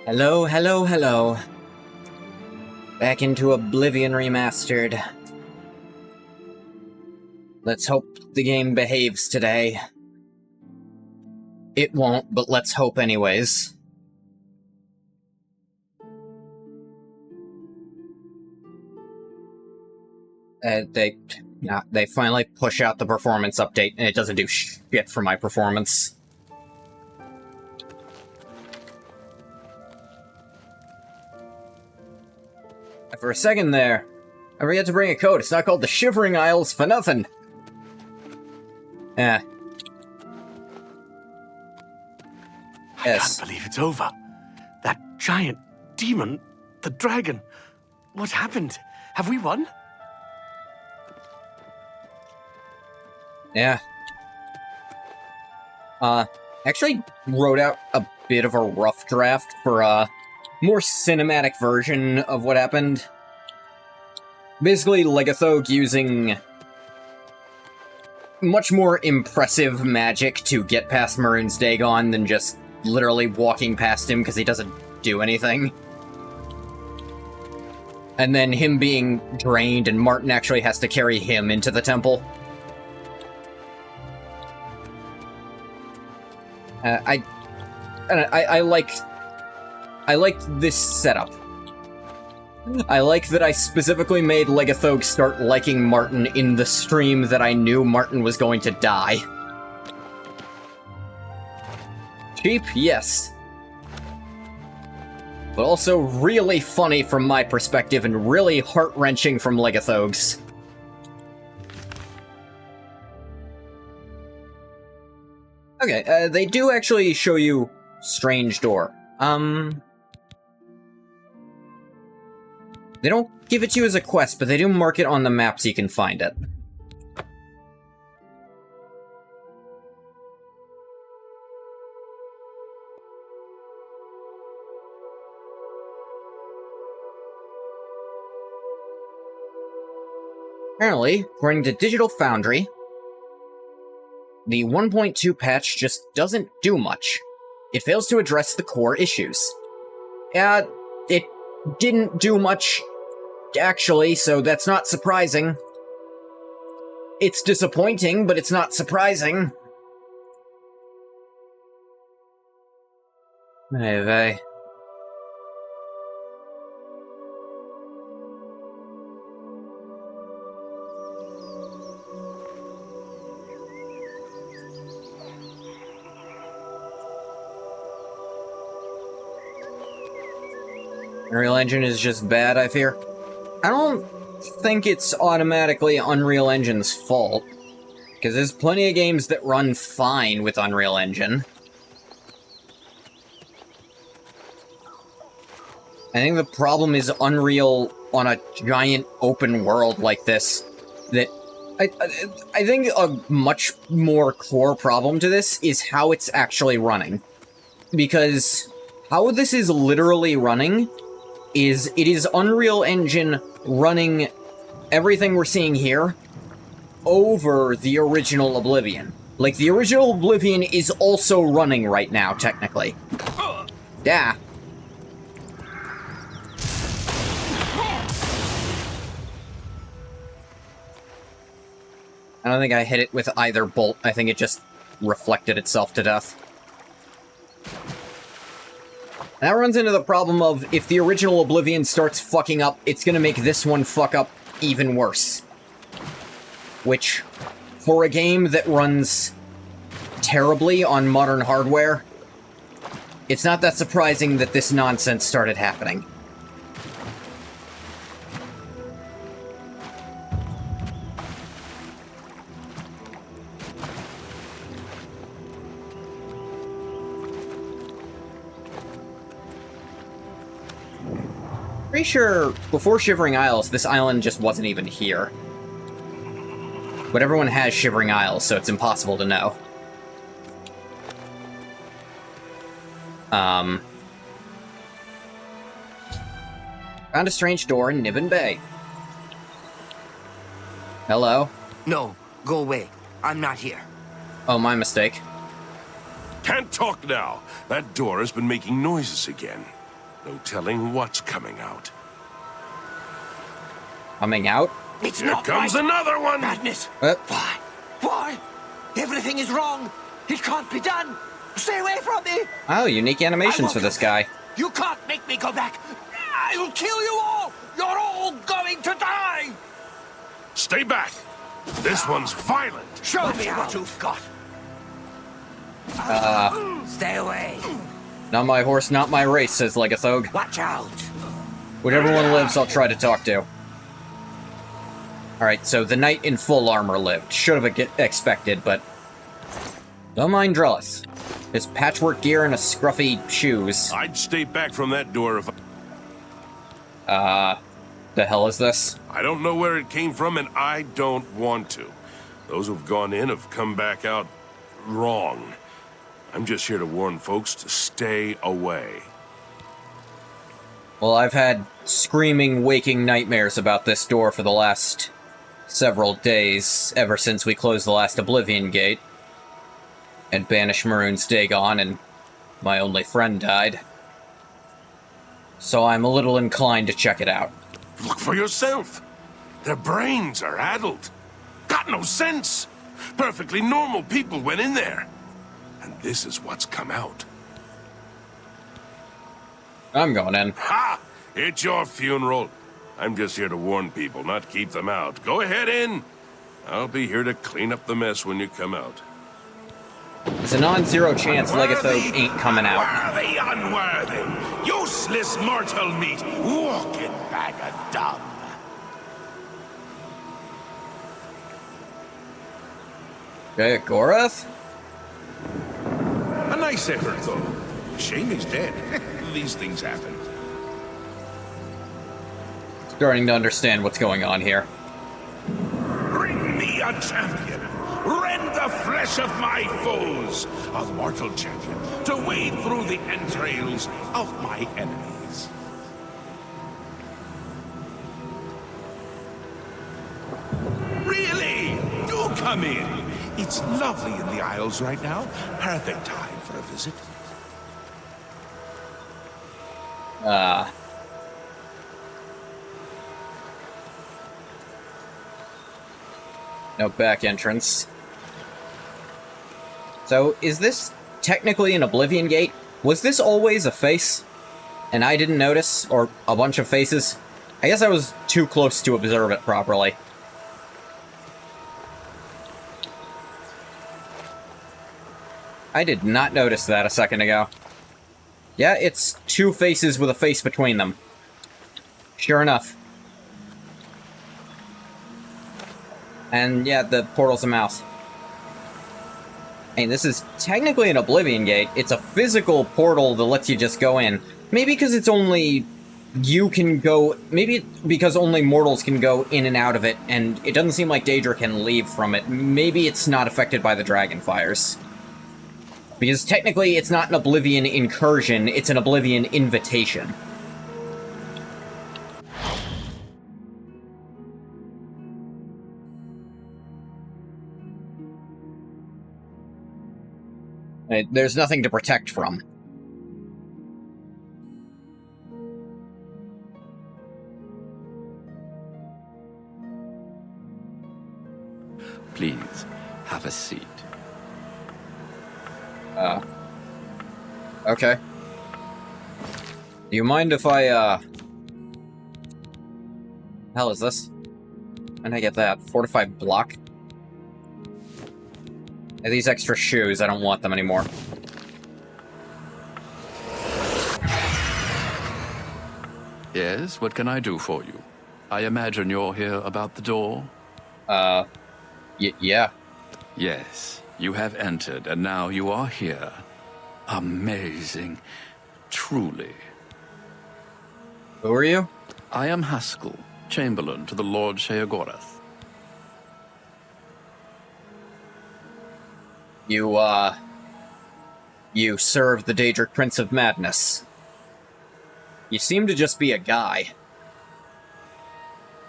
Hello, hello, hello. Back into Oblivion Remastered. Let's hope the game behaves today. It won't, but let's hope anyways. They finally push out the performance update, and it doesn't do shit for my performance. For a second there, I forgot to bring a code. It's not called the Shivering Isles for nothing. Yeah. I can't believe it's over. That giant demon, the dragon. What happened? Have we won? Yeah. Actually wrote out a bit of a rough draft for a more cinematic version of what happened. Basically, Legathog using much more impressive magic to get past Maroon's Dagon than just literally walking past him because he doesn't do anything. And then him being drained and Martin actually has to carry him into the temple. I liked this setup. I like that I specifically made Legathog start liking Martin in the stream that I knew Martin was going to die. Cheap? Yes. But also really funny from my perspective and really heart-wrenching from Legathog's. Okay, they do actually show you Strange Door. They don't give it to you as a quest, but they do mark it on the map so you can find it. Apparently, according to Digital Foundry, the 1.2 patch just doesn't do much. It fails to address the core issues. It didn't do much, actually, so that's not surprising. It's disappointing, but it's not surprising. Hey. Unreal Engine is just bad, I fear. I don't think it's automatically Unreal Engine's fault, because there's plenty of games that run fine with Unreal Engine. I think the problem is Unreal on a giant open world like this, that I think a much more core problem to this is how it's actually running. Because how this is literally running is it is Unreal Engine running everything we're seeing here over the original Oblivion. Like, the original Oblivion is also running right now, technically. Yeah. I don't think I hit it with either bolt. I think it just reflected itself to death. That runs into the problem of, if the original Oblivion starts fucking up, it's gonna make this one fuck up even worse. Which, for a game that runs terribly on modern hardware, it's not that surprising that this nonsense started happening. Pretty sure, before Shivering Isles, this island just wasn't even here. But everyone has Shivering Isles, so it's impossible to know. Found a strange door in Nibbin Bay. Hello? No, go away. I'm not here. Oh, my mistake. Can't talk now. That door has been making noises again. No telling what's coming out. Coming out? It's Here not comes right. another one! Madness! Why? Why? Everything is wrong! It can't be done! Stay away from me! Oh, unique animations for this guy. You can't make me go back! I'll kill you all! You're all going to die! Stay back! This one's violent! Show me what you've got! Stay away! Not my horse, not my race, says Legathog. Watch out! Whatever one lives, I'll try to talk to. Alright, so the knight in full armor lived. Should have expected, but... Don't mind Drellis. His patchwork gear and a scruffy shoes. I'd stay back from that door if The hell is this? I don't know where it came from, and I don't want to. Those who've gone in have come back out wrong. I'm just here to warn folks to stay away. Well, I've had screaming, waking nightmares about this door for the last several days, ever since we closed the last Oblivion gate, and banished Maroon's Dagon, and my only friend died. So I'm a little inclined to check it out. Look for yourself. Their brains are addled. Got no sense. Perfectly normal people went in there. And this is what's come out. I'm going in. Ha! It's your funeral. I'm just here to warn people, not keep them out. Go ahead in. I'll be here to clean up the mess when you come out. There's a non-zero chance Legathog ain't coming out. Worthy, unworthy, useless mortal meat, walking bag of dung. Okay, Gorath? A nice effort, though. Shame he's dead. These things happen. Starting to understand what's going on here. Bring me a champion. Rend the flesh of my foes. A mortal champion to wade through the entrails of my enemies. Really? Do come in. It's lovely in the Isles right now. Perfect time for a visit. No back entrance. So, is this technically an Oblivion gate? Was this always a face? And I didn't notice? Or a bunch of faces? I guess I was too close to observe it properly. I did not notice that a second ago. Yeah, it's two faces with a face between them. Sure enough. And yeah, the portal's a mouse. Hey, this is technically an Oblivion gate. It's a physical portal that lets you just go in. Maybe because it's only... you can go... maybe because only mortals can go in and out of it, and it doesn't seem like Daedra can leave from it. Maybe it's not affected by the dragon fires. Because technically it's not an Oblivion incursion, it's an Oblivion invitation. There's nothing to protect from. Please, have a seat. Okay. Do you mind if I, hell is this? When did I get that? Fortified block? And these extra shoes, I don't want them anymore. Yes, what can I do for you? I imagine you're here about the door? Yeah. Yes, you have entered, and now you are here. Amazing. Truly. Who are you? I am Haskell, Chamberlain to the Lord Sheogorath. You serve the Daedric Prince of Madness. You seem to just be a guy.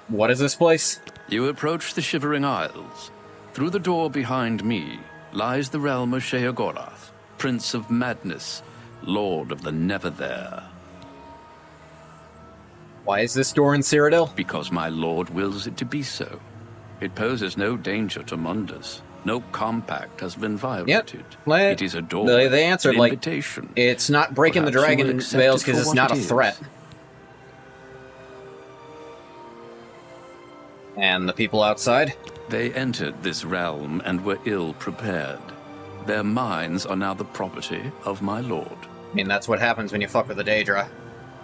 What is this place? You approach the Shivering Isles. Through the door behind me lies the realm of Sheogorath, Prince of Madness, Lord of the Never There. Why is this door in Cyrodiil? Because my lord wills it to be so. It poses no danger to Mundus. No compact has been violated. It is a door. They answered, an like, invitation. it's not breaking Perhaps the you will dragon accept veils it because for it's what not it a is. threat. And the people outside? They entered this realm and were ill prepared. Their minds are now the property of my lord. I mean, that's what happens when you fuck with the Daedra.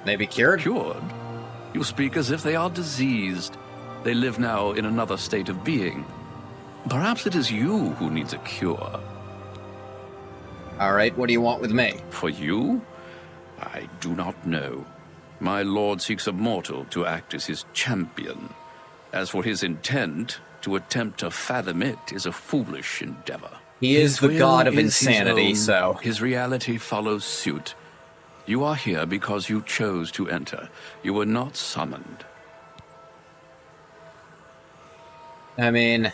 They be cured? Cured? You speak as if they are diseased. They live now in another state of being. Perhaps it is you who needs a cure. Alright, what do you want with me? For you? I do not know. My lord seeks a mortal to act as his champion. As for his intent, to attempt to fathom it is a foolish endeavor. He is the His god will of is his insanity, own. so... His reality follows suit. You are here because you chose to enter. You were not summoned. I mean...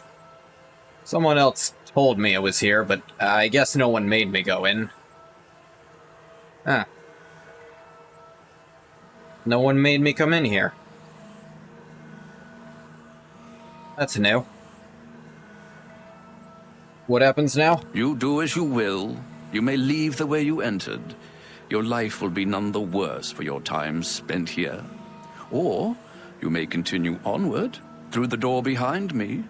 someone else told me I was here, but I guess no one made me go in. Huh. No one made me come in here. That's new. What happens now? You do as you will. You may leave the way you entered. Your life will be none the worse for your time spent here. Or you may continue onward, through the door behind me.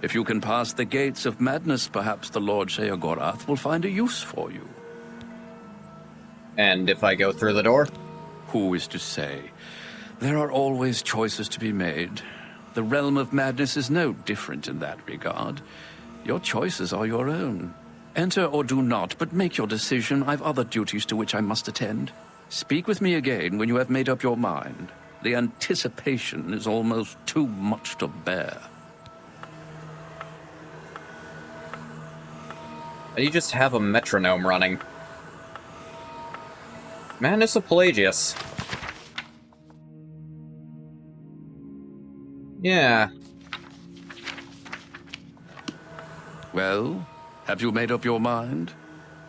If you can pass the gates of madness, perhaps the Lord Sheogorath will find a use for you. And if I go through the door? Who is to say? There are always choices to be made. The realm of madness is no different in that regard. Your choices are your own. Enter or do not, but make your decision. I've other duties to which I must attend. Speak with me again when you have made up your mind. The anticipation is almost too much to bear. You just have a metronome running. Madness of Pelagius. Yeah. Well, have you made up your mind?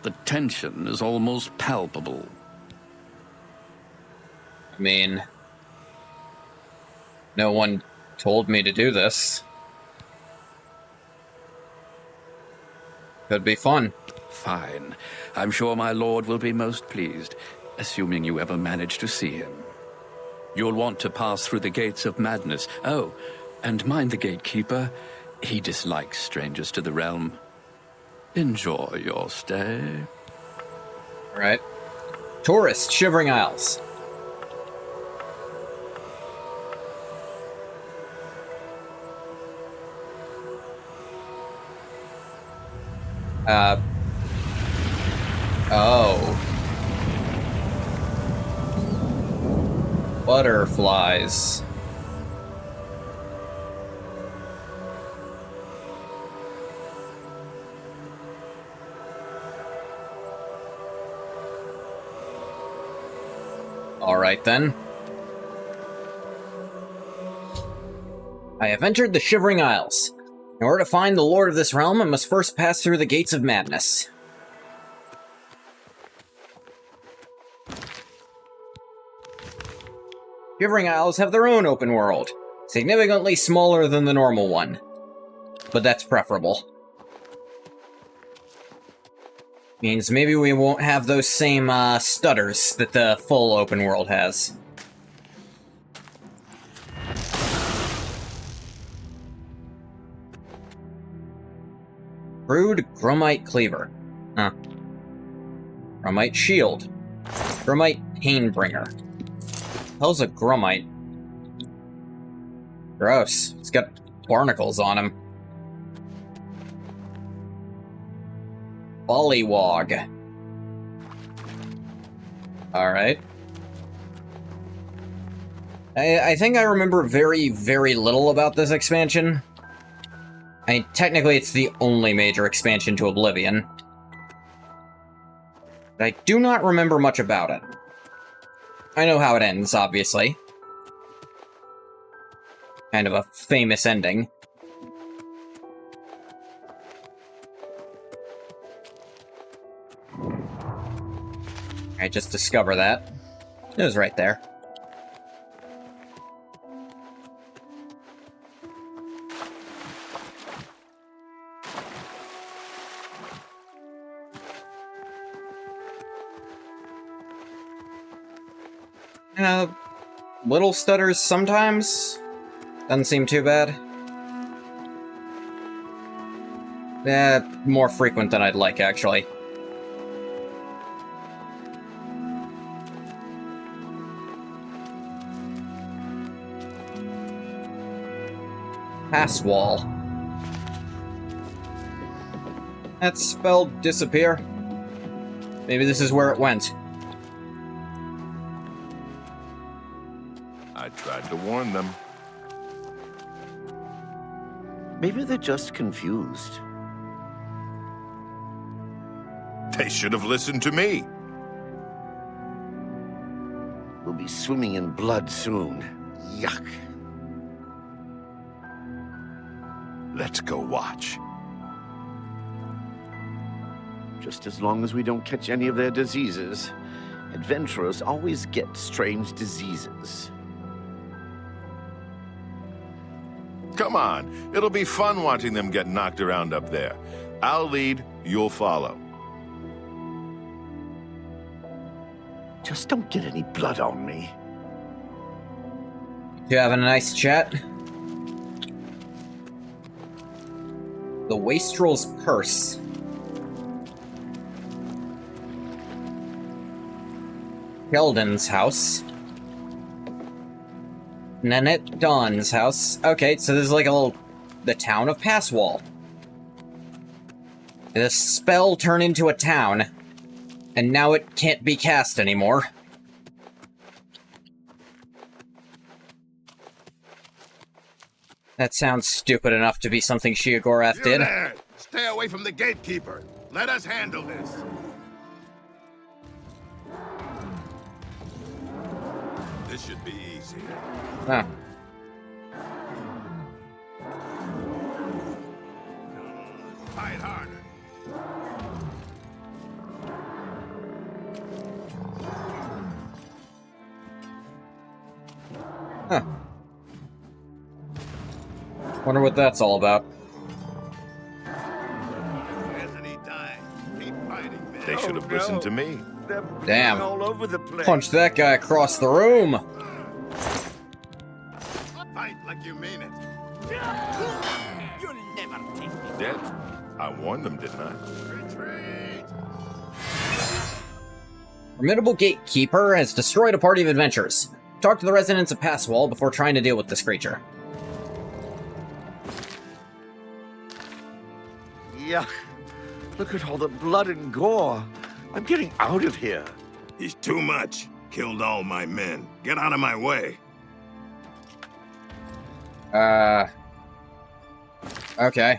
The tension is almost palpable. I mean... no one told me to do this. Could be fun. Fine. I'm sure my lord will be most pleased, assuming you ever manage to see him. You'll want to pass through the gates of madness. Oh, and mind the gatekeeper. He dislikes strangers to the realm. Enjoy your stay. Alright. Tourist, Shivering Isles. Oh. Butterflies. Alright then. I have entered the Shivering Isles. In order to find the Lord of this realm, I must first pass through the gates of madness. Shivering Isles have their own open world, significantly smaller than the normal one. But that's preferable. Means maybe we won't have those same stutters that the full open world has. Crude Gromite Cleaver. Huh. Gromite Shield. Gromite Painbringer. Hell's a Gromite? Gross. It's got barnacles on him. Bullywog. Alright. I think I remember very, very little about this expansion. I mean, technically it's the only major expansion to Oblivion. But I do not remember much about it. I know how it ends, obviously. Kind of a famous ending. I just discovered that. It was right there. Little stutters sometimes. Doesn't seem too bad. More frequent than I'd like, actually. Pass wall. That spelled disappear. Maybe this is where it went. I tried to warn them. Maybe they're just confused. They should have listened to me. We'll be swimming in blood soon. Yuck. Let's go watch. Just as long as we don't catch any of their diseases. Adventurers always get strange diseases. Come on, it'll be fun watching them get knocked around up there. I'll lead, you'll follow. Just don't get any blood on me. You having a nice chat? The Wastrel's Curse. Sheldon's house. Nanette Dawn's house. Okay, so there's like a little... the town of Passwall. The spell turned into a town, and now it can't be cast anymore. That sounds stupid enough to be something Sheogorath did. There! Stay away from the gatekeeper. Let us handle this. This should be easy. Huh. Fight harder. Huh. Wonder what that's all about. They should have listened to me. Damn. All over the place. Punch that guy across the room. Fight like you mean it. You'll never take me. Dead? I warned them, didn't I? Retreat! Formidable Gatekeeper has destroyed a party of adventurers. Talk to the residents of Passwall before trying to deal with this creature. Yuck. Look at all the blood and gore. I'm getting out of here. He's too much. Killed all my men. Get out of my way. Okay.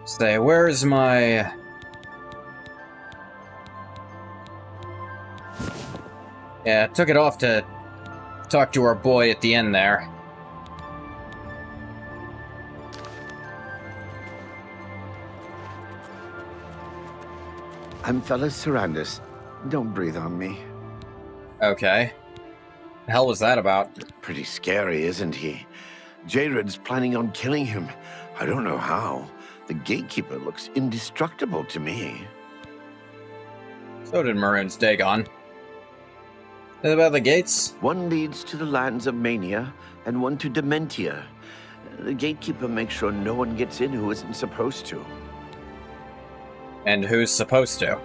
Stay, where's my... Yeah, took it off to talk to our boy at the end there. I'm Fellas Sarandis. Don't breathe on me. Okay. The hell was that about? Pretty scary, isn't he? Jared's planning on killing him. I don't know how. The gatekeeper looks indestructible to me. So did Maroon's Dagon. What about the gates? One leads to the lands of Mania, and one to Dementia. The gatekeeper makes sure no one gets in who isn't supposed to. And who's supposed to?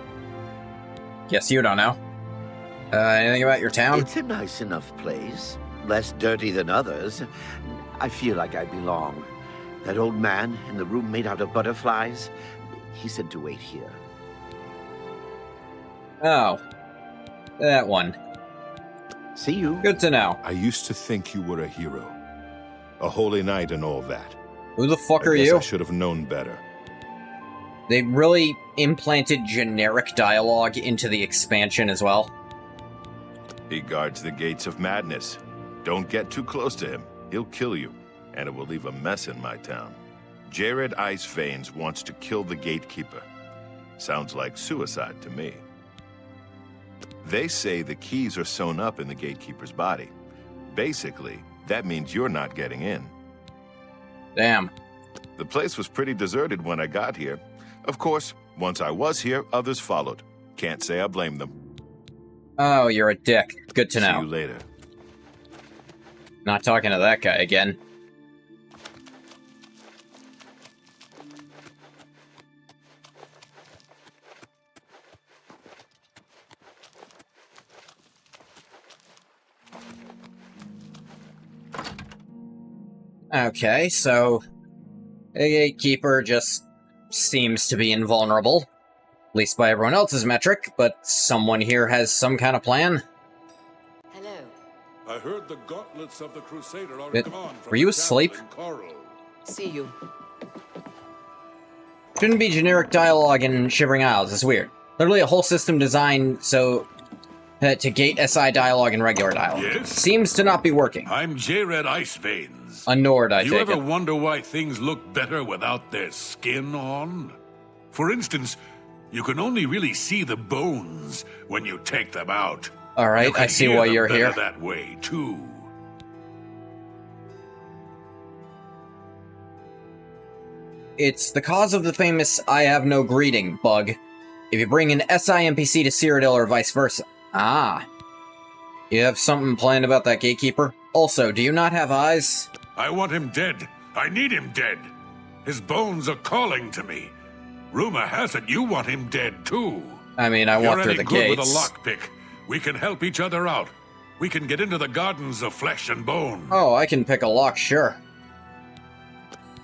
Guess you don't know. Anything about your town? It's a nice enough place. Less dirty than others. I feel like I belong. That old man in the room made out of butterflies, he said to wait here. Oh. That one. See you. Good to know. I used to think you were a hero. A holy knight and all that. Who the fuck are I guess you? I should have known better. They really implanted generic dialogue into the expansion as well. He guards the gates of madness. Don't get too close to him. He'll kill you, and it will leave a mess in my town. Jared Iceveins wants to kill the gatekeeper. Sounds like suicide to me. They say the keys are sewn up in the gatekeeper's body. Basically, that means you're not getting in. Damn. The place was pretty deserted when I got here. Of course, once I was here, others followed. Can't say I blame them. Oh, you're a dick. Good to See know. you later. Not talking to that guy again. Okay, so the gatekeeper just seems to be invulnerable, at least by everyone else's metric, but someone here has some kind of plan. Hello. I heard the gauntlets of the Crusader are It- gone from were you the asleep? chapel in Coral. See you. Shouldn't be generic dialogue in Shivering Isles, it's weird. Literally a whole system designed so to gate SI dialogue and regular dialogue. Yes? Seems to not be working. I'm J-Red Iceveins. A Nord, I You take ever it. wonder why things look better without their skin on? For instance, you can only really see the bones when you take them out. You Alright, can I see hear why them you're better here. that way, too. It's the cause of the famous I have no greeting bug. If you bring an SI NPC to Cyrodiil or vice versa. Ah. You have something planned about that gatekeeper? Also, do you not have eyes? I want him dead. I need him dead. His bones are calling to me. Rumor has it you want him dead, too. I mean, I If walked you're through any the good with a gates. lockpick, we can help each other out. We can get into the gardens of flesh and bone. Oh, I can pick a lock, sure.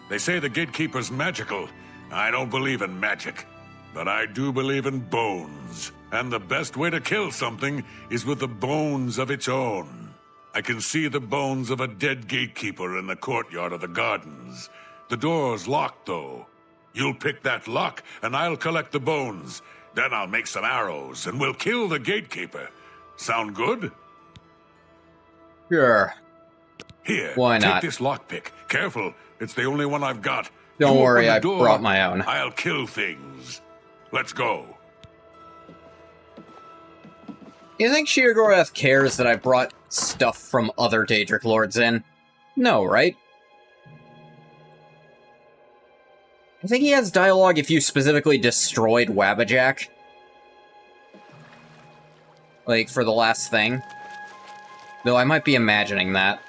They say the gatekeeper's magical. I don't believe in magic, but I do believe in bones. And the best way to kill something is with the bones of its own. I can see the bones of a dead gatekeeper in the courtyard of the gardens. The door's locked, though. You'll pick that lock, and I'll collect the bones. Then I'll make some arrows, and we'll kill the gatekeeper. Sound good? Sure. Here, Why not? take this lockpick. Careful, it's the only one I've got. Don't You worry, open the I door, brought my own. I'll kill things. Let's go. You think Sheogorath cares that I brought stuff from other Daedric Lords in? No, right? I think he has dialogue if you specifically destroyed Wabbajack. Like, for the last thing. Though I might be imagining that.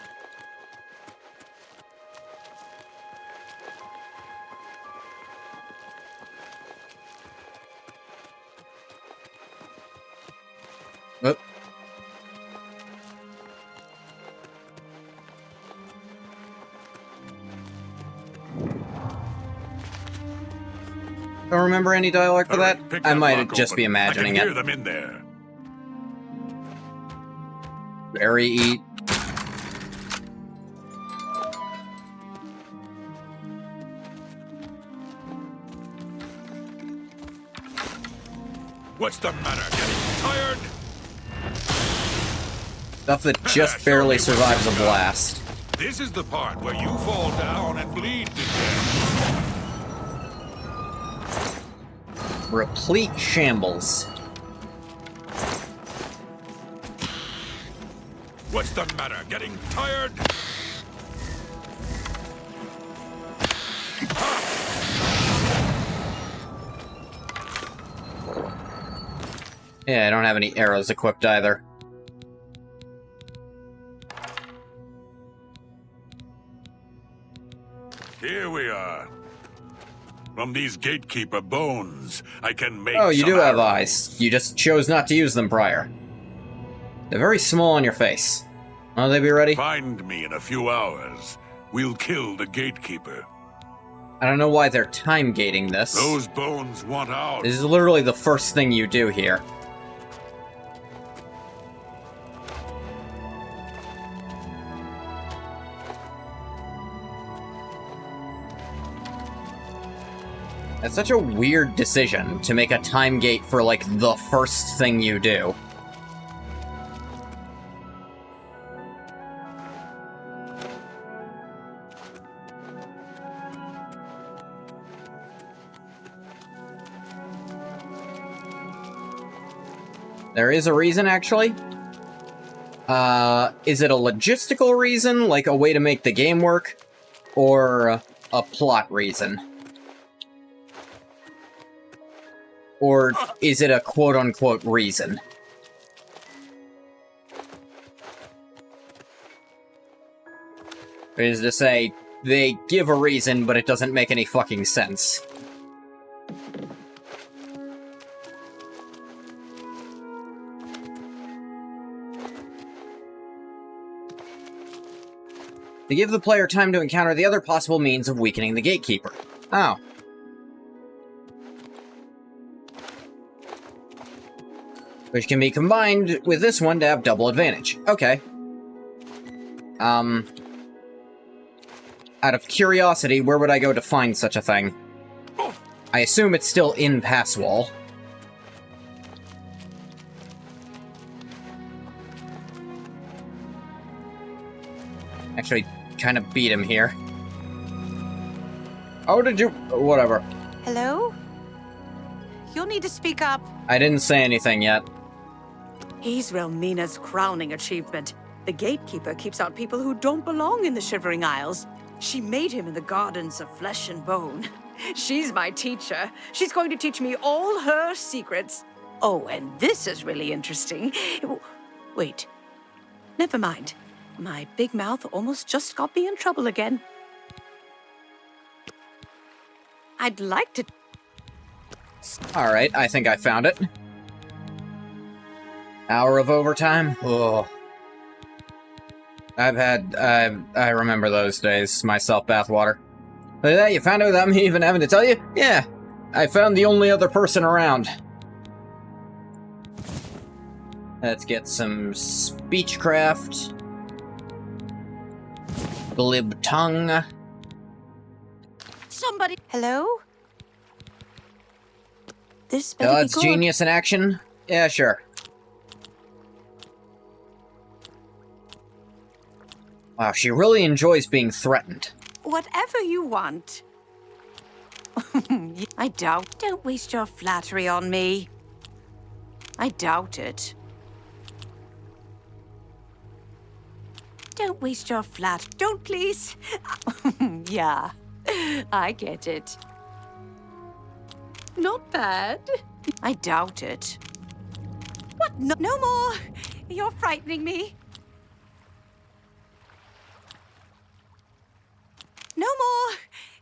Oop. Don't remember any dialogue for All that? right, pick I that might lock just be open. imagining I can it. hear them in there. Very eat. What's the matter? Getting tired? Stuff that just barely survives a blast. This is the part where you fall down and bleed to death. Replete shambles. What's the matter? Getting tired? Yeah, I don't have any arrows equipped either. Here we are. From these gatekeeper bones, I can make Oh, you some do have arrows. eyes. You just chose not to use them prior. They're very small on your face. Will they be ready? Find me in a few hours. We'll kill the gatekeeper. I don't know why they're time gating this. Those bones want out. This is literally the first thing you do here. That's such a weird decision to make a time gate for, like, the first thing you do. There is a reason, actually. Is it a logistical reason, like a way to make the game work, or a plot reason? Or is it a quote-unquote reason? Is to say, they give a reason, but it doesn't make any fucking sense. They give the player time to encounter the other possible means of weakening the Gatekeeper. Oh. Which can be combined with this one to have double advantage. Okay. Out of curiosity, where would I go to find such a thing? I assume it's still in Passwall. Actually, kind of beat him here. Oh, did you? Whatever. Hello? You'll need to speak up. I didn't say anything yet. He's Relmina's crowning achievement. The Gatekeeper keeps out people who don't belong in the Shivering Isles. She made him in the Gardens of Flesh and Bone. She's my teacher. She's going to teach me all her secrets. Oh, and this is really interesting. Wait. Never mind. My big mouth almost just got me in trouble again. I'd like to... Alright, I think I found it. Hour of overtime? Ugh. I remember those days, myself, bathwater. But yeah, you found it without me even having to tell you? Yeah, I found the only other person around. Let's get some speechcraft. Glib tongue. Somebody... Hello? This better be God's good. genius in action? Yeah, sure. Wow, she really enjoys being threatened. Whatever you want. I doubt. Don't waste your flattery on me. I doubt it. Don't waste your Don't, please. Yeah, I get it. Not bad. I doubt it. What? No more. You're frightening me. No more.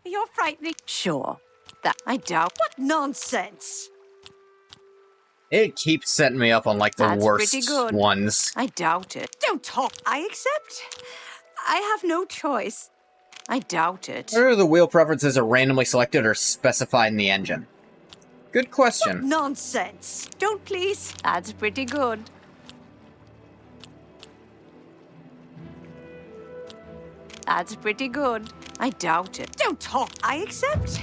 You're frightening. Sure. That I doubt. What nonsense. It keeps setting me up on, like, the That's worst pretty good. ones. I doubt it. Don't talk. I accept. I have no choice. I doubt it. Whether the wheel preferences are randomly selected or specified in the engine. Good question. What nonsense. Don't please. That's pretty good. That's pretty good. I doubt it. Don't talk. I accept.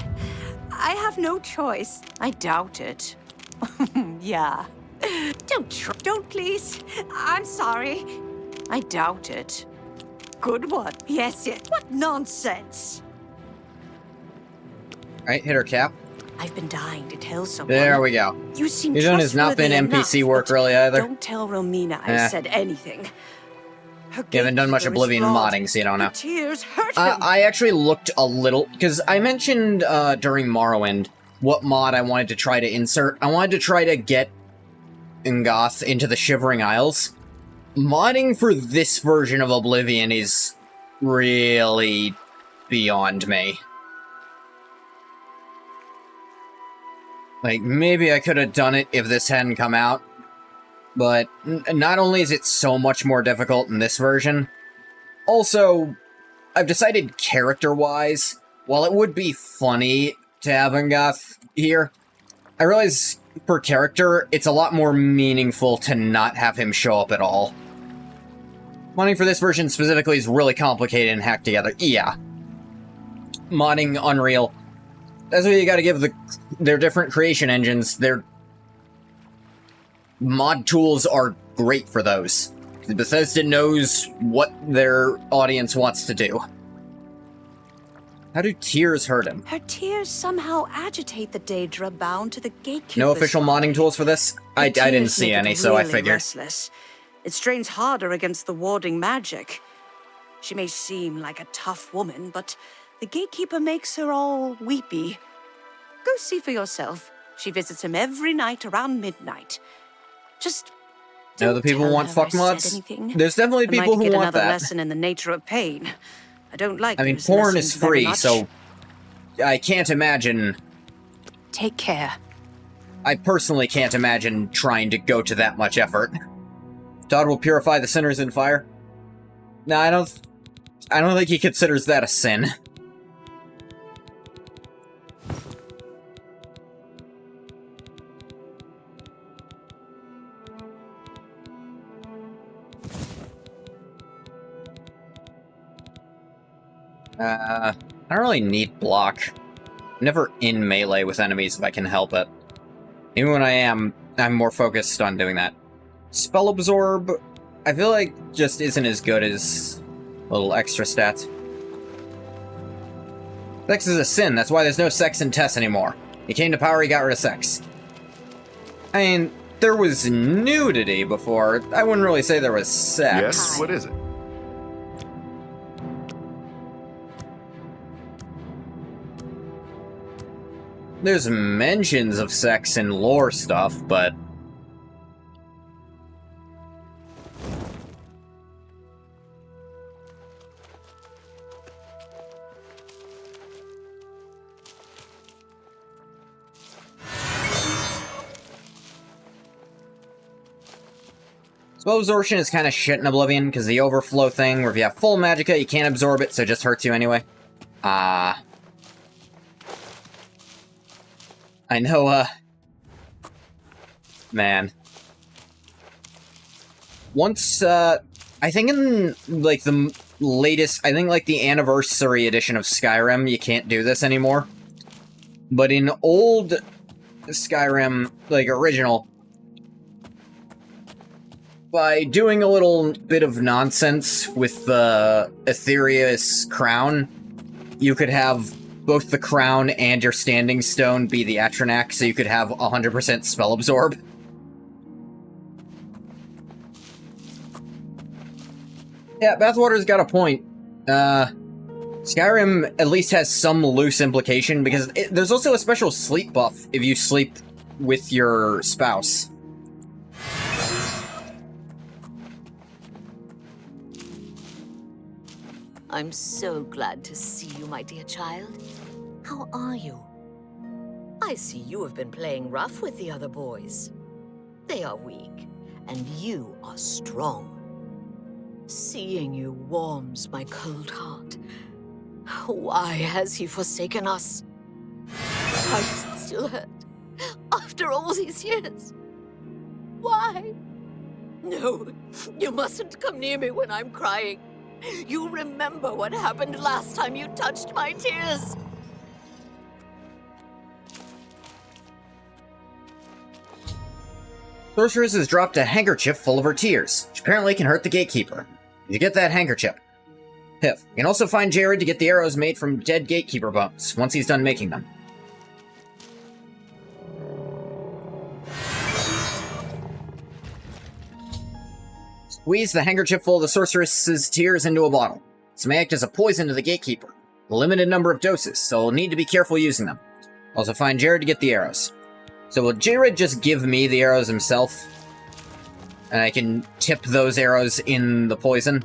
I have no choice. I doubt it. Yeah. Don't please. I'm sorry. I doubt it. Good one. Yes. What nonsense. Right, hit her cap. I've been dying to tell someone. There we go. You seem You've done has not been trustworthy NPC enough, work but really either. Don't tell Romina I said anything. Her You haven't done much Gatekeeper is Oblivion flawed. modding, so you don't know. Her tears hurt him. I actually looked a little, because I mentioned during Morrowind what mod I wanted to try to insert. I wanted to try to get Ngoth into the Shivering Isles. Modding for this version of Oblivion is really beyond me. Like, maybe I could have done it if this hadn't come out, but not only is it so much more difficult in this version, also, I've decided character-wise, while it would be funny to have Ngoth here, I realize for character, it's a lot more meaningful to not have him show up at all. Modding for this version specifically is really complicated and hacked together. Yeah. Modding Unreal. That's what you gotta give their different creation engines. Their mod tools are great for those. Bethesda knows what their audience wants to do. How do tears hurt him? Her tears somehow agitate the Daedra bound to the Gatekeeper. No official modding tools for this? I didn't see any, so I figured. Restless. It strains harder against the warding magic. She may seem like a tough woman, but the Gatekeeper makes her all weepy. Go see for yourself. She visits him every night around midnight. Just know the people who want fuck mods? There's definitely people who want another that. lesson in the nature of pain. I don't like I mean, those porn is lessons very free, much. so I can't imagine... Take care. I personally can't imagine trying to go to that much effort. Todd will purify the sinners in fire? No, I don't think he considers that a sin. I don't really need block. I'm never in melee with enemies if I can help it. Even when I am, I'm more focused on doing that. Spell Absorb, I feel like just isn't as good as little extra stats. Sex is a sin, that's why there's no sex in Tess anymore. He came to power, he got rid of sex. I mean, there was nudity before. I wouldn't really say there was sex. Yes? What is it? There's mentions of sex in lore stuff, but... Spell absorption is kind of shit in Oblivion, because the overflow thing, where if you have full magicka, you can't absorb it, so it just hurts you anyway. I know, man. Once, I think in, like, the latest, I think, like, the anniversary edition of Skyrim, you can't do this anymore. But in old Skyrim, like, original, by doing a little bit of nonsense with the Aetherius crown, you could have both the crown and your standing stone be the Atronak, so you could have 100% spell absorb. Yeah, Bathwater's got a point. Skyrim at least has some loose implication, because there's also a special sleep buff if you sleep with your spouse. I'm so glad to see you, my dear child. How are you? I see you have been playing rough with the other boys. They are weak, and you are strong. Seeing you warms my cold heart. Why has he forsaken us? I'm still hurt, after all these years. Why? No, you mustn't come near me when I'm crying. You remember what happened last time you touched my tears. Sorceress has dropped a handkerchief full of her tears, which apparently can hurt the gatekeeper. You get that handkerchief. Piff, you can also find Jared to get the arrows made from dead gatekeeper bones, once he's done making them. Squeeze the handkerchief full of the sorceress's tears into a bottle. This may act as a poison to the gatekeeper. A limited number of doses, so we'll need to be careful using them. Also find Jared to get the arrows. So will Jared just give me the arrows himself? And I can tip those arrows in the poison?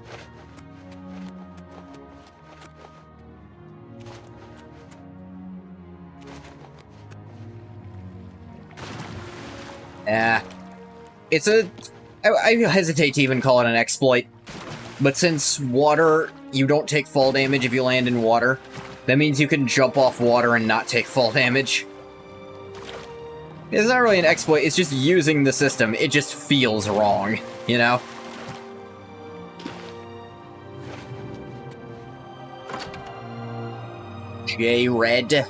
It's a... I hesitate to even call it an exploit, but since water, you don't take fall damage if you land in water, that means you can jump off water and not take fall damage. It's not really an exploit, it's just using the system. It just feels wrong, you know? J-Red.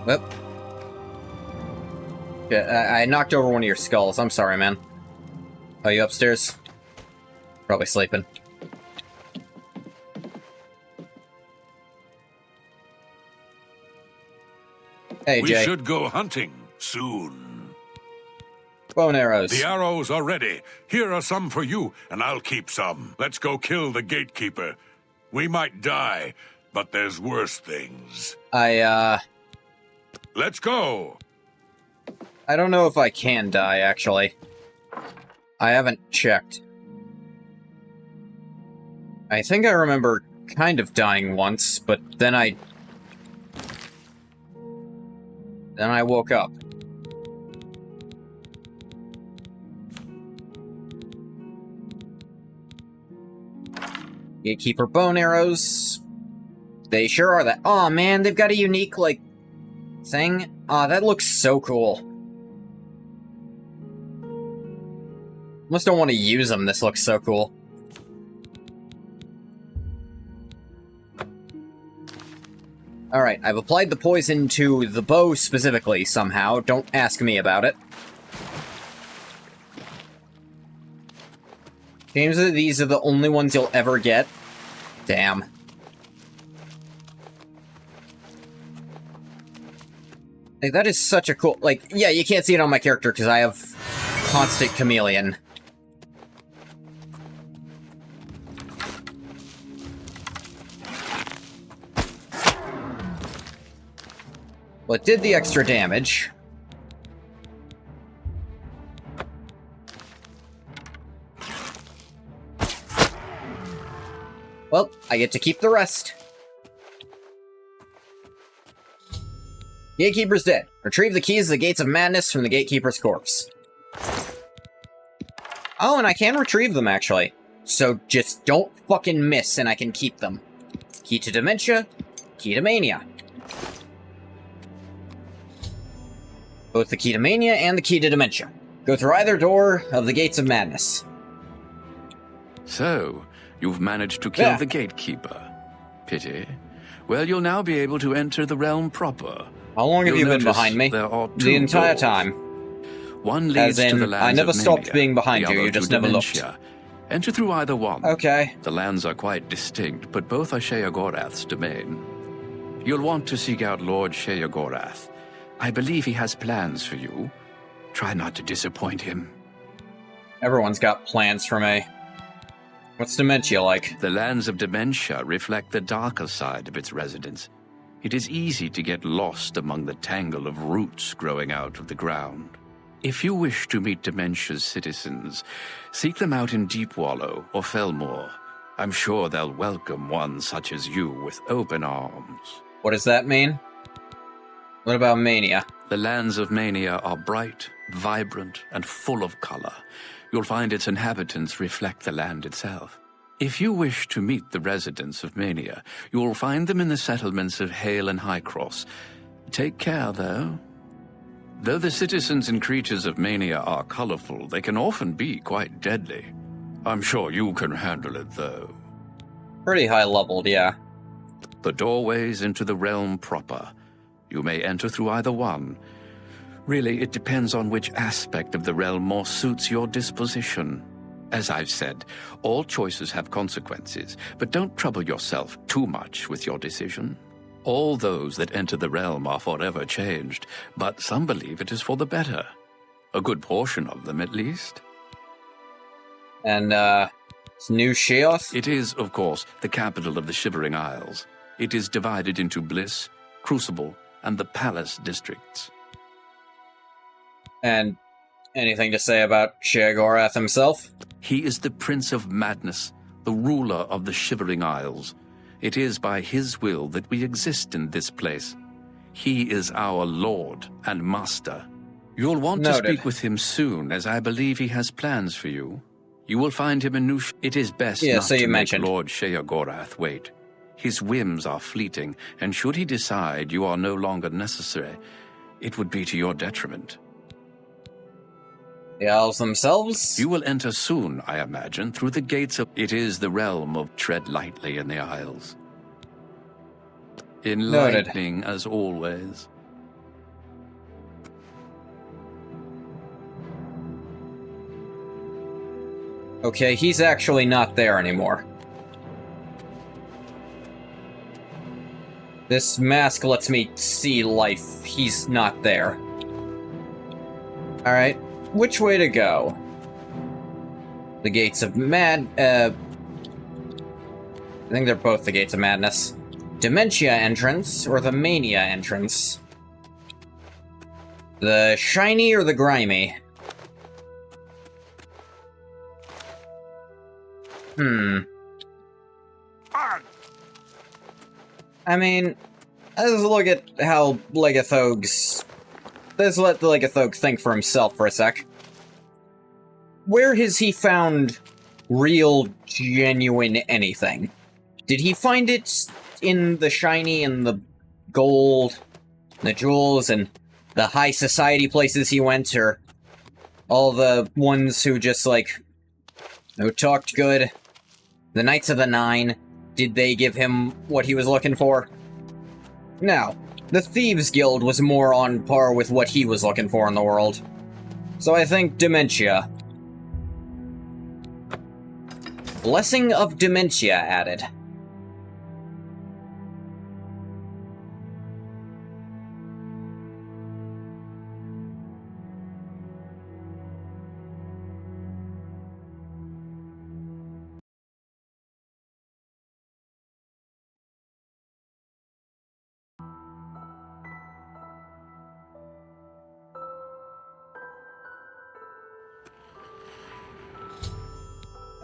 Whoop. I knocked over one of your skulls. I'm sorry, man. Are you upstairs? Probably sleeping. Hey, Jay. We should go hunting soon. Bow and arrows. The arrows are ready. Here are some for you, and I'll keep some. Let's go kill the gatekeeper. We might die, but there's worse things. Let's go! I don't know if I can die, actually. I haven't checked. I think I remember kind of dying once, but then I woke up. Gatekeeper bone arrows. They sure are that. Aw, man, they've got a unique, like, thing. Aw, that looks so cool. Almost don't want to use them, this looks so cool. Alright, I've applied the poison to the bow specifically, somehow. Don't ask me about it. Seems that these are the only ones you'll ever get. Damn. Like, that is such a cool... Like, yeah, you can't see it on my character because I have constant chameleon. Well, it did the extra damage. Well, I get to keep the rest. Gatekeeper's dead. Retrieve the keys to the Gates of Madness from the Gatekeeper's corpse. Oh, and I can retrieve them, actually. So just don't fucking miss and I can keep them. Key to Dementia, key to Mania. Both the key to Mania and the key to Dementia. Go through either door of the Gates of Madness. So, you've managed to kill the Gatekeeper. Pity. Well, you'll now be able to enter the realm proper. How long have you been behind me? The entire time. One leads to the lands I never of stopped Mania, being behind the you, other you just to never Dementia. looked. Enter through either one. Okay. The lands are quite distinct, but both are Sheogorath's domain. You'll want to seek out Lord Sheogorath. I believe he has plans for you. Try not to disappoint him. Everyone's got plans for me. What's Dementia like? The lands of Dementia reflect the darker side of its residents. It is easy to get lost among the tangle of roots growing out of the ground. If you wish to meet Dementia's citizens, seek them out in Deepwallow or Felmore. I'm sure they'll welcome one such as you with open arms. What does that mean? What about Mania? The lands of Mania are bright, vibrant, and full of color. You'll find its inhabitants reflect the land itself. If you wish to meet the residents of Mania, you will find them in the settlements of Hale and Highcross. Take care, though. Though the citizens and creatures of Mania are colorful, they can often be quite deadly. I'm sure you can handle it, though. Pretty high-leveled, yeah. The doorways into the realm proper. You may enter through either one. Really, it depends on which aspect of the realm more suits your disposition. As I've said, all choices have consequences, but don't trouble yourself too much with your decision. All those that enter the realm are forever changed, but some believe it is for the better. A good portion of them, at least. And, New Sheoth? It is, of course, the capital of the Shivering Isles. It is divided into Bliss, Crucible, and the Palace districts. And anything to say about Sheogorath himself? He is the Prince of Madness, the ruler of the Shivering Isles. It is by his will that we exist in this place. He is our lord and master. You'll want to speak with him soon, as I believe he has plans for you. You will find him in New... It is best not to make Lord Sheogorath wait. His whims are fleeting, and should he decide you are no longer necessary, it would be to your detriment. The Isles themselves? You will enter soon, I imagine, through the gates of... It is the realm of tread lightly in the Isles. Enlightening as always. Okay, he's actually not there anymore. This mask lets me see life. He's not there. Alright, which way to go? The Gates of I think they're both the Gates of Madness. Dementia entrance, or the Mania entrance? The shiny or the grimy? I mean, let's look at how Legathogs... Let's let the Legathog think for himself for a sec. Where has he found real, genuine anything? Did he find it in the shiny and the gold, the jewels, and the high society places he went, or all the ones who just, like, who talked good? The Knights of the Nine, did they give him what he was looking for? No. The Thieves Guild was more on par with what he was looking for in the world. So I think Dementia. Blessing of Dementia added.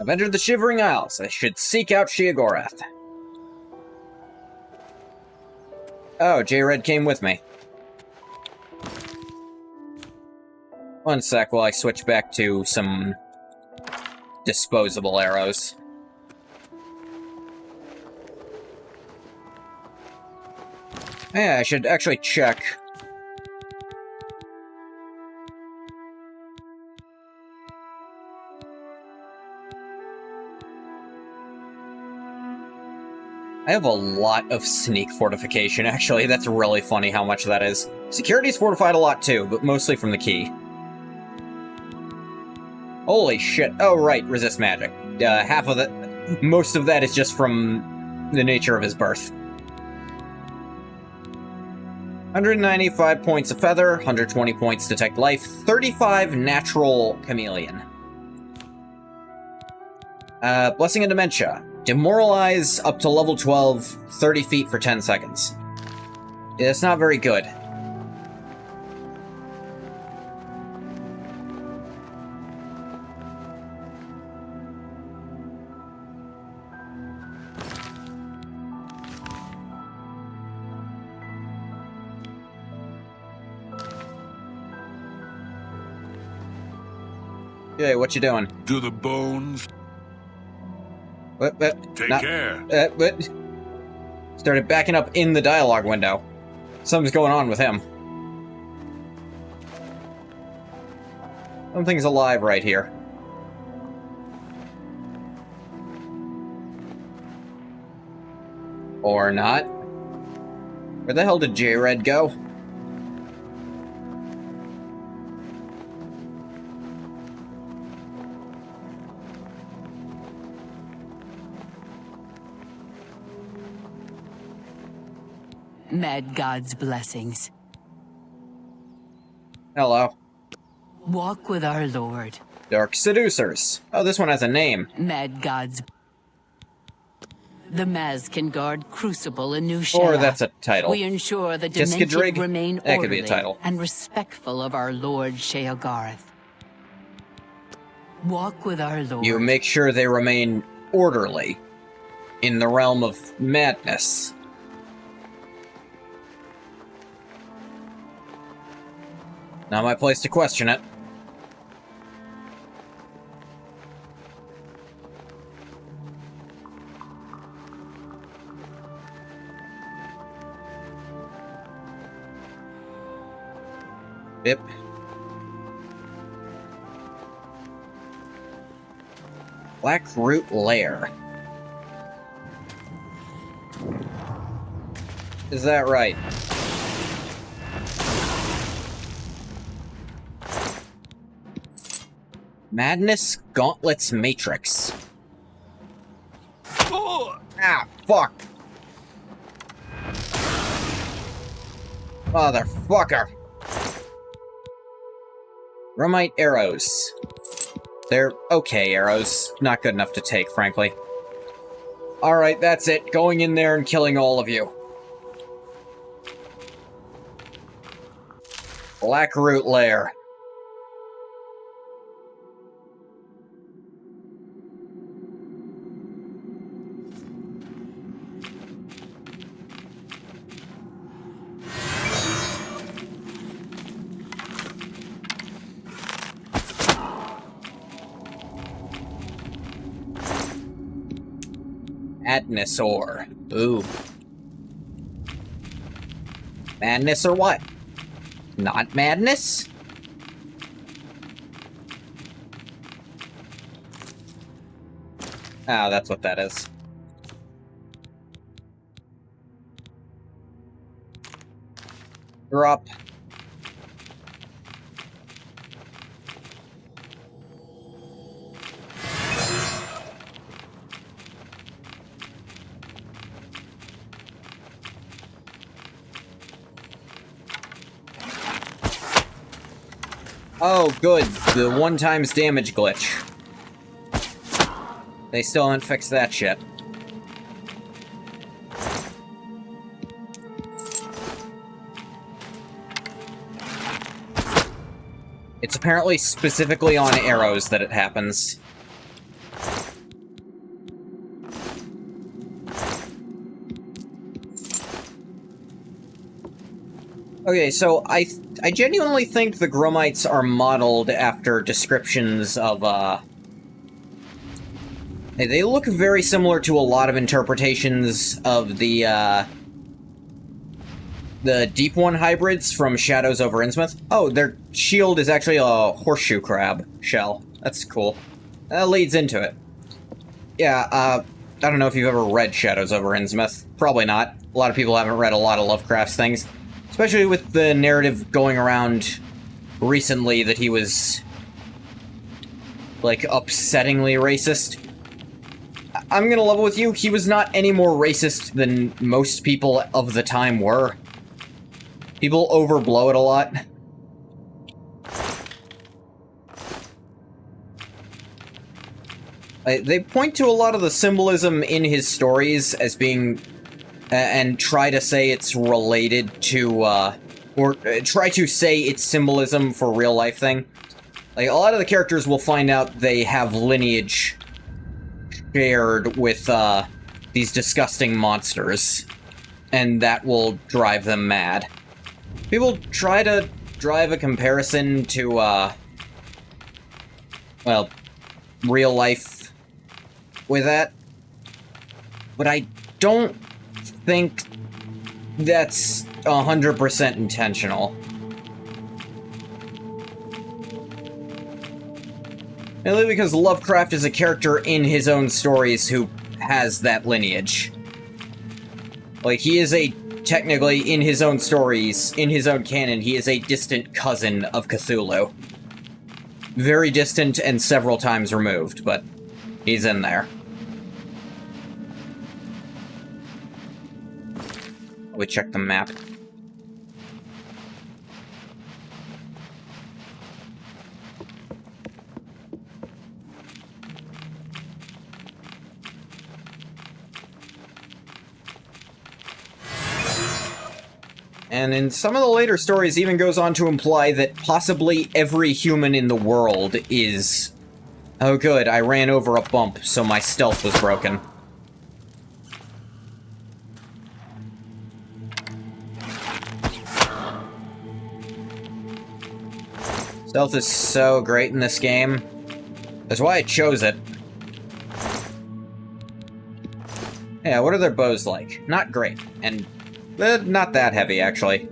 I've entered the Shivering Isles. I should seek out Sheogorath. Oh, J-Red came with me. One sec while I switch back to some disposable arrows. Yeah, I should actually check. I have a lot of sneak fortification, actually. That's really funny how much that is. Security's fortified a lot too, but mostly from the key. Holy shit. Oh, right, resist magic. Half of that... Most of that is just from the nature of his birth. 195 points of Feather, 120 points Detect Life, 35 Natural Chameleon. Blessing of Dementia. Demoralize up to level 12, 30 feet for 10 seconds. It's not very good. Hey, what you doing? Do the bones... Take care. What? Started backing up in the dialogue window. Something's going on with him. Something's alive right here. Or not. Where the hell did J-Red go? Mad God's blessings. Hello. Walk with our Lord. Dark Seducers. Oh, this one has a name. Mad God's... The Mazkin guard Crucible in New Shara. Or that's a title. We ensure the Demented remain that could be a orderly title. and respectful of our Lord Sheogorath. Walk with our Lord. You make sure they remain orderly in the realm of madness. Not my place to question it. Yep. Blackroot Lair. Is that right? Madness Gauntlets Matrix. Ah, fuck. Motherfucker. Romite arrows. They're okay arrows. Not good enough to take, frankly. Alright, that's it. Going in there and killing all of you. Blackroot Lair. Madness ore. Ooh. Madness or what? Not madness? Ah, that's what that is. Drop. Oh, good. The 1 times damage glitch. They still haven't fixed that shit. It's apparently specifically on arrows that it happens. Okay, so I genuinely think the Grumites are modeled after descriptions of, they look very similar to a lot of interpretations of the Deep One hybrids from Shadows over Innsmouth. Oh, their shield is actually a horseshoe crab shell. That's cool. That leads into it. Yeah, I don't know if you've ever read Shadows over Innsmouth. Probably not. A lot of people haven't read a lot of Lovecraft's things. Especially with the narrative going around recently that he was, like, upsettingly racist. I'm gonna level with you, he was not any more racist than most people of the time were. People overblow it a lot. They point to a lot of the symbolism in his stories as being... and try to say it's related to, or try to say it's symbolism for real-life thing. Like, a lot of the characters will find out they have lineage shared with, these disgusting monsters. And that will drive them mad. People try to drive a comparison to, well, real life with that. But I don't think that's 100% intentional. Mainly because Lovecraft is a character in his own stories who has that lineage. Like, he is technically, in his own stories, in his own canon, he is a distant cousin of Cthulhu. Very distant and several times removed, but he's in there. We check the map. And in some of the later stories even goes on to imply that possibly every human in the world is... Oh good, I ran over a bump, so my stealth was broken. Stealth is so great in this game. That's why I chose it. Yeah, what are their bows like? Not great, and not that heavy, actually.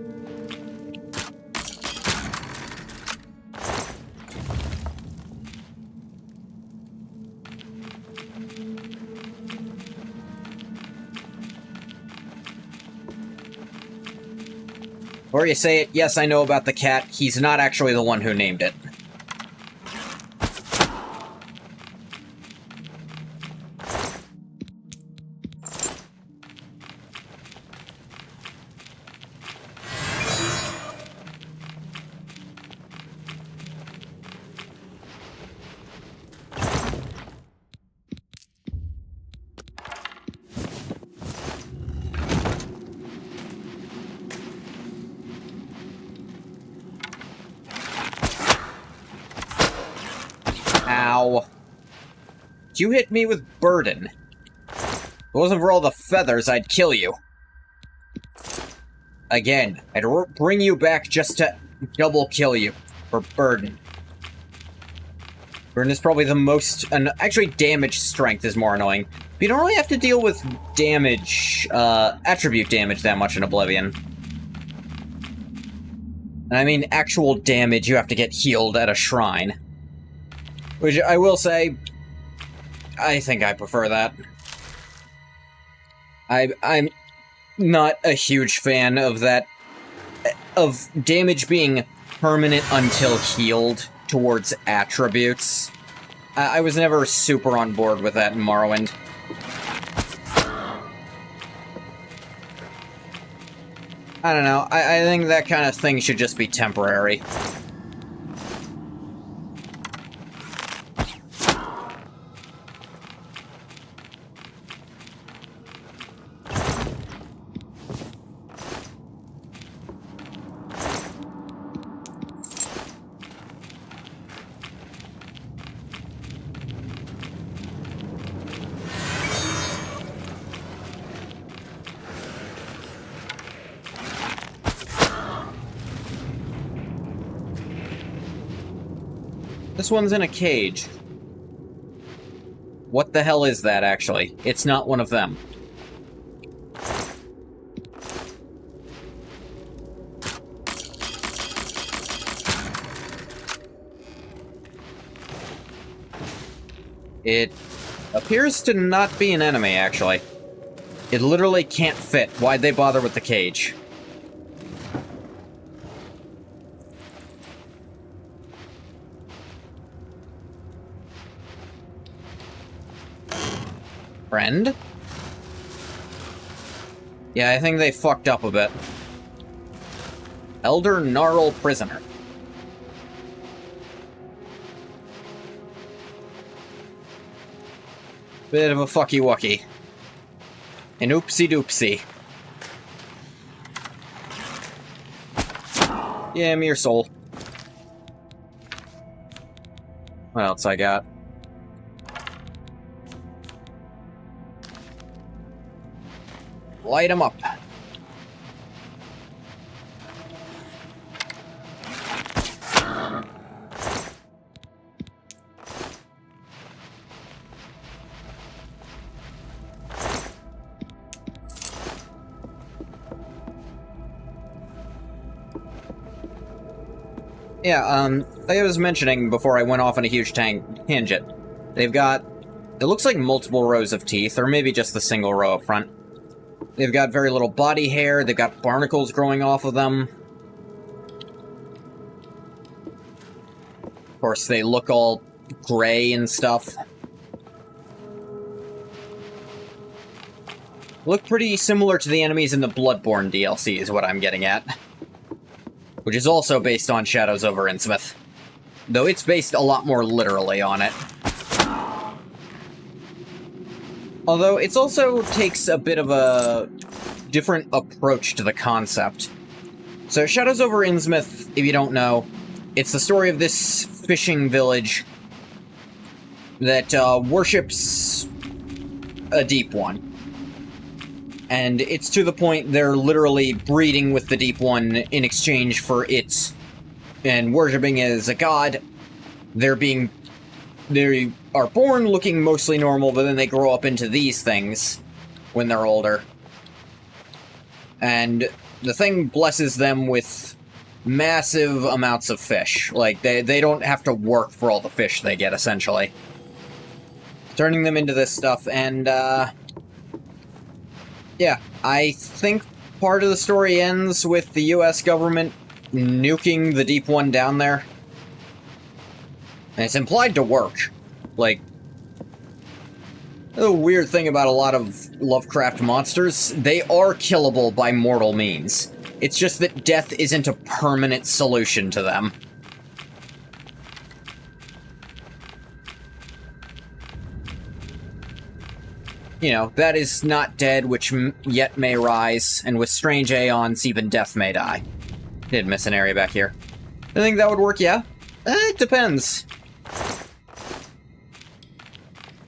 Or you say it, yes, I know about the cat, he's not actually the one who named it. Ow. You hit me with burden. If it wasn't for all the feathers, I'd kill you. Again, I'd bring you back just to double kill you for burden. Burden is probably the most... actually, damage strength is more annoying. You don't really have to deal with damage, attribute damage that much in Oblivion. And I mean actual damage you have to get healed at a shrine. Which, I will say, I think I prefer that. I'm not a huge fan of that, of damage being permanent until healed towards attributes. I was never super on board with that in Morrowind. I don't know, I think that kind of thing should just be temporary. This one's in a cage. What the hell is that, actually? It's not one of them. It appears to not be an enemy, actually. It literally can't fit. Why'd they bother with the cage? Friend? Yeah, I think they fucked up a bit. Elder Gnarl Prisoner. Bit of a fucky-wucky. An oopsie-doopsie. Yeah, mere soul. What else I got? Light 'em up. Yeah, like I was mentioning before I went off on a huge tangent, they've got, it looks like multiple rows of teeth, or maybe just the single row up front. They've got very little body hair, they've got barnacles growing off of them. Of course, they look all gray and stuff. Look pretty similar to the enemies in the Bloodborne DLC, is what I'm getting at. Which is also based on Shadows over Innsmouth. Though it's based a lot more literally on it. Although, it also takes a bit of a different approach to the concept. So, Shadows over Innsmouth, if you don't know, it's the story of this fishing village that worships a Deep One. And it's to the point they're literally breeding with the Deep One in exchange for it, and worshipping as a god. They are born looking mostly normal, but then they grow up into these things when they're older. And the thing blesses them with massive amounts of fish. Like, they don't have to work for all the fish they get, essentially. Turning them into this stuff, and, yeah, I think part of the story ends with the US government nuking the Deep One down there. And it's implied to work. Like, the weird thing about a lot of Lovecraft monsters, they are killable by mortal means. It's just that death isn't a permanent solution to them. You know, that is not dead, which yet may rise, and with strange aeons, even death may die. Did miss an area back here. I think that would work, yeah? It depends.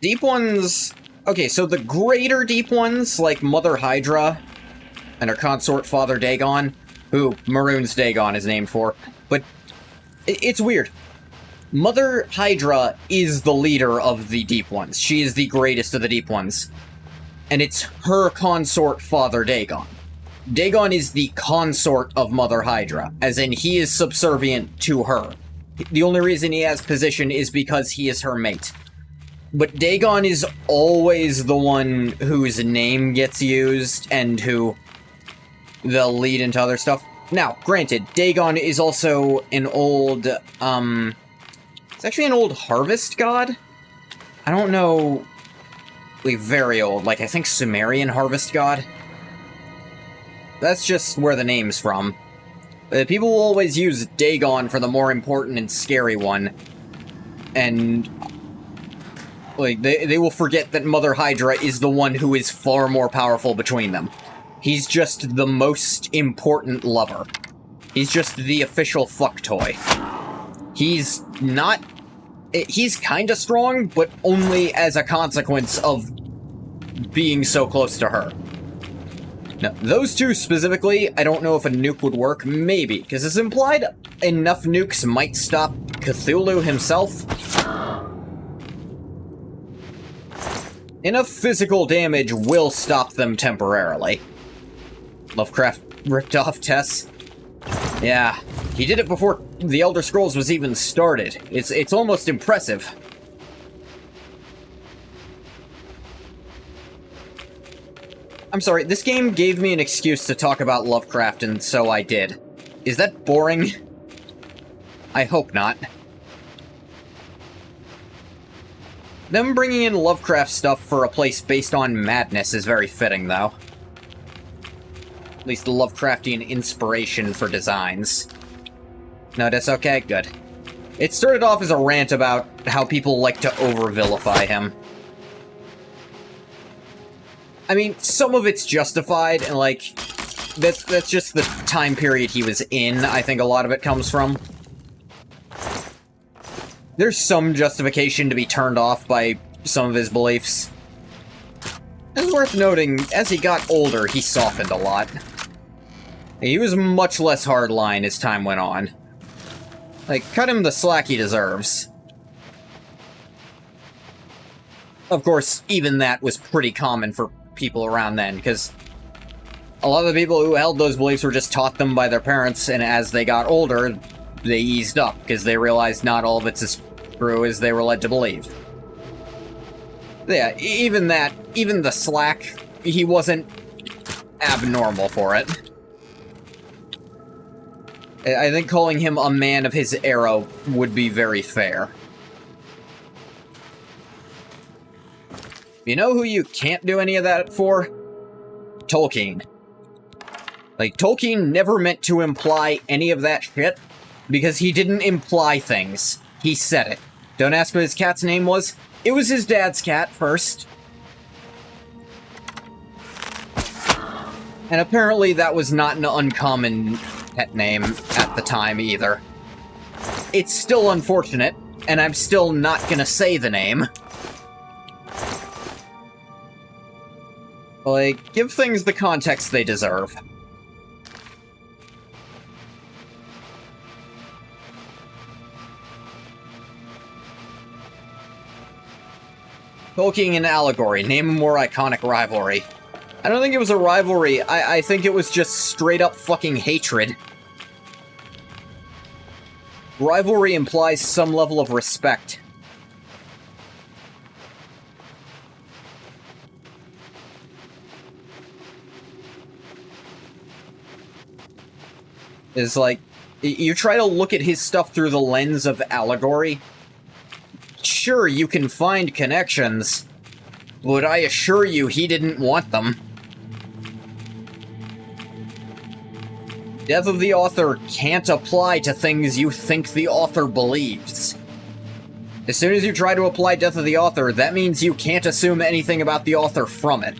Deep Ones... Okay, so the greater Deep Ones, like Mother Hydra and her consort Father Dagon, who Maroon's Dagon is named for, but it's weird. Mother Hydra is the leader of the Deep Ones. She is the greatest of the Deep Ones. And it's her consort, Father Dagon. Dagon is the consort of Mother Hydra, as in he is subservient to her. The only reason he has position is because he is her mate. But Dagon is always the one whose name gets used and who they'll lead into other stuff. Now, granted, Dagon is also an old, it's actually an old harvest god? I don't know, like, very old, like, I think Sumerian harvest god? That's just where the name's from. People will always use Dagon for the more important and scary one, and, like, they will forget that Mother Hydra is the one who is far more powerful between them. He's just the most important lover. He's just the official fuck toy. He's not... He's kinda strong, but only as a consequence of being so close to her. Now, those two specifically, I don't know if a nuke would work. Maybe, because it's implied enough nukes might stop Cthulhu himself. Enough physical damage will stop them temporarily. Lovecraft ripped off Tess. Yeah, he did it before the Elder Scrolls was even started. It's almost impressive. I'm sorry, this game gave me an excuse to talk about Lovecraft, and so I did. Is that boring? I hope not. Them bringing in Lovecraft stuff for a place based on madness is very fitting, though. At least the Lovecraftian inspiration for designs. No, that's okay? Good. It started off as a rant about how people like to over-vilify him. I mean, some of it's justified, and, like, that's just the time period he was in, I think a lot of it comes from. There's some justification to be turned off by some of his beliefs. It's worth noting, as he got older, he softened a lot. He was much less hardline as time went on. Like, cut him the slack he deserves. Of course, even that was pretty common for people around then, because a lot of the people who held those beliefs were just taught them by their parents, and as they got older, they eased up, because they realized not all of it's as true as they were led to believe. Yeah, even the slack, he wasn't abnormal for it. I think calling him a man of his era would be very fair. You know who you can't do any of that for? Tolkien. Like, Tolkien never meant to imply any of that shit, because he didn't imply things. He said it. Don't ask what his cat's name was. It was his dad's cat first. And apparently that was not an uncommon pet name at the time either. It's still unfortunate, and I'm still not gonna say the name. Like, give things the context they deserve. Tolkien and allegory. Name a more iconic rivalry. I don't think it was a rivalry. I think it was just straight up fucking hatred. Rivalry implies some level of respect. It's like, you try to look at his stuff through the lens of allegory. Sure, you can find connections, but I assure you he didn't want them. Death of the author can't apply to things you think the author believes. As soon as you try to apply Death of the author, that means you can't assume anything about the author from it.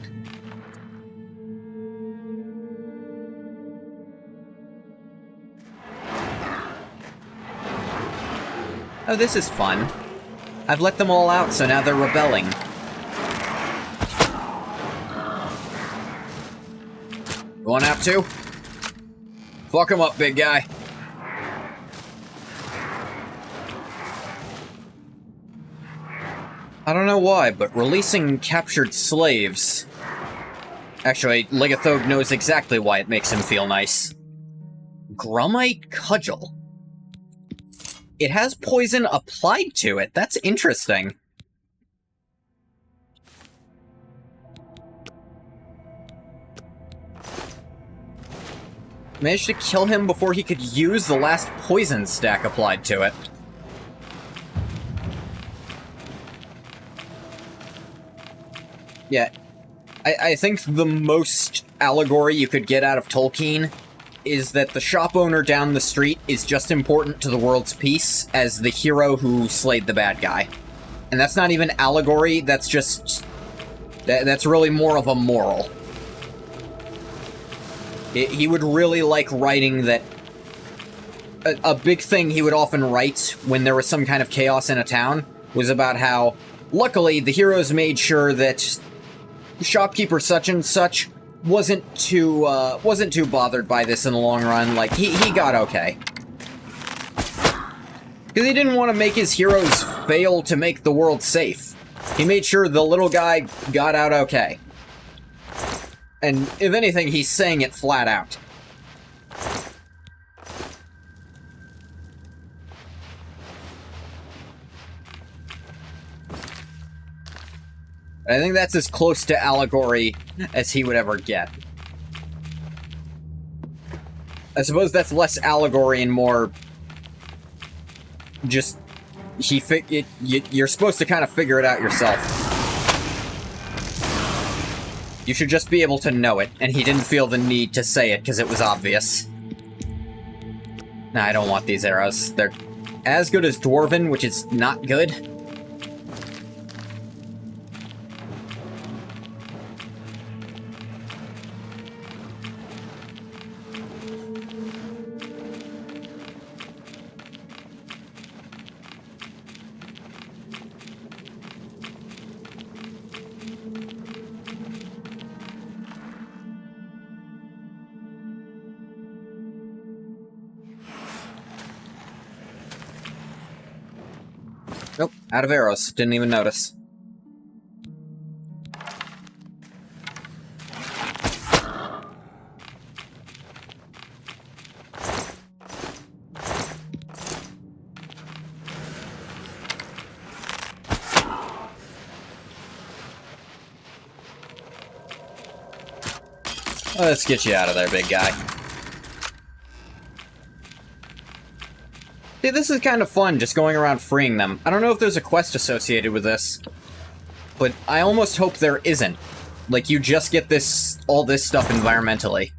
Oh, this is fun. I've let them all out, so now they're rebelling. Going out too? Fuck him up, big guy. I don't know why, but releasing captured slaves... Actually, Legathog knows exactly why it makes him feel nice. Grummite Cudgel. It has poison applied to it. That's interesting. Managed to kill him before he could use the last poison stack applied to it. Yeah, I think the most allegory you could get out of Tolkien is that the shop owner down the street is just important to the world's peace as the hero who slayed the bad guy. And that's not even allegory, that's just... That's really more of a moral. He would really like writing that... A big thing he would often write when there was some kind of chaos in a town was about how, luckily, the heroes made sure that shopkeeper such and such wasn't too bothered by this in the long run. Like, he got okay. Because he didn't want to make his heroes fail to make the world safe. He made sure the little guy got out okay. And if anything, he's saying it flat out. I think that's as close to allegory as he would ever get. I suppose that's less allegory and more... just... you're supposed to kind of figure it out yourself. You should just be able to know it, and he didn't feel the need to say it because it was obvious. Nah, I don't want these arrows. They're as good as Dwarven, which is not good. Nope, out of arrows. Didn't even notice. Let's get you out of there, big guy. See, this is kind of fun, just going around freeing them. I don't know if there's a quest associated with this, but I almost hope there isn't. Like, you just get all this stuff environmentally.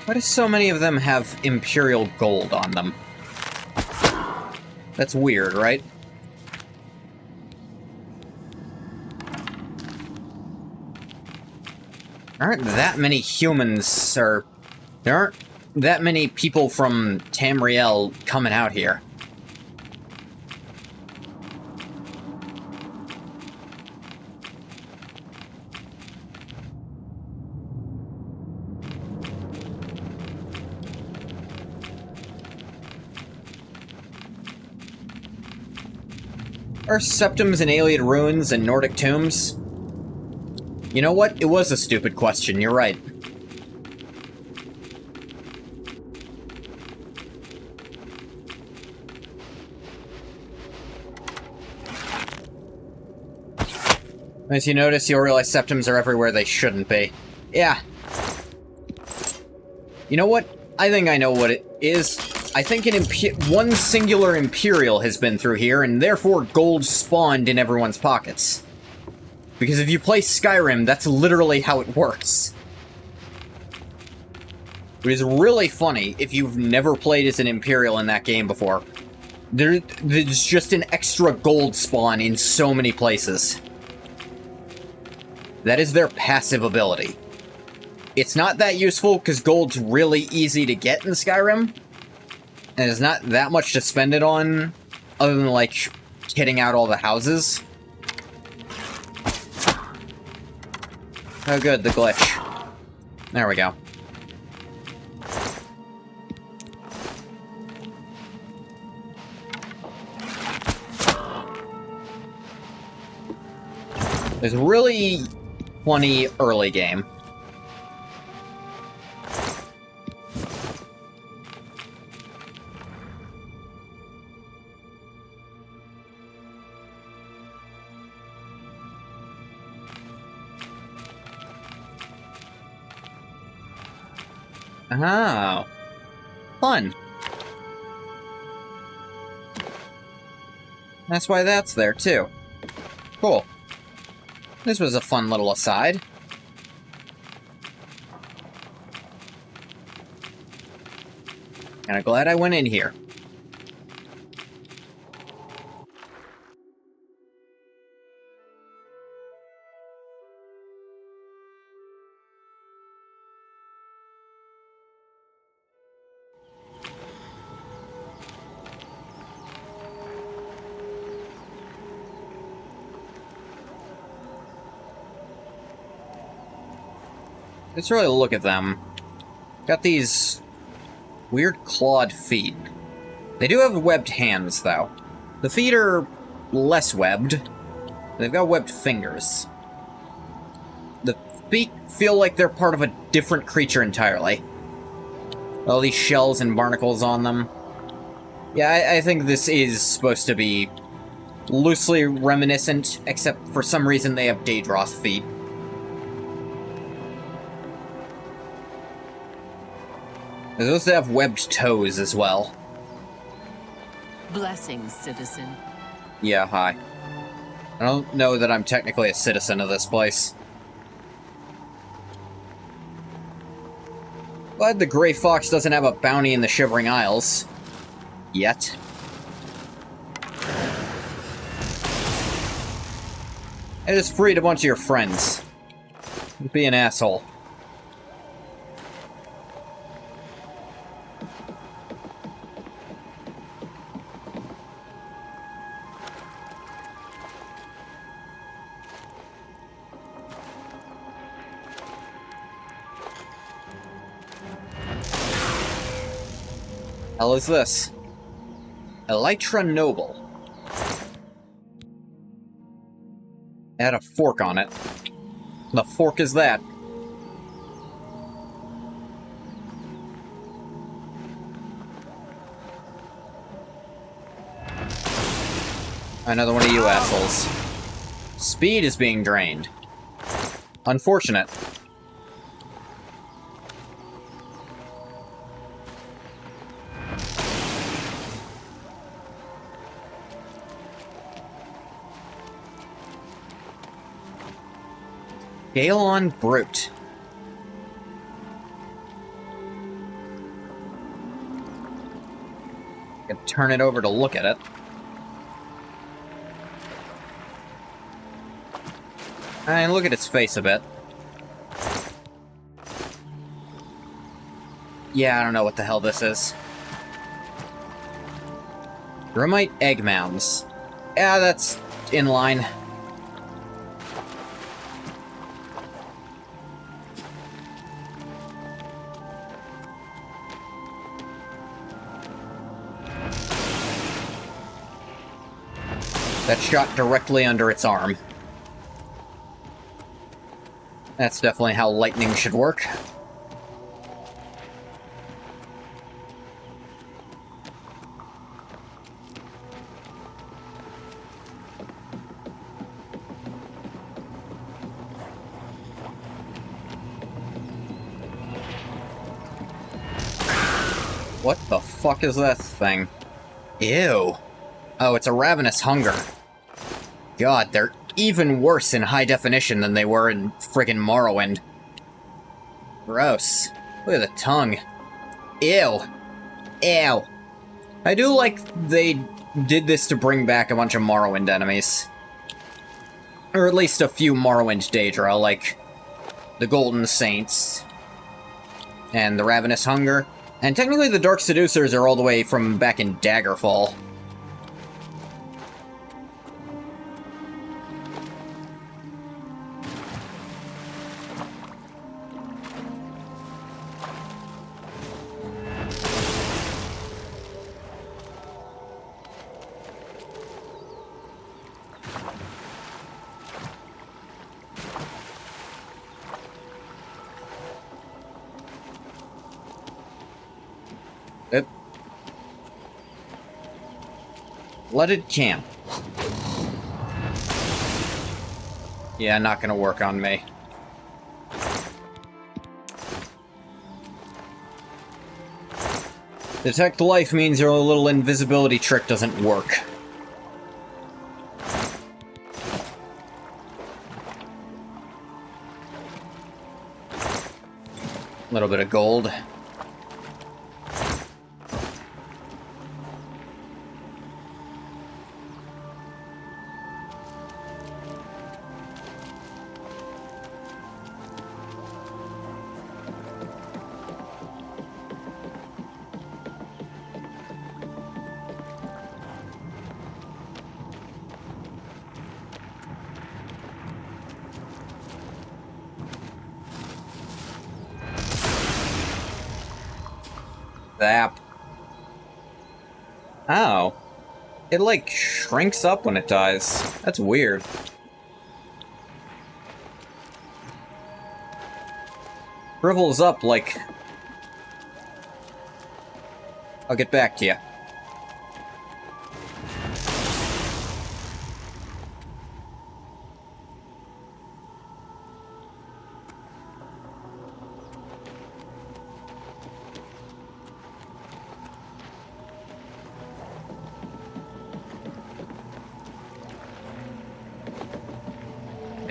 Why do so many of them have Imperial gold on them? That's weird, right? Aren't that many humans, or... There aren't that many people from Tamriel coming out here. Are septums in Ayleid ruins and Nordic tombs? You know what? It was a stupid question, you're right. As you notice, you'll realize septums are everywhere they shouldn't be. Yeah. You know what? I think I know what it is. I think one singular Imperial has been through here, and therefore gold spawned in everyone's pockets. Because if you play Skyrim, that's literally how it works. It is really funny if you've never played as an Imperial in that game before. There's just an extra gold spawn in so many places. That is their passive ability. It's not that useful because gold's really easy to get in Skyrim, and there's not that much to spend it on, other than, like, kitting out all the houses. Oh good, the glitch. There we go. There's really funny early game. Oh. Fun. That's why that's there, too. Cool. This was a fun little aside. And I'm glad I went in here. Let's really look at them. Got these weird clawed feet. They do have webbed hands, though. The feet are less webbed. They've got webbed fingers. The feet feel like they're part of a different creature entirely. All these shells and barnacles on them. Yeah, I think this is supposed to be loosely reminiscent, except for some reason they have Daedroth feet. They're supposed to have webbed toes as well. Blessings, citizen. Yeah, hi. I don't know that I'm technically a citizen of this place. Glad the Grey Fox doesn't have a bounty in the Shivering Isles. Yet. I just freed a bunch of your friends. Don't be an asshole. Hell is this? Elytra Noble. Add a fork on it. The fork is that. Another one of you assholes. Speed is being drained. Unfortunate. Galon Brute. Can turn it over to look at it. And look at its face a bit. Yeah, I don't know what the hell this is. Romite egg mounds. Yeah, that's in line. That shot directly under its arm. That's definitely how lightning should work. What the fuck is that thing? Ew. Oh, it's a ravenous hunger. God, they're even worse in high definition than they were in friggin' Morrowind. Gross. Look at the tongue. Ew. Ew. I do like they did this to bring back a bunch of Morrowind enemies. Or at least a few Morrowind Daedra, like the Golden Saints and the Ravenous Hunger. And technically the Dark Seducers are all the way from back in Daggerfall. Flooded camp. Yeah, not gonna work on me. Detect life means your little invisibility trick doesn't work. A little bit of gold. Zap. Oh. It, like, shrinks up when it dies. That's weird. Shrivels up, like... I'll get back to you.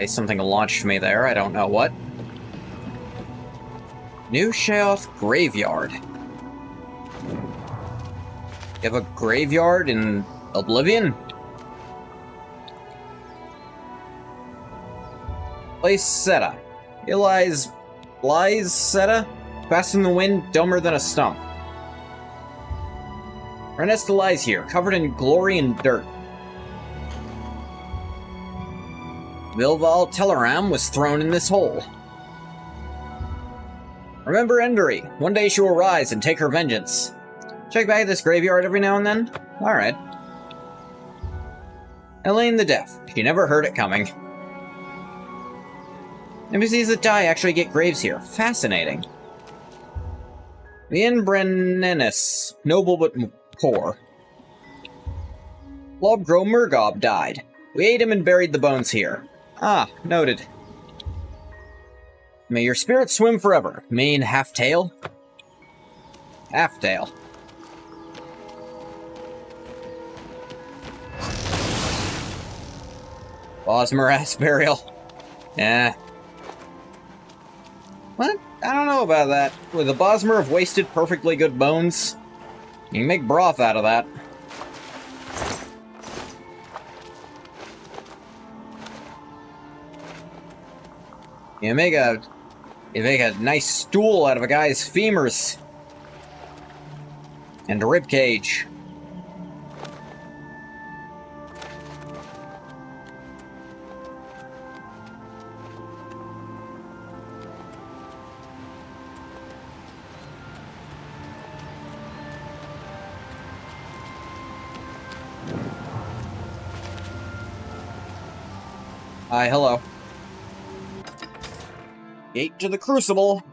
Something launched me there, I don't know what. New Sheoth Graveyard. You have a graveyard in Oblivion? Place Seta. Here lies Seta, fast in the wind, dumber than a stump. Renesta lies here, covered in glory and dirt. Vilval Teleram was thrown in this hole. Remember Endori. One day she will rise and take her vengeance. Check back at this graveyard every now and then? Alright. Elaine the Deaf. She never heard it coming. NPCs that die actually get graves here. Fascinating. The Inbrennenis. Noble but poor. Lobgro Murgob died. We ate him and buried the bones here. Ah, noted. May your spirit swim forever. Mane half-tail? Half-tail. Bosmer ass burial. Eh. What? I don't know about that. With a Bosmer of wasted, perfectly good bones, you can make broth out of that. You make a nice stool out of a guy's femurs and a rib cage. Hi, hello. Gate to the Crucible.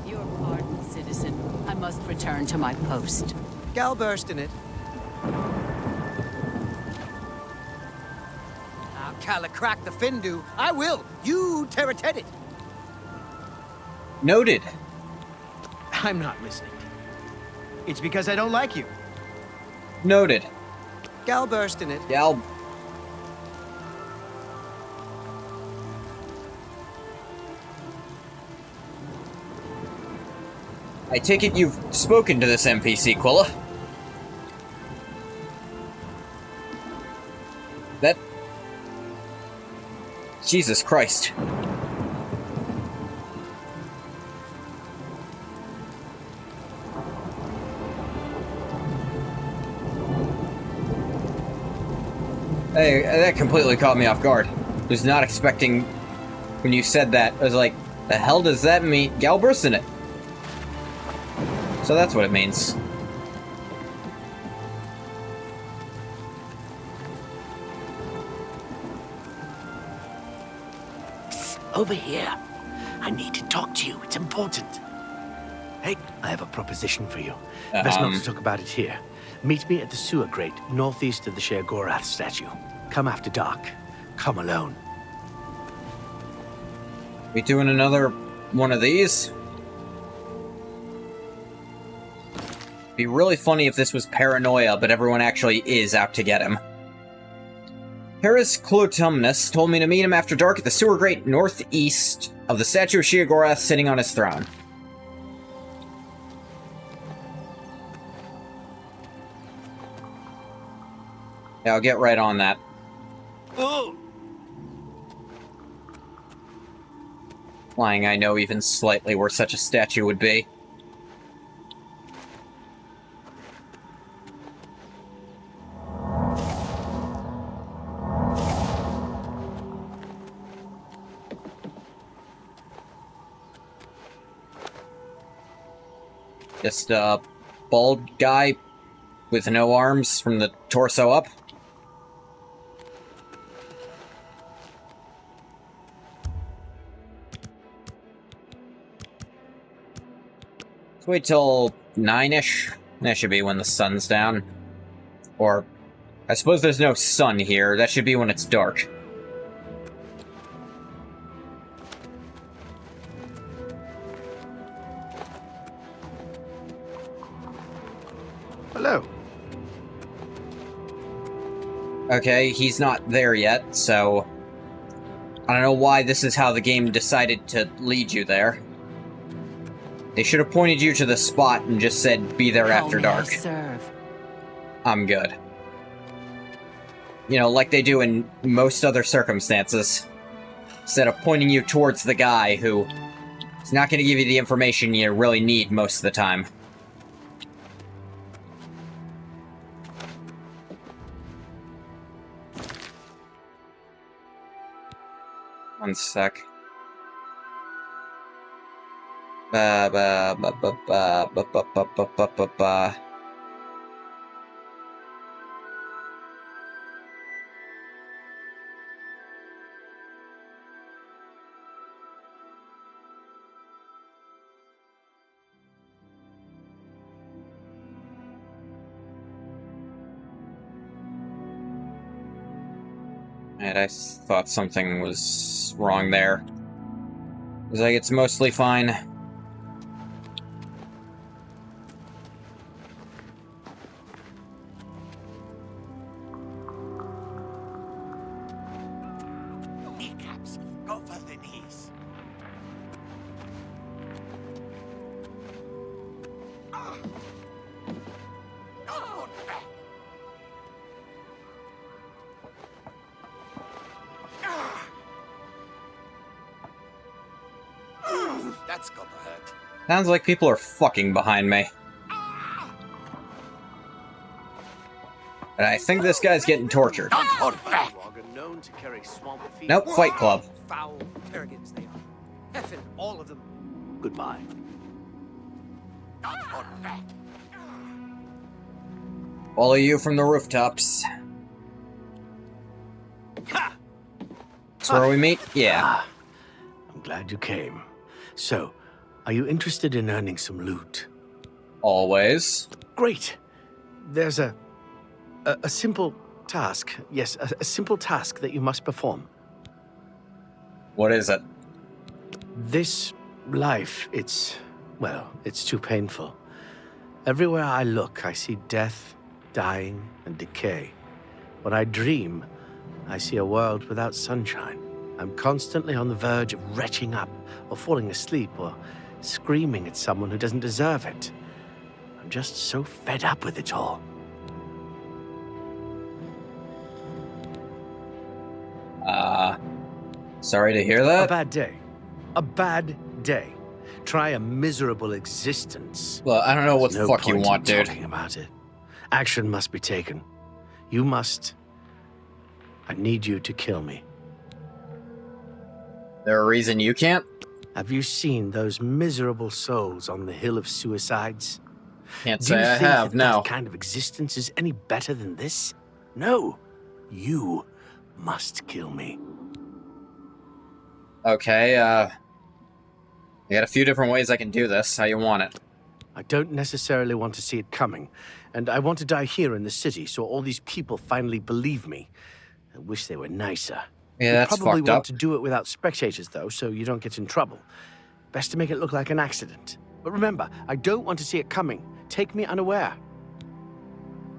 Your pardon, citizen. I must return to my post. Gal burst in it. I'll calla crack the Findu. I will. You terrated it. Noted. I'm not listening. It's because I don't like you. Noted. Gal burst in it. Gal. I take it you've spoken to this NPC, Quilla. That... Jesus Christ. Hey, that completely caught me off guard. Was not expecting when you said that. I was like, the hell does that mean? Gal burst in it. So that's what it means. Psst, over here. I need to talk to you. It's important. Hey, I have a proposition for you. Best not to talk about it here. Meet me at the sewer grate, northeast of the Sher Gorath statue. Come after dark. Come alone. We doing another one of these? Be really funny if this was paranoia, but everyone actually is out to get him. Harris Clotumnus told me to meet him after dark at the sewer grate northeast of the statue of Sheogorath sitting on his throne. Yeah, I'll get right on that. Oh. Lying I know even slightly where such a statue would be. Just a bald guy with no arms from the torso up. Let's wait till 9-ish. That should be when the sun's down. Or, I suppose there's no sun here. That should be when it's dark. Hello. Okay, he's not there yet, so... I don't know why this is how the game decided to lead you there. They should have pointed you to the spot and just said, be there after dark. I'm good. You know, like they do in most other circumstances. Instead of pointing you towards the guy who is not going to give you the information you really need most of the time. One sec. Ba ba ba ba ba ba ba ba ba ba ba ba. And I thought something was wrong there. It was like, it's mostly fine. Kneecaps, go for the knees. Oh, back. That's gonna hurt. Sounds like people are fucking behind me. And I think this guy's getting tortured. Don't hold back. Nope, Fight Club. Foul arrogants they are. Effing all of them. Goodbye. Don't hold back. Follow you from the rooftops. That's where we meet? Yeah. I'm glad you came. So, are you interested in earning some loot? Always. Great. There's a simple task. Yes, a simple task that you must perform. What is it? This life, it's too painful. Everywhere I look, I see death, dying, and decay. When I dream, I see a world without sunshine. I'm constantly on the verge of retching up, or falling asleep, or screaming at someone who doesn't deserve it. I'm just so fed up with it all. Sorry to hear that. A bad day. A bad day. Try a miserable existence. Well, I don't know what the There's fuck you point want, in dude. talking about it. Action must be taken. You must. I need you to kill me. There a reason you can't? Have you seen those miserable souls on the Hill of Suicides? Can't Do say you I think have, that no. that kind of existence is any better than this? No. You must kill me. Okay, I got a few different ways I can do this. How you want it? I don't necessarily want to see it coming, and I want to die here in the city so all these people finally believe me. I wish they were nicer. Yeah, You that's probably fucked want up. to do it without spectators, though, so you don't get in trouble. Best to make it look like an accident. But remember, I don't want to see it coming. Take me unaware.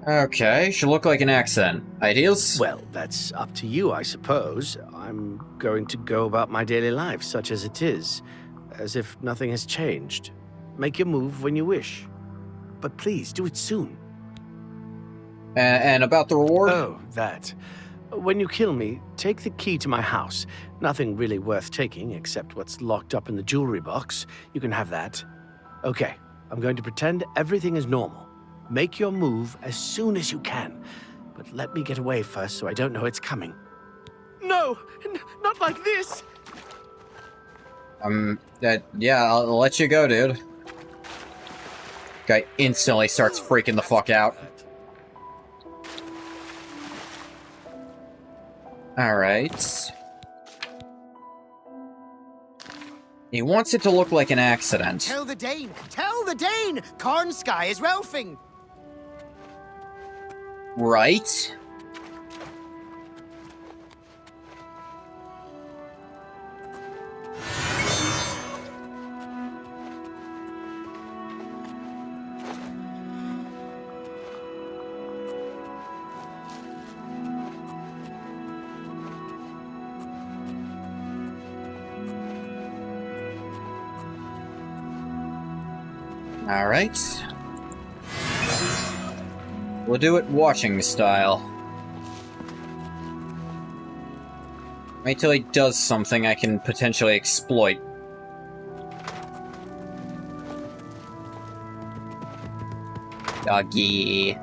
Okay, should look like an accident. Ideas? Well, that's up to you, I suppose. I'm going to go about my daily life, such as it is, as if nothing has changed. Make your move when you wish. But please, do it soon. And about the reward? Oh, that. When you kill me, take the key to my house. Nothing really worth taking, except what's locked up in the jewelry box. You can have that. Okay, I'm going to pretend everything is normal. Make your move as soon as you can. But let me get away first so I don't know it's coming. No! Not like this! Yeah, I'll let you go, dude. Guy instantly starts freaking the fuck out. Alright. He wants it to look like an accident. Tell the Dane! Tell the Dane! Cornsky is Ralphing! Right? Alright. We'll do it watching style. Wait till he does something I can potentially exploit. Doggy.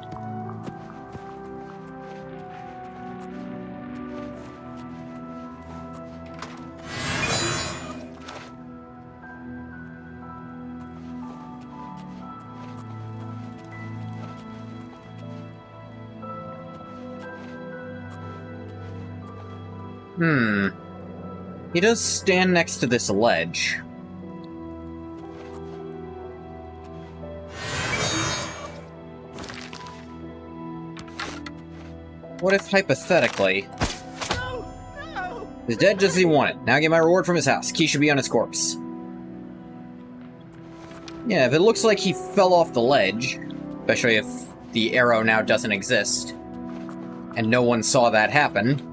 He does stand next to this ledge. What if, hypothetically... He's dead just as he wanted. Now I get my reward from his house. Key should be on his corpse. Yeah, if it looks like he fell off the ledge, especially if the arrow now doesn't exist, and no one saw that happen...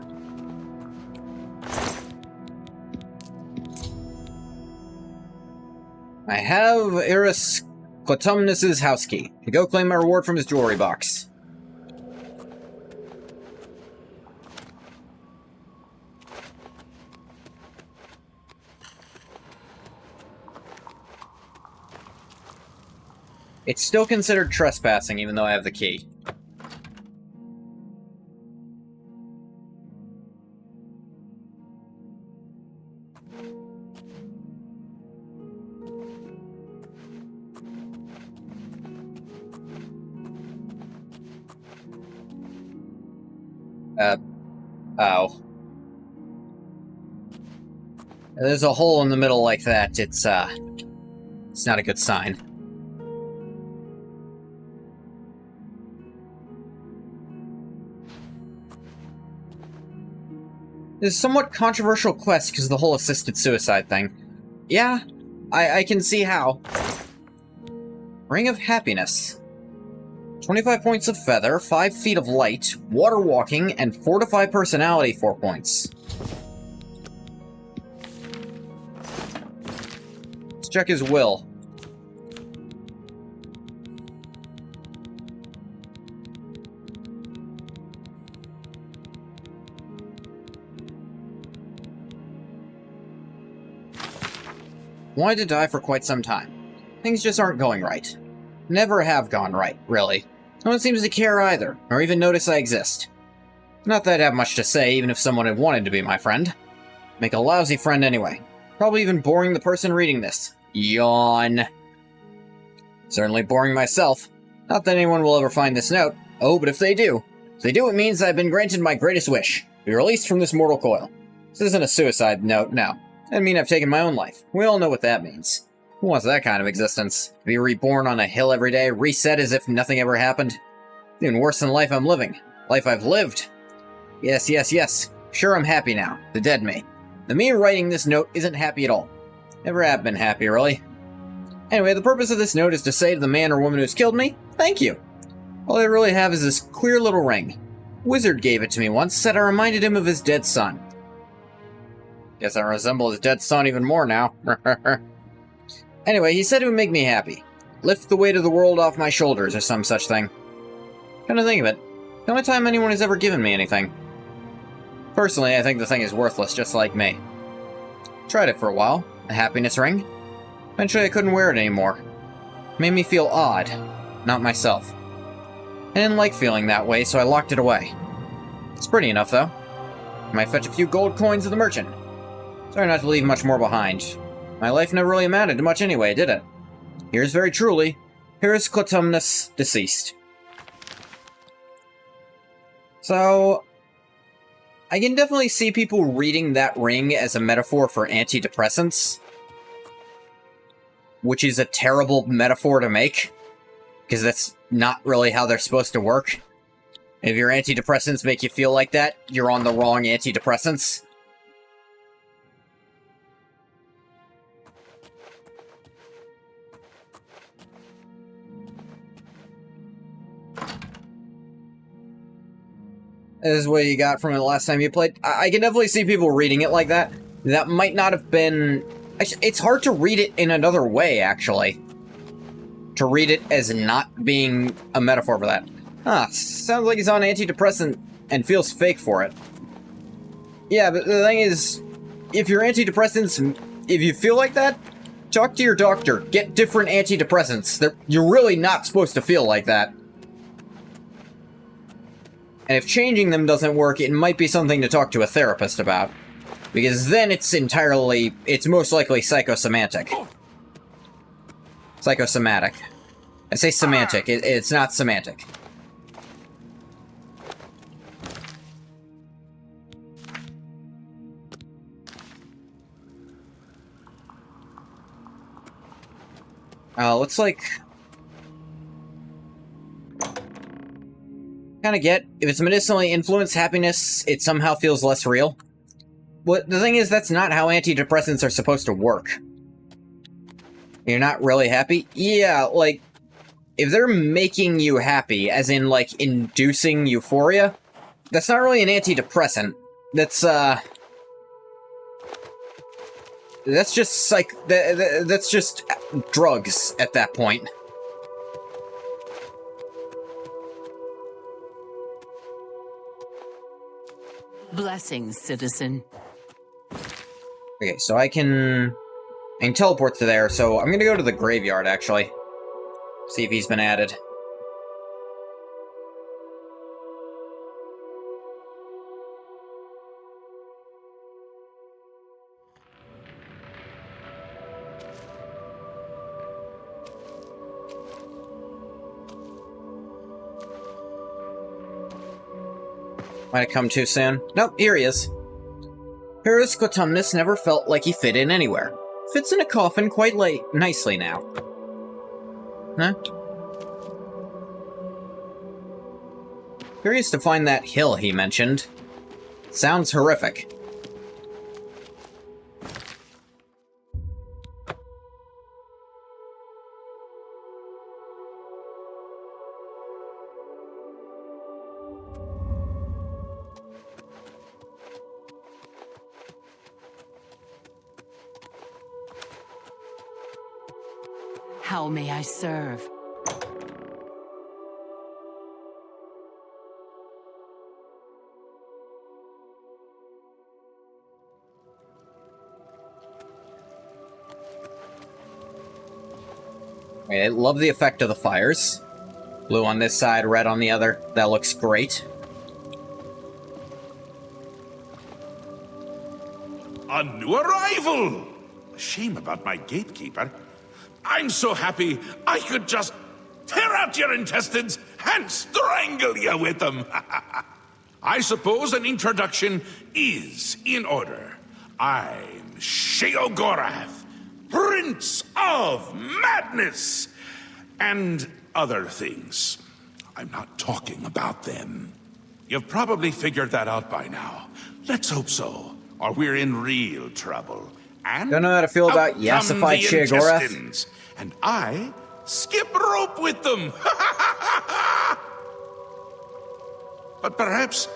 I have Eris Clotumnus's house key. To go claim my reward from his jewelry box. It's still considered trespassing, even though I have the key. Oh. There's a hole in the middle like that. It's not a good sign. It's a somewhat controversial quest because of the whole assisted suicide thing. Yeah, I can see how. Ring of Happiness. 25 points of feather, 5 feet of light, water walking, and fortify personality 4 points. Let's check his will. Wanted to die for quite some time. Things just aren't going right. Never have gone right, really. No one seems to care either, or even notice I exist. Not that I'd have much to say, even if someone had wanted to be my friend. Make a lousy friend anyway. Probably even boring the person reading this. Yawn. Certainly boring myself. Not that anyone will ever find this note. Oh, but if they do. If they do, it means I've been granted my greatest wish. Be released from this mortal coil. This isn't a suicide note, no. I mean I've taken my own life. We all know what that means. Who wants that kind of existence? To be reborn on a hill every day, reset as if nothing ever happened? It's even worse than the life I'm living. Life I've lived. Yes, yes, yes. Sure, I'm happy now. The dead me. The me writing this note isn't happy at all. Never have been happy, really. Anyway, the purpose of this note is to say to the man or woman who's killed me, thank you. All I really have is this clear little ring. Wizard gave it to me once, said I reminded him of his dead son. Guess I resemble his dead son even more now. Anyway, he said it would make me happy. Lift the weight of the world off my shoulders, or some such thing. Come to think of it, the only time anyone has ever given me anything. Personally, I think the thing is worthless, just like me. Tried it for a while, a happiness ring. Eventually I couldn't wear it anymore. Made me feel odd, not myself. I didn't like feeling that way, so I locked it away. It's pretty enough, though. Might fetch a few gold coins to the merchant. Sorry not to leave much more behind. My life never really amounted to much anyway, did it? Here's very truly, Here's Clytemnes's deceased. So, I can definitely see people reading that ring as a metaphor for antidepressants. Which is a terrible metaphor to make, because that's not really how they're supposed to work. If your antidepressants make you feel like that, you're on the wrong antidepressants. This is what you got from it the last time you played. I can definitely see people reading it like that. That might not have been... It's hard to read it in another way, actually. To read it as not being a metaphor for that. Huh, sounds like he's on antidepressant and feels fake for it. Yeah, but the thing is, if your antidepressants, if you feel like that, talk to your doctor. Get different antidepressants. You're really not supposed to feel like that. And if changing them doesn't work, it might be something to talk to a therapist about. Because then it's most likely psychosomatic. Psychosomatic. I say semantic, it's not semantic. Looks like... Kinda get, if it's medicinally influenced happiness, it somehow feels less real. But the thing is, that's not how antidepressants are supposed to work. You're not really happy? Yeah, like, if they're making you happy, as in, like, inducing euphoria, that's not really an antidepressant. That's just that's just drugs at that point. Blessings, citizen. Okay, so I can teleport to there, so I'm gonna go to the graveyard, actually. See if he's been added. Might have come too soon. Nope, here he is. Paris Clytemnes never felt like he fit in anywhere. Fits in a coffin quite nicely now. Huh? Curious to find that hill he mentioned. Sounds horrific. How may I serve? I love the effect of the fires. Blue on this side, red on the other. That looks great. A new arrival! Shame about my gatekeeper. I'm so happy I could just tear out your intestines and strangle you with them. I suppose an introduction is in order. I'm Sheogorath, Prince of Madness, and other things. I'm not talking about them. You've probably figured that out by now. Let's hope so, or we're in real trouble. And don't know how to feel about out yassified come the Sheogorath. intestines, and I skip rope with them. But perhaps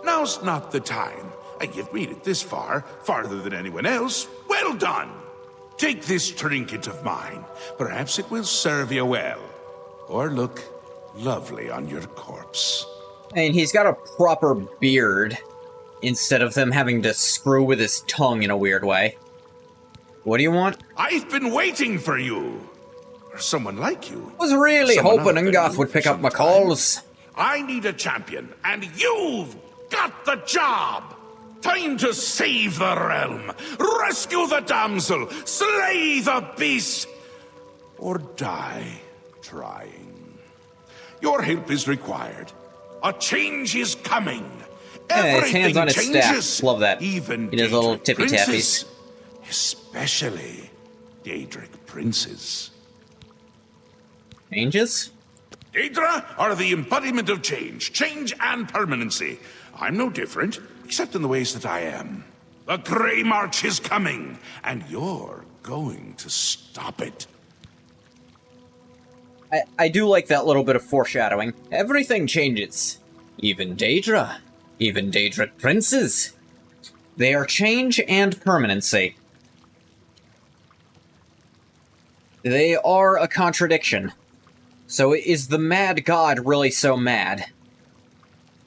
now's not the time. You've made it this far, farther than anyone else. Well done. Take this trinket of mine. Perhaps it will serve you well, or look lovely on your corpse. And he's got a proper beard, instead of them having to screw with his tongue in a weird way. What do you want? I've been waiting for you. Or someone like you. Was really Someone hoping I've been Ungoth would for pick up some my time. calls. I need a champion, and you've got the job! Time to save the realm, rescue the damsel, slay the beast, or die trying. Your help is required. A change is coming. Yeah, his hands on his changes. staff. Love that. Even He does little Daedric tippy princes, tappies. especially Daedric princes. Changes? Daedra are the embodiment of change and permanency. I'm no different, except in the ways that I am. The Grey March is coming, and you're going to stop it. I do like that little bit of foreshadowing. Everything changes. Even Daedra. Even Daedric princes. They are change and permanency. They are a contradiction. So is the mad god really so mad?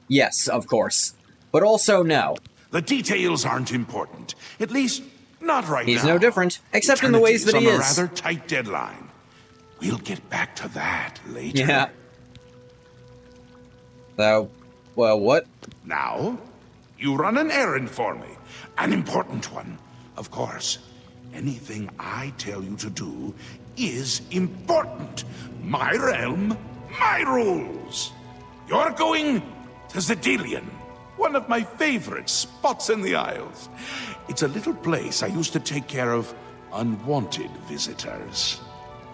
Yes, of course. But also no. The details aren't important. At least, not right now. He's no different, except in the ways that he Eternity's is. on a rather tight deadline. We'll get back to that later. Yeah. So, well, what? Now, you run an errand for me. An important one, of course. Anything I tell you to do is important. My realm, my rules. You're going to Zedilian, one of my favorite spots in the Isles. It's a little place I used to take care of unwanted visitors.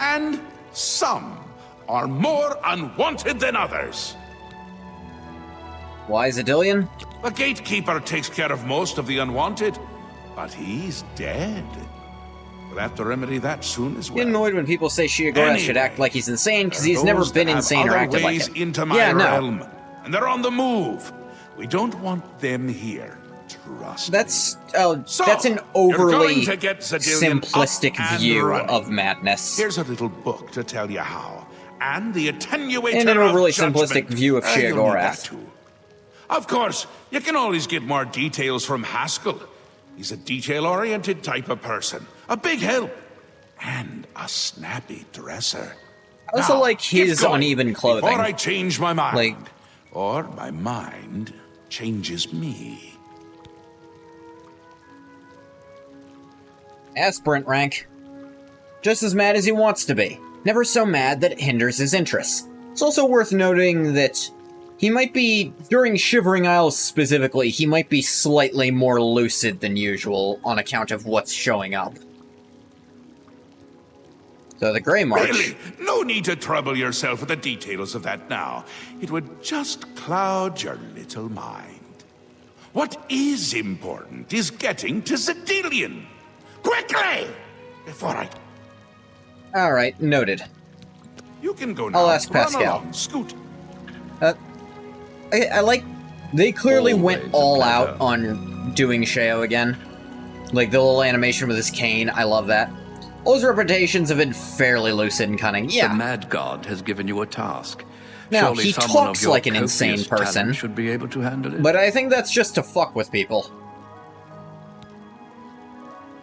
And some are more unwanted than others. Why Zedilian? The gatekeeper takes care of most of the unwanted, but he's dead. We'll have to remedy that soon as well. Get annoyed when people say Sheogorath should act like he's insane because he's never Those been that have insane or other acted like ways it. into my Yeah, no. realm, and they're on the move. We don't want them here. Trust That's me. So, that's an you're overly going to get Zedilian simplistic up and view running. of madness. Here's a little book to tell you how, and the attenuator And an overly of judgment. simplistic view of You'll need that Sheogorath. too. Of course, you can always get more details from Haskell. He's a detail-oriented type of person. A big help. And a snappy dresser. I also Now, like get his going uneven clothing. Before I change my mind. Like- Or my mind changes me. Aspirant rank. Just as mad as he wants to be. Never so mad that it hinders his interests. It's also worth noting that he might be, during Shivering Isles specifically, he might be slightly more lucid than usual on account of what's showing up. So the Grey March. Really? No need to trouble yourself with the details of that now. It would just cloud your little mind. What is important is getting to Zedilian. Quickly! Before I... Alright, noted. You can go now. I'll ask Run Pascal. along, Scoot. I like... They clearly went Always a all pleasure. out on doing Sheo again. Like, the little animation with his cane, I love that. Those reputations have been fairly lucid and cunning, yeah. The Mad God has given you a task. Now, Surely he someone talks of your like an insane copious person, talent should be able to handle it. but I think that's just to fuck with people.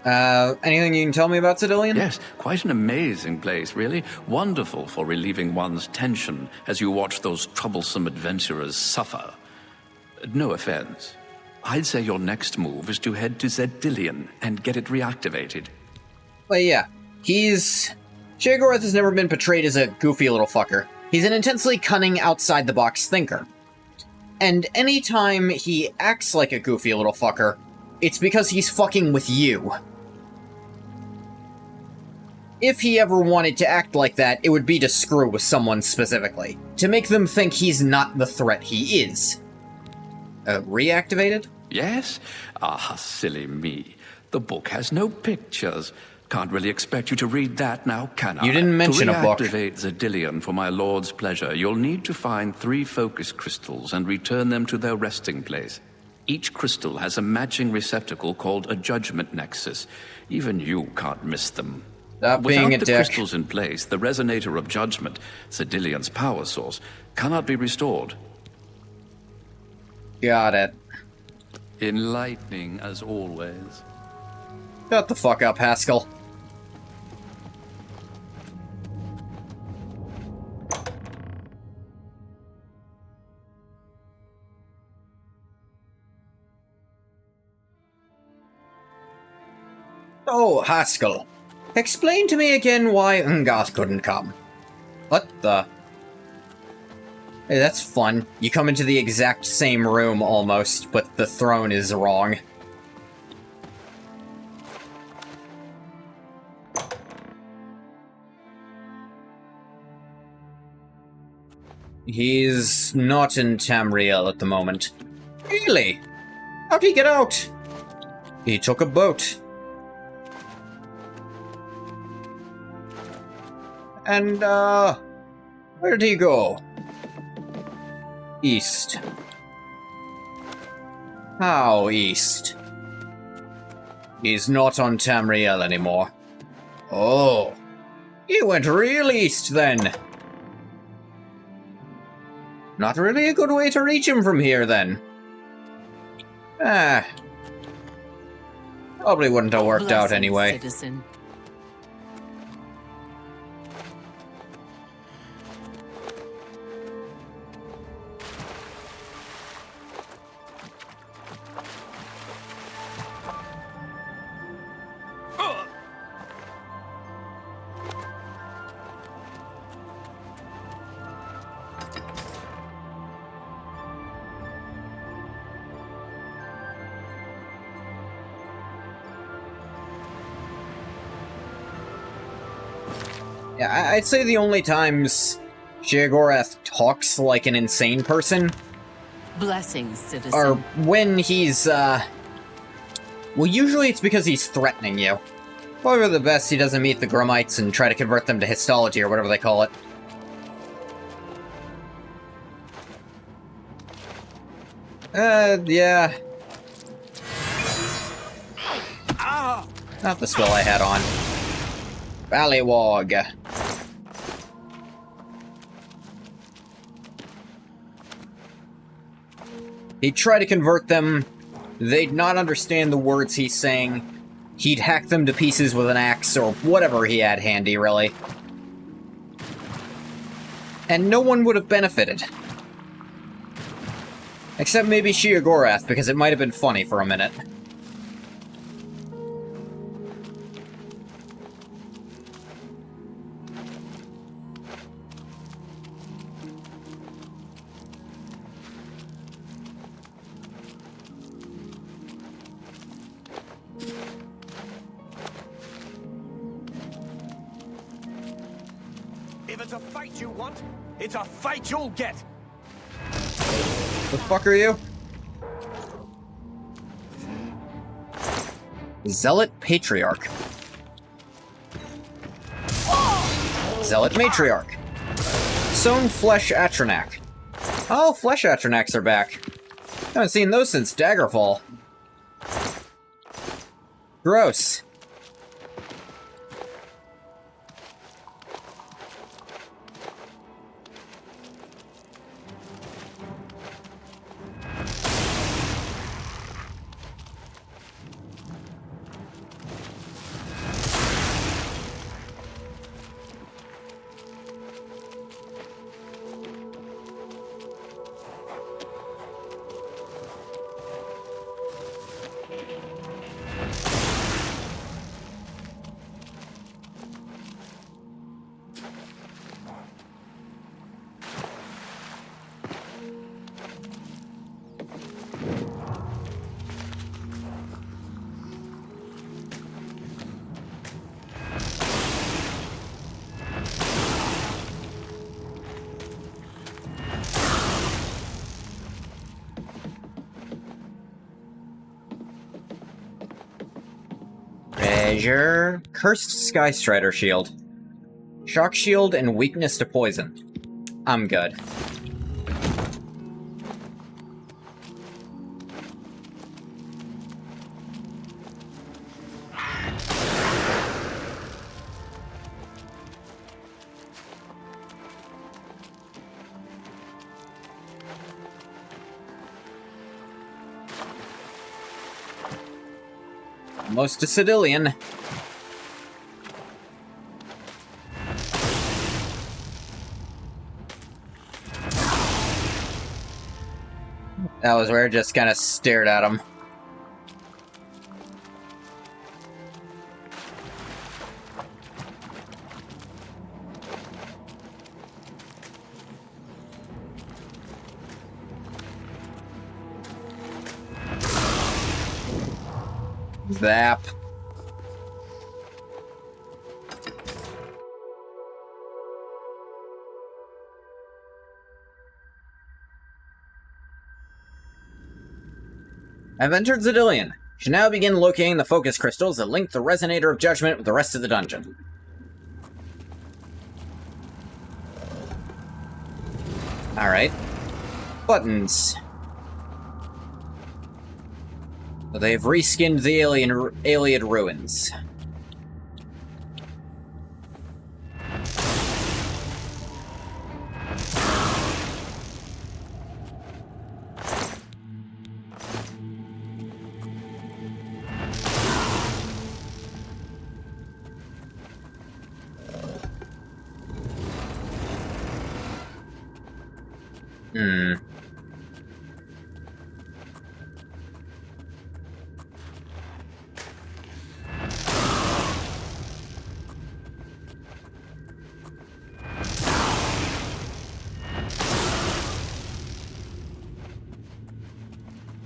Anything you can tell me about Cedillion? Yes, quite an amazing place, really. Wonderful for relieving one's tension as you watch those troublesome adventurers suffer. No offense. I'd say your next move is to head to Cedillion and get it reactivated. But yeah, Sheogorath has never been portrayed as a goofy little fucker. He's an intensely cunning, outside-the-box thinker. And anytime he acts like a goofy little fucker, it's because he's fucking with you. If he ever wanted to act like that, it would be to screw with someone specifically. To make them think he's not the threat he is. Reactivated? Yes? Ah, silly me. The book has no pictures. Can't really expect you to read that now, can I? You didn't mention a book. To reactivate Cedillion for my lord's pleasure, you'll need to find 3 focus crystals and return them to their resting place. Each crystal has a matching receptacle called a judgment nexus. Even you can't miss them. Stop being a Without the dick. crystals in place, the resonator of judgment, Cedillion's power source, cannot be restored. Got it. Enlightening as always. Shut the fuck up, Haskell. Oh, Haskell. Explain to me again why Ungath couldn't come. What the? Hey, that's fun. You come into the exact same room, almost, but the throne is wrong. He's not in Tamriel at the moment. Really? How'd he get out? He took a boat. And, where did he go? East. How east? He's not on Tamriel anymore. Oh. He went real east, then. Not really a good way to reach him from here, then. Probably wouldn't have worked out anyway. Citizen. Yeah, I'd say the only times Sheogorath talks like an insane person Blessings, citizen. are when he's, well, usually it's because he's threatening you. However, the best he doesn't meet the Grumites and try to convert them to histology or whatever they call it. Yeah. Not the spell I had on. Ballywog. He'd try to convert them. They'd not understand the words he's saying. He'd hack them to pieces with an axe or whatever he had handy, really. And no one would have benefited. Except maybe Sheogorath, because it might have been funny for a minute. If it's a fight you want, it's a fight you'll get. The fuck are you? Zealot Patriarch. Zealot Matriarch. Sown Flesh Atronak. Oh, Flesh Atronachs are back. Haven't seen those since Daggerfall. Gross. treasure. Cursed Sky Strider shield. Shock shield and weakness to poison. I'm good. Almost a civilian. That was where I just kind of stared at him. Zap. I've entered Zidillion. Should now begin locating the focus crystals that link the Resonator of Judgment with the rest of the dungeon. Alright. Buttons. So they've reskinned the Alien ruins.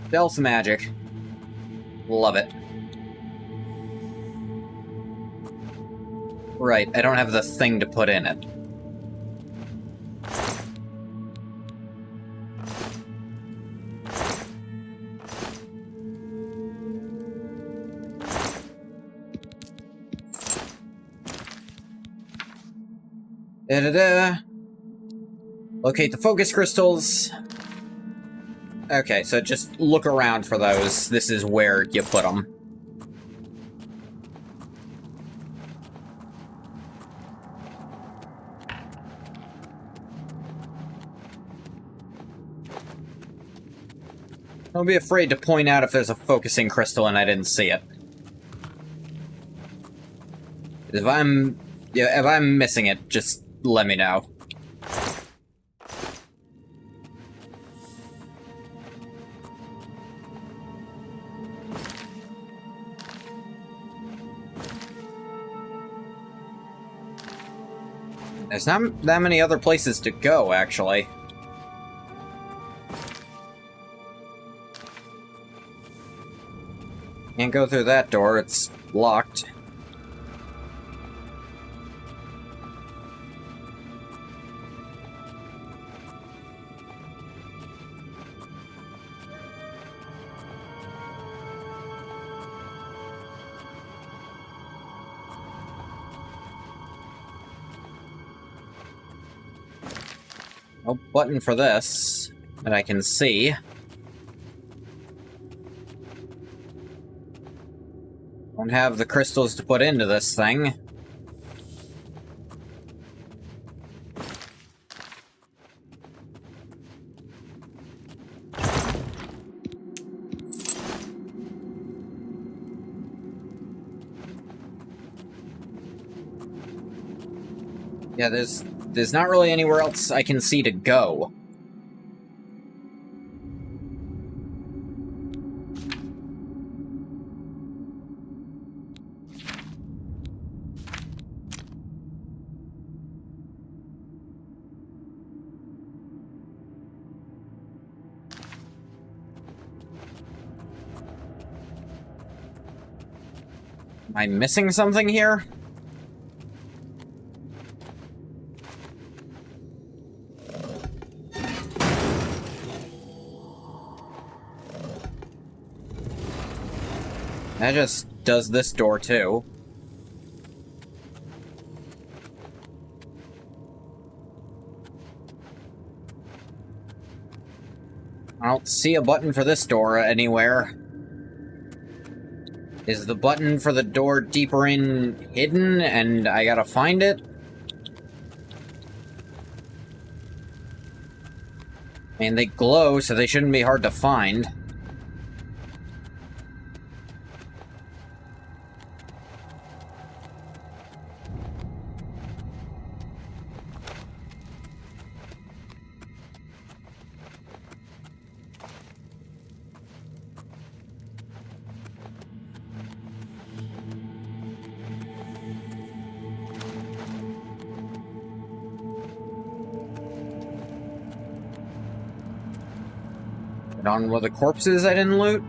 Stealth magic. Love it. Right, I don't have the thing to put in it. Da-da-da. Locate the focus crystals. Okay, so just look around for those. This is where you put them. Don't be afraid to point out if there's a focusing crystal and I didn't see it. If I'm missing it, just let me know. There's not that many other places to go, actually. Can't go through that door, it's locked. No button for this that I can see. Don't have the crystals to put into this thing. Yeah, there's not really anywhere else I can see to go. Am I missing something here? That just does this door, too. I don't see a button for this door anywhere. Is the button for the door deeper in hidden, and I gotta find it? And they glow, so they shouldn't be hard to find. On one of the corpses I didn't loot?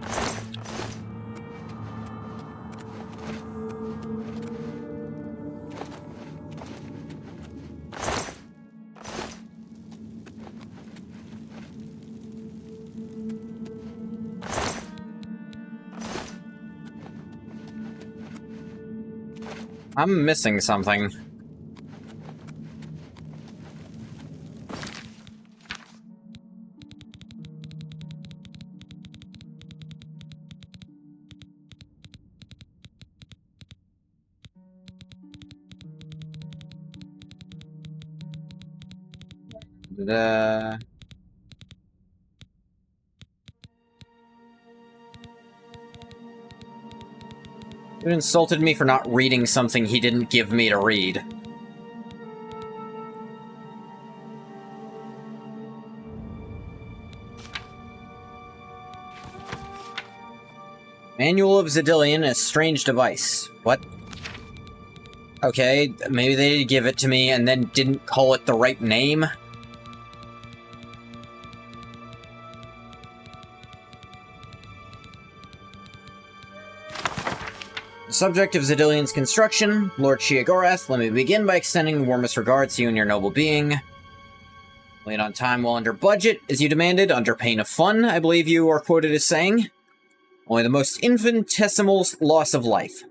I'm missing something. He insulted me for not reading something he didn't give me to read. Manual of Zedillion, a strange device. What? Okay, maybe they did give it to me and then didn't call it the right name? Subject of Zedillion's construction, Lord Sheogorath, let me begin by extending the warmest regards to you and your noble being. Late on time while under budget, as you demanded, under pain of fun, I believe you are quoted as saying. Only the most infinitesimal loss of life.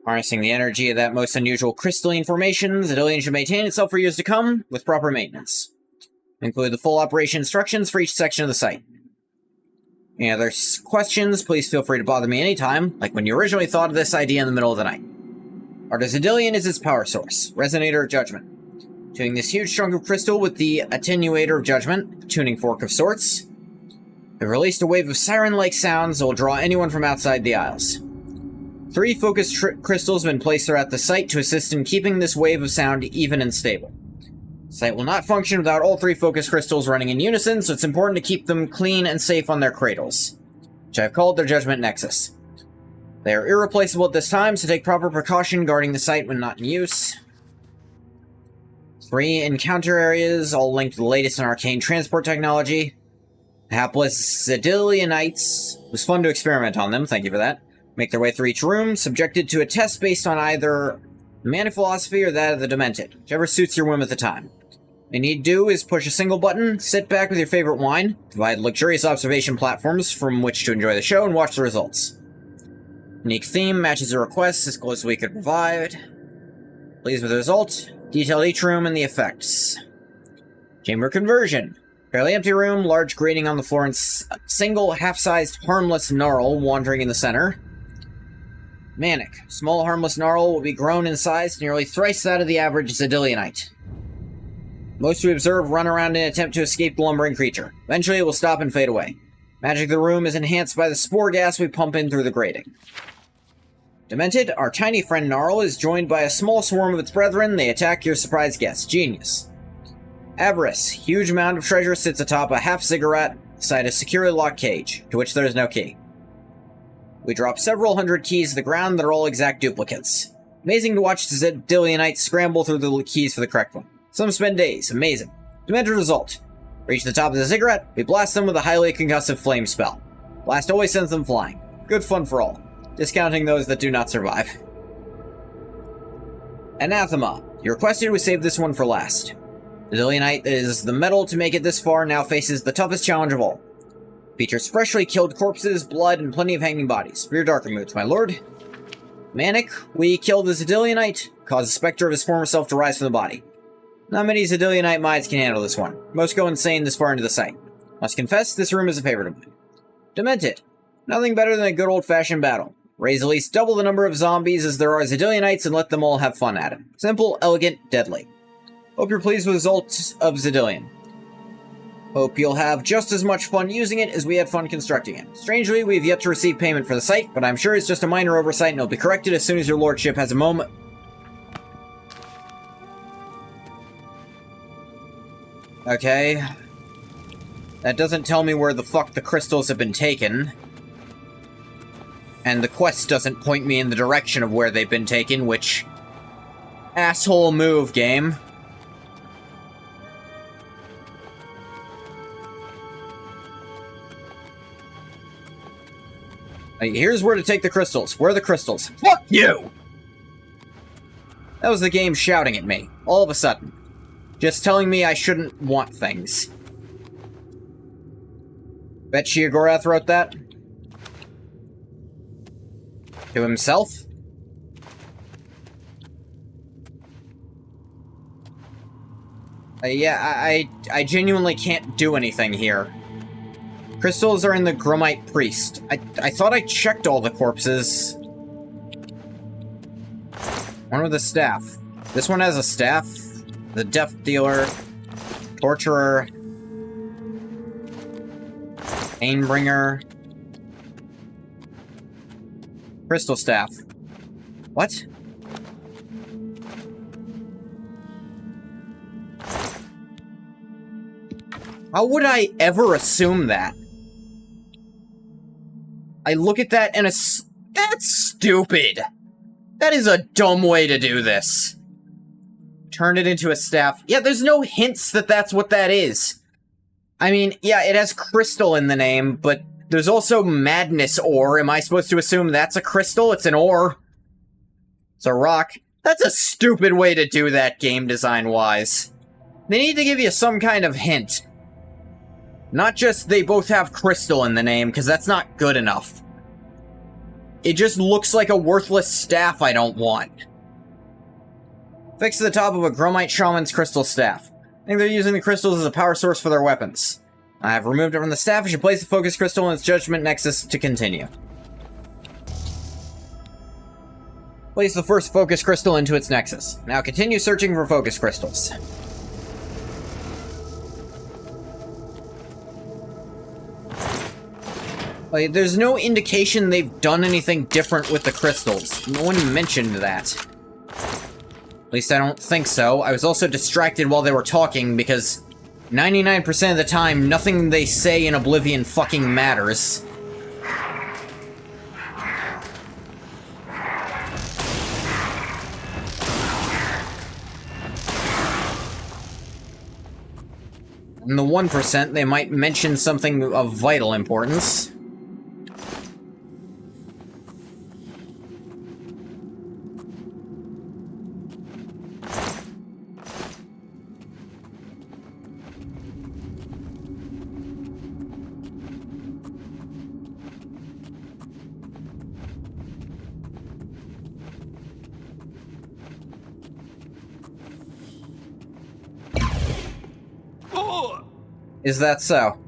Harnessing the energy of that most unusual crystalline formation, Zedillion should maintain itself for years to come, with proper maintenance. Include the full operation instructions for each section of the site. Any other questions, please feel free to bother me anytime, like when you originally thought of this idea in the middle of the night. Art of Zedillion is its power source, Resonator of Judgment. Tuning this huge chunk of crystal with the Attenuator of Judgment, tuning fork of sorts. I've released a wave of siren-like sounds that will draw anyone from outside the Isles. 3 focused crystals have been placed throughout the site to assist in keeping this wave of sound even and stable. The site will not function without all 3 focus crystals running in unison, so it's important to keep them clean and safe on their cradles, which I've called their Judgment Nexus. They are irreplaceable at this time, so take proper precaution guarding the site when not in use. 3 encounter areas, all linked to the latest in arcane transport technology. Hapless Zedillionites. It was fun to experiment on them, thank you for that. Make their way through each room, subjected to a test based on either mana philosophy or that of the Demented, whichever suits your whim at the time. All you need to do is push a single button, sit back with your favorite wine, provide luxurious observation platforms from which to enjoy the show, and watch the results. Unique theme matches your requests as close as we could provide. Pleased with the result, detailed each room and the effects. Chamber conversion. Fairly empty room, large grating on the floor, and single half-sized harmless gnarl wandering in the center. Manic. Small harmless gnarl will be grown in size to nearly thrice that of the average Zedillionite. Most we observe run around in an attempt to escape the lumbering creature. Eventually it will stop and fade away. Magic of the room is enhanced by the spore gas we pump in through the grating. Demented, our tiny friend Gnarl is joined by a small swarm of its brethren. They attack your surprise guests. Genius. Avarice. Huge mound of treasure sits atop a half-ziggurat inside a securely locked cage, to which there is no key. We drop several hundred keys to the ground that are all exact duplicates. Amazing to watch the Zedillionites scramble through the keys for the correct one. Some spend days. Amazing. Demented result. Reach the top of the ziggurat, we blast them with a highly concussive flame spell. Blast always sends them flying. Good fun for all. Discounting those that do not survive. Anathema. You requested we save this one for last. The Zedillionite that is the metal to make it this far now faces the toughest challenge of all. Features freshly killed corpses, blood, and plenty of hanging bodies. For your darker moods, my lord. Manic, we killed the Zidillionite, caused the specter of his former self to rise from the body. Not many Zidillionite minds can handle this one. Most go insane this far into the site. Must confess, this room is a favorite of mine. Demented. Nothing better than a good old-fashioned battle. Raise at least double the number of zombies as there are Zidillionites and let them all have fun at it. Simple, elegant, deadly. Hope you're pleased with the results of Zidillion. Hope you'll have just as much fun using it as we had fun constructing it. Strangely, we've yet to receive payment for the site, but I'm sure it's just a minor oversight and it'll be corrected as soon as your lordship has a moment. Okay. That doesn't tell me where the fuck the crystals have been taken. And the quest doesn't point me in the direction of where they've been taken, which... asshole move, game. Here's where to take the crystals. Where are the crystals? Fuck you! That was the game shouting at me, all of a sudden. Just telling me I shouldn't want things. Bet Sheogorath wrote that? To himself? Yeah, I genuinely can't do anything here. Crystals are in the Gromite Priest. I thought I checked all the corpses. One with a staff. This one has a staff. The Death Dealer. Torturer. Painbringer. Crystal Staff. What? How would I ever assume that? I look at that and that's stupid. That is a dumb way to do this. Turn it into a staff. Yeah, there's no hints that that's what that is. I mean, yeah, it has crystal in the name, but there's also madness ore. Am I supposed to assume that's a crystal? It's an ore. It's a rock. That's a stupid way to do that game design-wise. They need to give you some kind of hint. Not just they both have crystal in the name, because that's not good enough. It just looks like a worthless staff I don't want. Fixed to the top of a Gromite Shaman's crystal staff. I think they're using the crystals as a power source for their weapons. I have removed it from the staff. You should place the focus crystal in its judgment nexus to continue. Place the first focus crystal into its nexus. Now continue searching for focus crystals. Like, there's no indication they've done anything different with the crystals. No one mentioned that. At least I don't think so. I was also distracted while they were talking because 99% of the time, nothing they say in Oblivion fucking matters. In the 1%, they might mention something of vital importance. Is that so?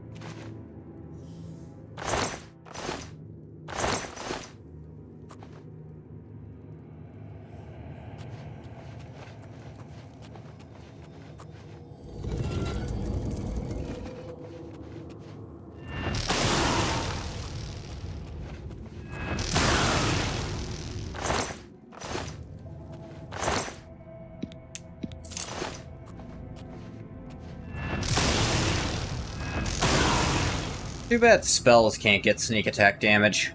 Too bad spells can't get sneak attack damage.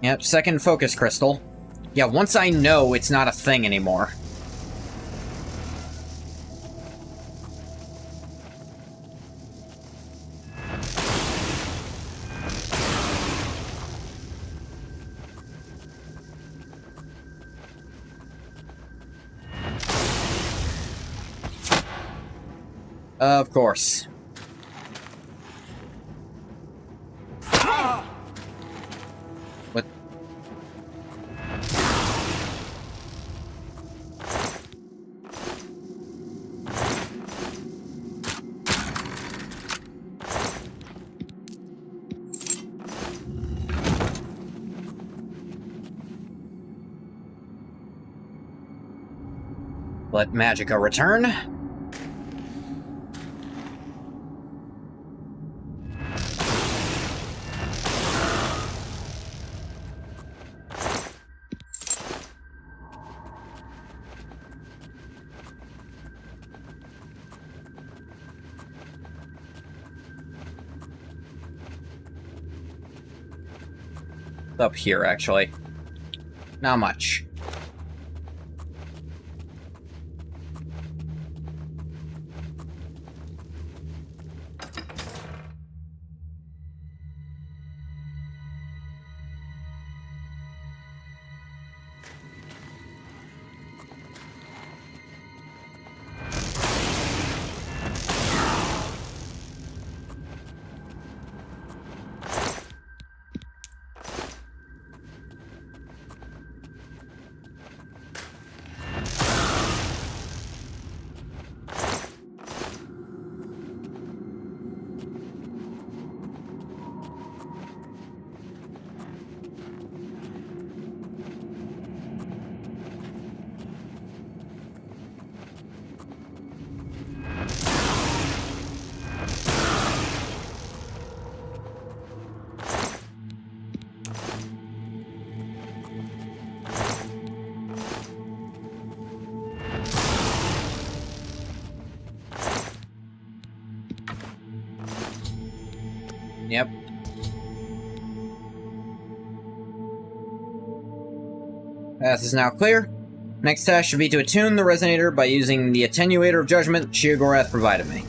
Yep, second focus crystal. Yeah, once I know it's not a thing anymore. Of course. What? Let Magica return. Up here, actually. Not much. Yep. Path is now clear. Next task should be to attune the resonator by using the attenuator of judgment Sheogorath provided me.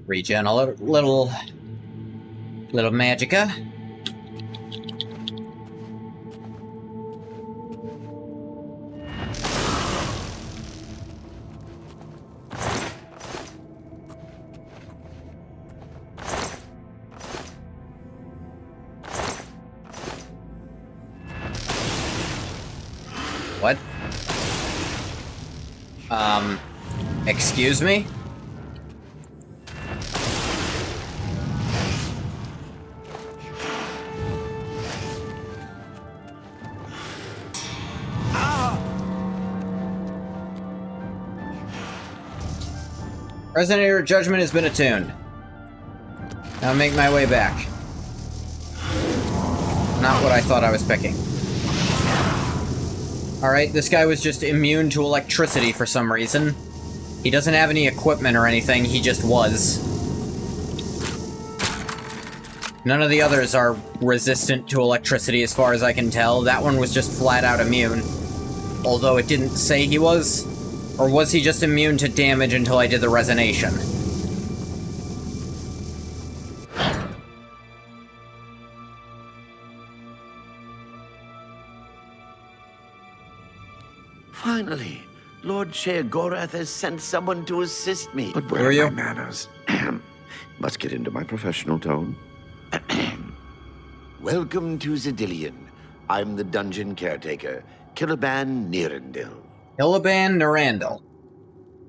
Regen a little Magica. What? Excuse me? Resonator Judgment has been attuned. Now make my way back. Not what I thought I was picking. Alright, this guy was just immune to electricity for some reason. He doesn't have any equipment or anything, he just was. None of the others are resistant to electricity as far as I can tell. That one was just flat out immune. Although it didn't say he was. Or was he just immune to damage until I did the resonation? Finally, Lord Sheogorath has sent someone to assist me. But where are my manners? Must get into my professional tone. Welcome to Zedillion. I'm the dungeon caretaker, Killaban Nirendil. Killaban Nirendil.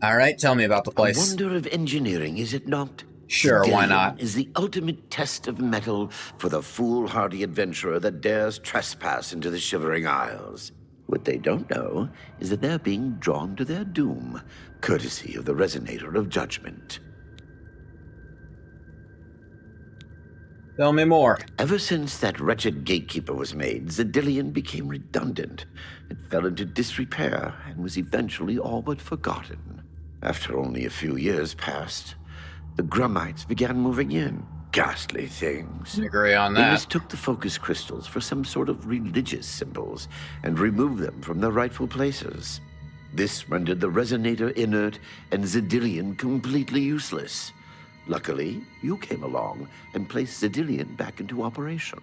Alright, tell me about the place. A wonder of engineering, is it not? Sure, why Zedillion not? Is the ultimate test of metal for the foolhardy adventurer that dares trespass into the Shivering Isles. What they don't know is that they're being drawn to their doom, courtesy of the Resonator of Judgment. Tell me more. Ever since that wretched gatekeeper was made, Xedillion became redundant. It fell into disrepair and was eventually all but forgotten. After only a few years passed, the Grummites began moving in. Ghastly things. I agree on They that. mistook the focus crystals for some sort of religious symbols and removed them from their rightful places. This rendered the Resonator inert and Xedillion completely useless. Luckily, you came along and placed Xedillion back into operation.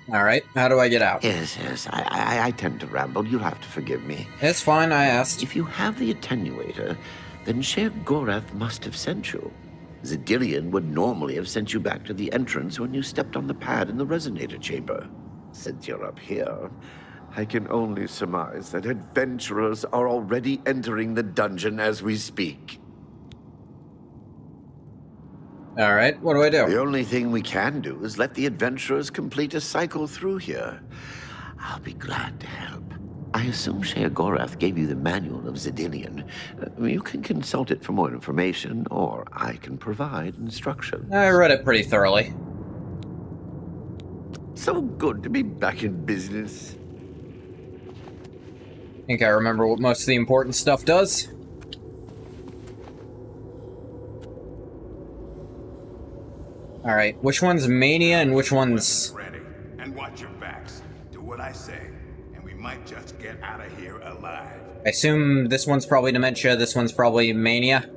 Alright, how do I get out? Yes, I tend to ramble. You'll have to forgive me. It's fine, I asked. If you have the attenuator, then Sher Gorath must have sent you. Xedillion would normally have sent you back to the entrance when you stepped on the pad in the Resonator chamber. Since you're up here, I can only surmise that adventurers are already entering the dungeon as we speak. Alright, what do I do? The only thing we can do is let the adventurers complete a cycle through here. I'll be glad to help. I assume Sher Gorath gave you the manual of Xedillion. You can consult it for more information, or I can provide instruction. I read it pretty thoroughly. So good to be back in business. I think I remember what most of the important stuff does. Alright, which one's Mania and which one's... Ready. And watch your backs. Do what I say, and we might just get out of here alive. I assume this one's probably Dementia, this one's probably Mania.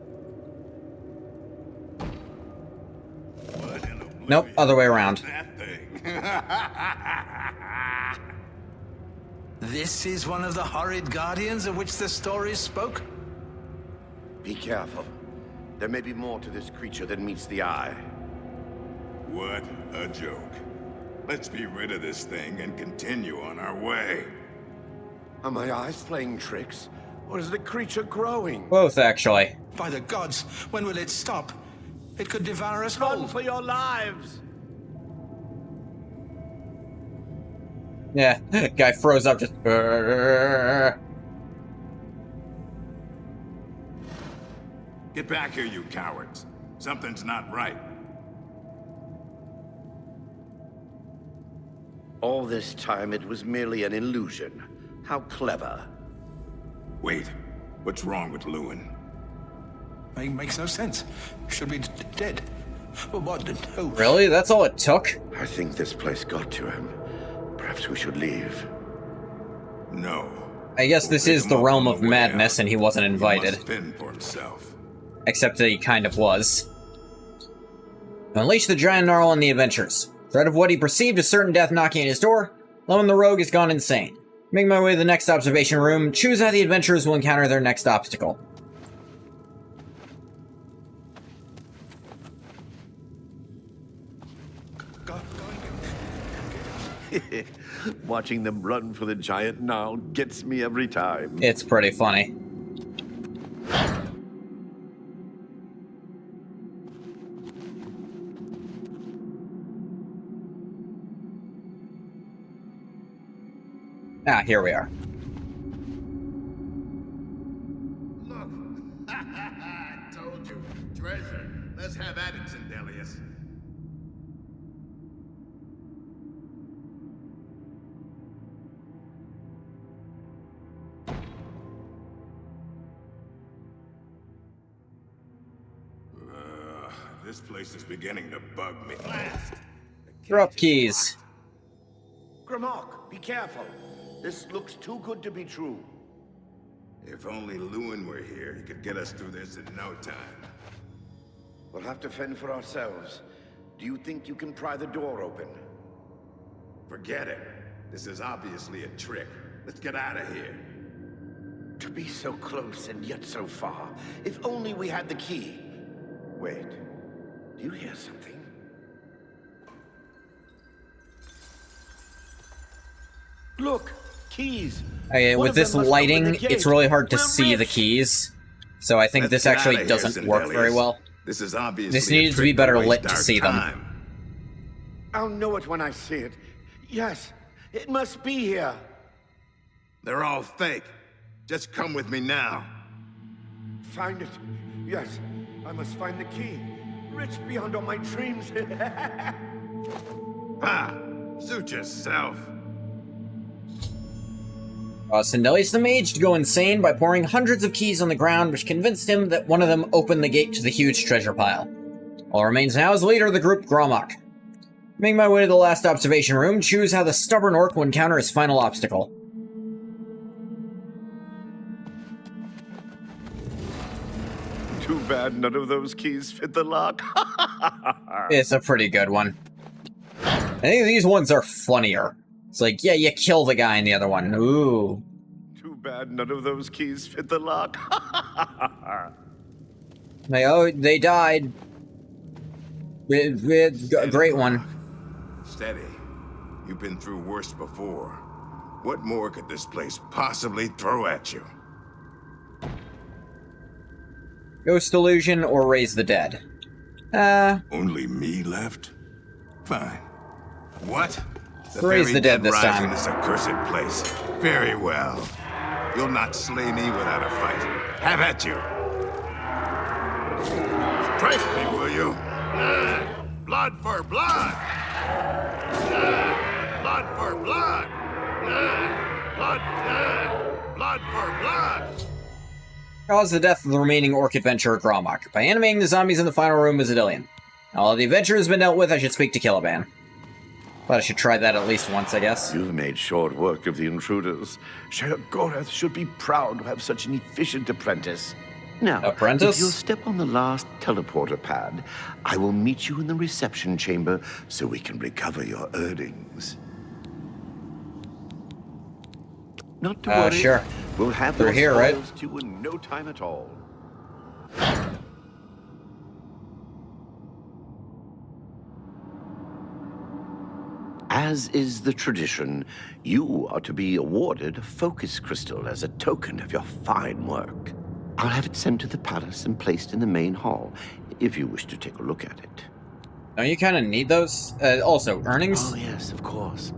Nope, other way around. This is one of the horrid guardians of which the stories spoke? Be careful. There may be more to this creature than meets the eye. What a joke. Let's be rid of this thing and continue on our way. Are my eyes playing tricks? Or is the creature growing? Both, actually. By the gods, when will it stop? It could devour us whole. Run for your lives! Yeah, guy froze up just... Get back here, you cowards. Something's not right. All this time it was merely an illusion. How clever. Wait, what's wrong with Lewin? Makes no sense. Should be dead. Well, what? Oh. Really? That's all it took? I think this place got to him. Perhaps we should leave. No. I guess this is the realm of madness and he wasn't invited. He must fend for himself. Except that he kind of was. Unleash the giant gnarl and the adventures. Threat of what he perceived as certain death knocking at his door, Lewin the Rogue has gone insane. Make my way to the next observation room, choose how the adventurers will encounter their next obstacle. Watching them run for the giant gnarl gets me every time. It's pretty funny. Ah, here we are. Look! I told you. Treasure. Let's have at it, Zendelius. This place is beginning to bug me. Blast! Drop keys. Grimok, be careful. This looks too good to be true. If only Lewin were here, he could get us through this in no time. We'll have to fend for ourselves. Do you think you can pry the door open? Forget it. This is obviously a trick. Let's get out of here. To be so close and yet so far. If only we had the key. Wait. Do you hear something? Look! Keys! Okay, with this lighting, it's really hard to see the keys. So I think this actually doesn't work very well. This is obviously this needed to be better lit to see them. I'll know it when I see it. Yes, It must be here. They're all fake. Just come with me now. Find it. Yes, I must find the key. Rich beyond all my dreams. Ha! Suit yourself. Sindelius the Mage to go insane by pouring hundreds of keys on the ground, which convinced him that one of them opened the gate to the huge treasure pile. All remains now is leader of the group, Gromok. Making my way to the last observation room, choose how the stubborn orc will encounter his final obstacle. Too bad none of those keys fit the lock. It's a pretty good one. I think these ones are funnier. It's like, yeah, you kill the guy in the other one. Ooh. Too bad none of those keys fit the lock. They died. A great one. Steady. You've been through worse before. What more could this place possibly throw at you? Ghost illusion or raise the dead. Only me left? Fine. What? Raise the dead this rise time. In this accursed place. Very well. You'll not slay me without a fight. Have at you. Strike me, will you? Blood for blood. Blood for blood. Blood for blood. Cause the death of the remaining orc adventurer Gromok by animating the zombies in the final room with Zidillion. Now, all the adventure has been dealt with, I should speak to Caliban. But I should try that at least once, I guess. You've made short work of the intruders. Sheriff Gorath should be proud to have such an efficient apprentice. Now, apprentice? If you'll step on the last teleporter pad, I will meet you in the reception chamber so we can recover your earnings. Not to worry. Sure. We'll have They're those here, right? spoils to you in no time at all. As is the tradition, you are to be awarded a focus crystal as a token of your fine work. I'll have it sent to the palace and placed in the main hall, if you wish to take a look at it. Don't you kind of need those? Also, earnings? Oh, yes, of course.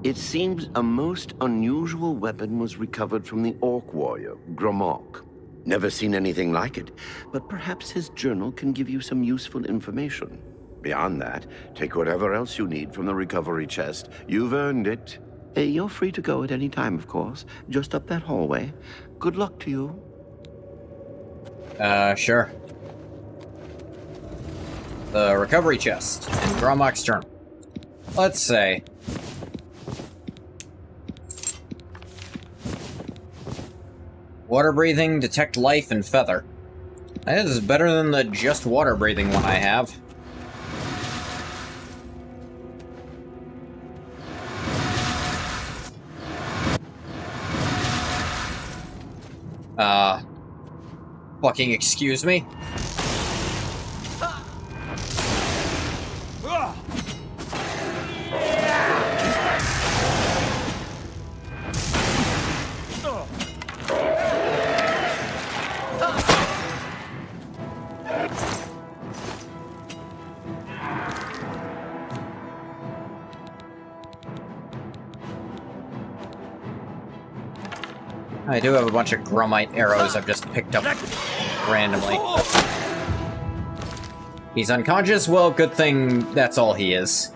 It seems a most unusual weapon was recovered from the orc warrior, Gromok. Never seen anything like it, but perhaps his journal can give you some useful information. Beyond that, take whatever else you need from the recovery chest. You've earned it. You're free to go at any time, of course. Just up that hallway. Good luck to you. Sure. The recovery chest and Gromok's journal. Let's say. Water breathing, detect life, and feather. That is better than the just water breathing one I have. Fucking excuse me? I do have a bunch of Grumite arrows I've just picked up randomly. He's unconscious? Well, good thing that's all he is.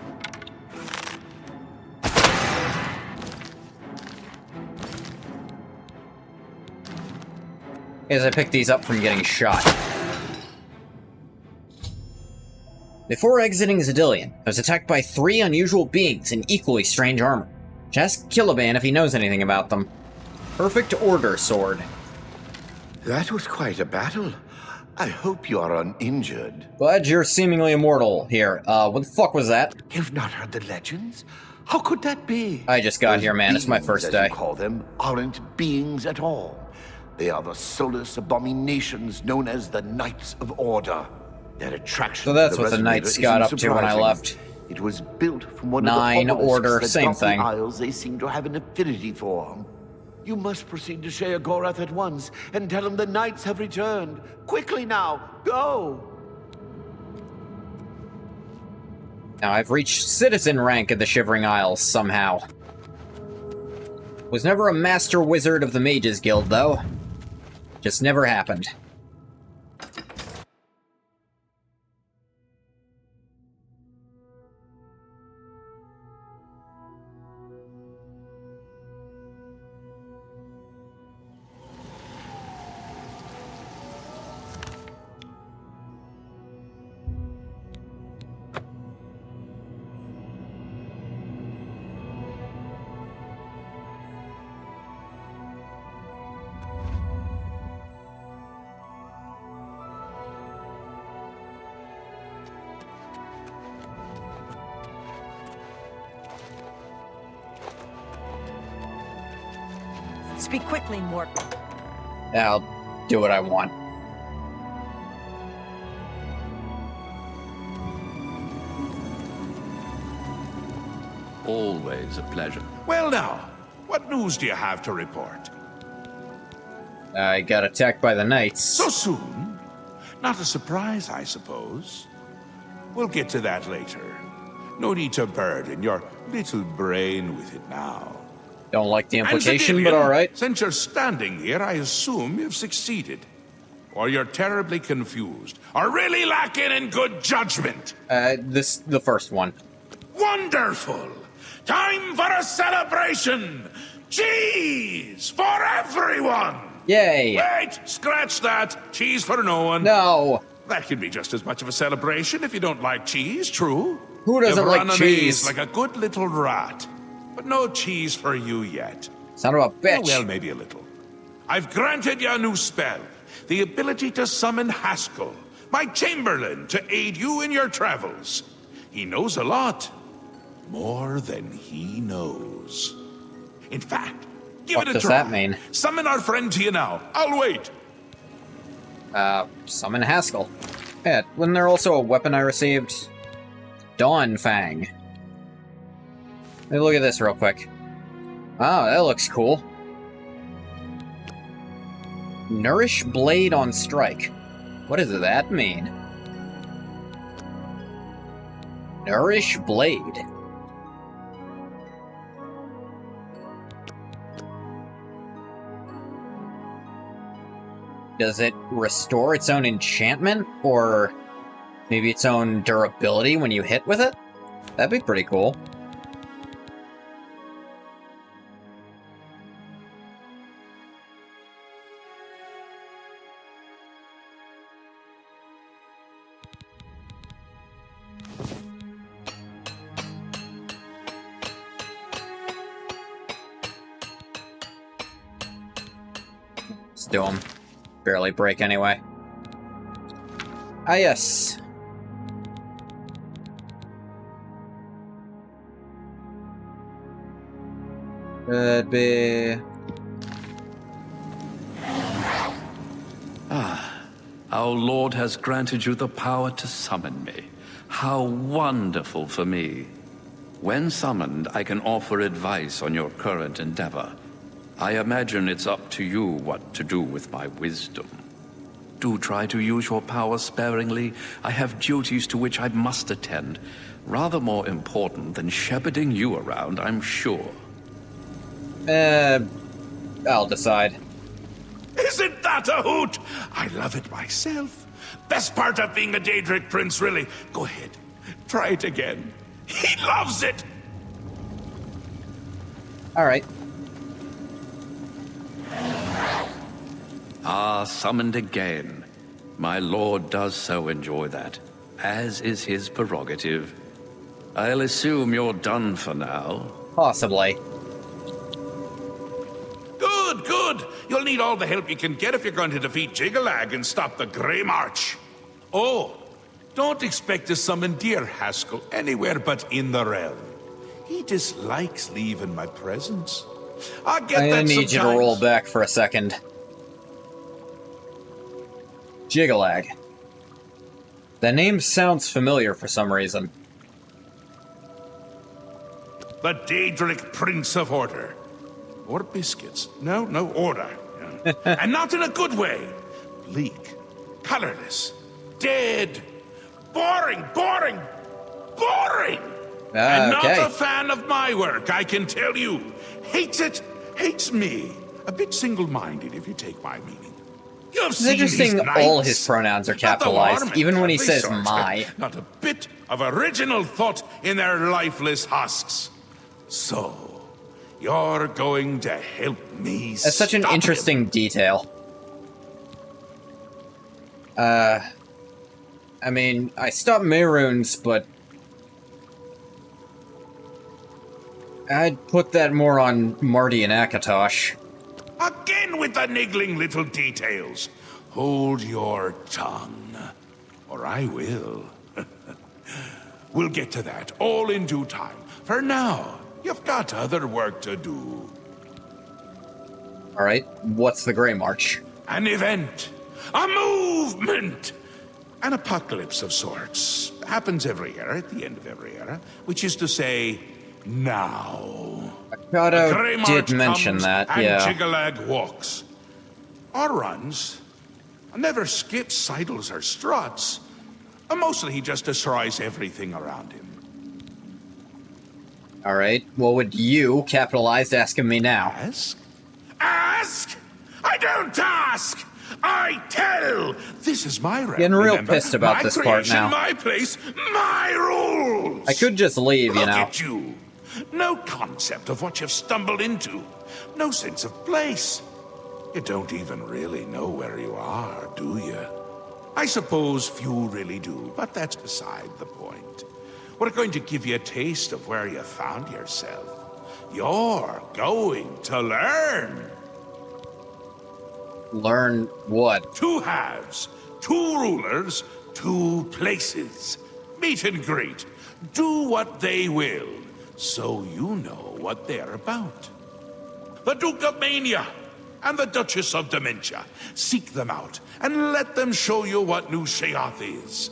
As I picked these up from getting shot. Before exiting Zidillion, I was attacked by 3 unusual beings in equally strange armor. Just ask Caliban if he knows anything about them. Perfect order sword. That was quite a battle. I hope you are uninjured. Glad you're seemingly immortal here. What the fuck was that? You've not heard the legends? How could that be? I just got Those here, man. It's my beings, first as day. you call them, aren't beings at all. They are the soulless abominations known as the Knights of Order. Their attraction So that's to the what the Knights Resonator got isn't up to when I surprising. left. It was built from one 9 of the obelisks Order, that same dot the thing. isles they seem to have an affinity for. You must proceed to Shea Gorath at once and tell him the Knights have returned. Quickly now, go! Now I've reached citizen rank of the Shivering Isles somehow. Was never a master wizard of the Mages Guild, though. Just never happened. Speak quickly, Morton. I'll do what I want. Always a pleasure. Well now, what news do you have to report? I got attacked by the knights. So soon? Not a surprise, I suppose. We'll get to that later. No need to burden your little brain with it now. Don't like the implication, but alright. Since you're standing here, I assume you've succeeded. Or you're terribly confused. Or really lacking in good judgment. The first one. Wonderful! Time for a celebration! Cheese for everyone! Yay! Wait! Scratch that! Cheese for no one. No! That can be just as much of a celebration if you don't like cheese, true? Who doesn't like cheese? Like a good little rat. But no cheese for you yet. Son of a bitch. Oh, well, maybe a little. I've granted you a new spell. The ability to summon Haskell, my Chamberlain, to aid you in your travels. He knows a lot. More than he knows. In fact, give it a try. What does that mean? Summon our friend to you now. I'll wait. Summon Haskell. Yeah, wasn't there also a weapon I received? Dawn Fang. Let me look at this real quick. Oh, that looks cool. Nourish Blade on Strike. What does that mean? Nourish Blade. Does it restore its own enchantment? Or maybe its own durability when you hit with it? That'd be pretty cool. Let's do them. Barely break anyway. Ah, yes. Could be... Our Lord has granted you the power to summon me. How wonderful for me. When summoned, I can offer advice on your current endeavor. I imagine it's up to you what to do with my wisdom. Do try to use your power sparingly. I have duties to which I must attend. Rather more important than shepherding you around, I'm sure. I'll decide. Isn't that a hoot? I love it myself. Best part of being a Daedric prince, really. Go ahead. Try it again. He loves it! Alright. Ah, summoned again. My lord does so enjoy that, as is his prerogative. I'll assume you're done for now. Possibly. Good, good. You'll need all the help you can get if you're going to defeat Jiggalag and stop the Grey March. Oh, don't expect to summon dear Haskell anywhere but in the realm. He dislikes leaving my presence. I get that I need sometimes. you to roll back for a second. Jiggalag. The name sounds familiar for some reason. The Daedric Prince of Order. Or biscuits. No, order. And not in a good way. Bleak. Colorless. Dead. Boring. And not a fan of my work, I can tell you. Hates it. hates me. A bit single-minded, if you take my meaning. It's interesting all his pronouns are capitalized, even when he says my. Not a bit of original thought in their lifeless husks. So, you're going to help me That's such an interesting detail. I mean, I stopped Mehrunes, but I'd put that more on Marty and Akatosh. Again with the niggling little details. Hold your tongue, or I will. We'll get to that, all in due time. For now, you've got other work to do. Alright, what's the Grey March? An event. A movement. An apocalypse of sorts. Happens every era, at the end of every era. Which is to say, now. Akato did mention that, yeah. And Chigalag walks. Or runs. Never skips, sidles, or struts. Mostly he just destroys everything around him. Alright, what would you, capitalized, asking me now? Ask? Ask? I don't ask! I tell! This is my realm. Getting real remember? pissed about my this creation, part now. My place, my rules! I could just leave, you Look know. at you. No concept of what you've stumbled into. No sense of place. You don't even really know where you are, do you? I suppose few really do, but that's beside the point. We're going to give you a taste of where you found yourself. You're going to learn. Learn what? Two halves, two rulers, two places. Meet and greet. Do what they will, so you know what they're about. The Duke of Mania and the Duchess of Dementia. Seek them out and let them show you what New Sheoth is.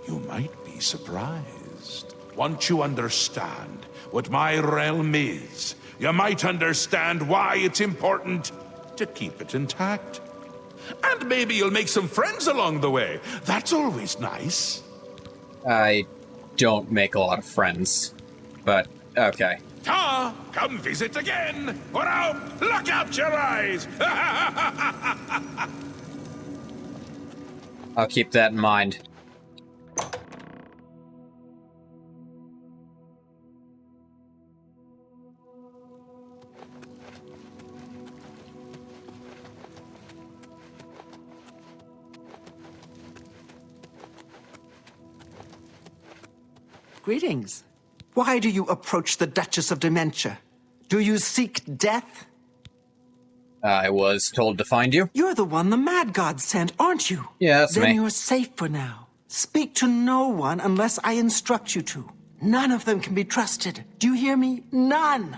You might be surprised. Once you understand what my realm is, you might understand why it's important to keep it intact. And maybe you'll make some friends along the way. That's always nice. I don't make a lot of friends, but okay. Ta! Come visit again, or I'll pluck out your eyes! I'll keep that in mind. Greetings. Why do you approach the Duchess of Dementia? Do you seek death? I was told to find you. You're the one the Mad God sent, aren't you? Yeah, that's Then me. you're safe for now. Speak to no one unless I instruct you to. None of them can be trusted. Do you hear me? None.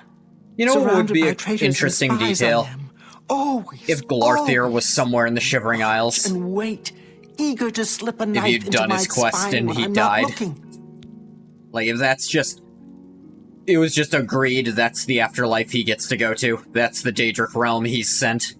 You know what would Surrounded be by an traitors and interesting spies on detail? them. Always. If Glarthir always. was somewhere in the Shivering Isles. And wait, eager to slip a knife If you'd into done my his quest spine and when he I'm died. not looking. Like, if that's just... It was just agreed that's the afterlife he gets to go to. That's the Daedric realm he's sent.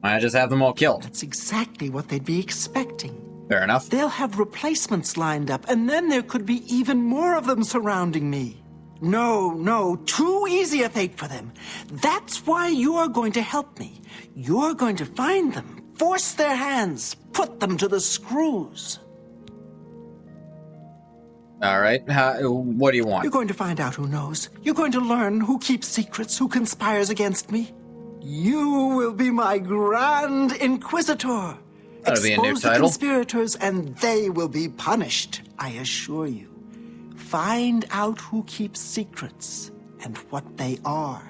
I just have them all killed. That's exactly what they'd be expecting. Fair enough. They'll have replacements lined up, and then there could be even more of them surrounding me. No, too easy a fate for them. That's why you're going to help me. You're going to find them, force their hands, put them to the screws. Alright, what do you want? You're going to find out who knows. You're going to learn who keeps secrets, who conspires against me. You will be my Grand Inquisitor. That'll be a new Expose the title. conspirators, and they will be punished, I assure you. Find out who keeps secrets, and what they are.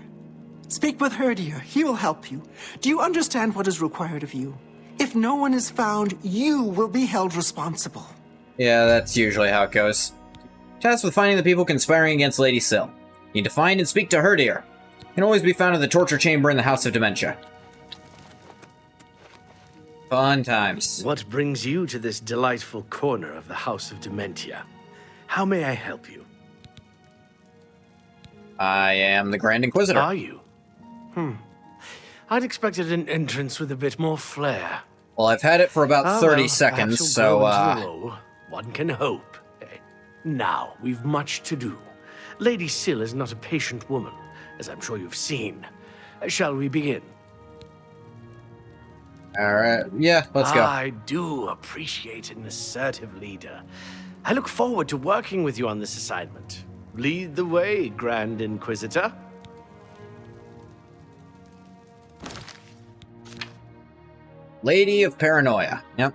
Speak with Herdier. He will help you. Do you understand what is required of you? If no one is found, you will be held responsible. Yeah, that's usually how it goes. Tasked with finding the people conspiring against Lady Syl. You need to find and speak to Herdier. Can always be found in the torture chamber in the House of Dementia. Fun times. What brings you to this delightful corner of the House of Dementia? How may I help you? I am the Grand Inquisitor. Are you? I'd expected an entrance with a bit more flair. Well, I've had it for about 30 well, seconds, perhaps so, you'll grow into the role. One can hope. Now, we've much to do. Lady Syl is not a patient woman. as I'm sure you've seen. Shall we begin? Alright, yeah, let's go. I do appreciate an assertive leader. I look forward to working with you on this assignment. Lead the way, Grand Inquisitor. Lady of Paranoia. Yep.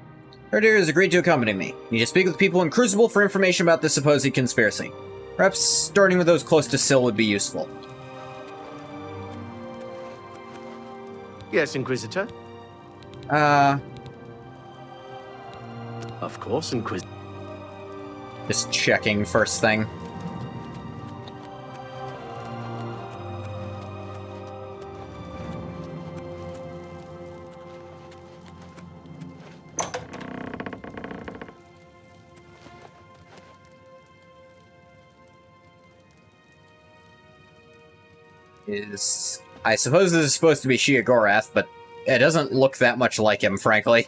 Herdier has agreed to accompany me. Need to speak with people in Crucible for information about the supposed conspiracy. Perhaps starting with those close to Syl would be useful. Yes, Inquisitor? Of course, Inquisitor. Just checking first thing. I suppose this is supposed to be Shia Gorath, but it doesn't look that much like him, frankly.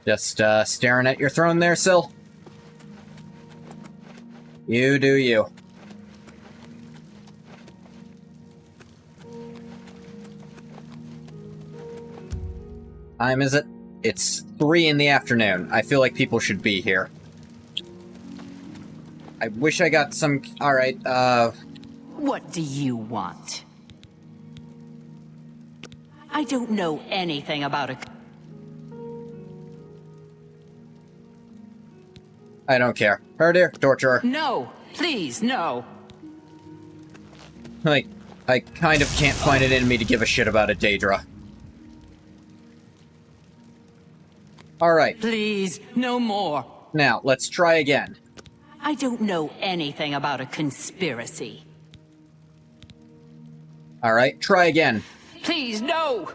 Just staring at your throne there, Syl? You do you. Time is it? It's 3 in the afternoon. I feel like people should be here. I wish I got some... Alright, What do you want? I don't know anything about a... I don't care. Herdier, torture her. No! Please, no! Like, I kind of can't find it in me to give a shit about a Daedra. Alright. Please, no more. Now, let's try again. I don't know anything about a conspiracy. Alright, try again. Please, no!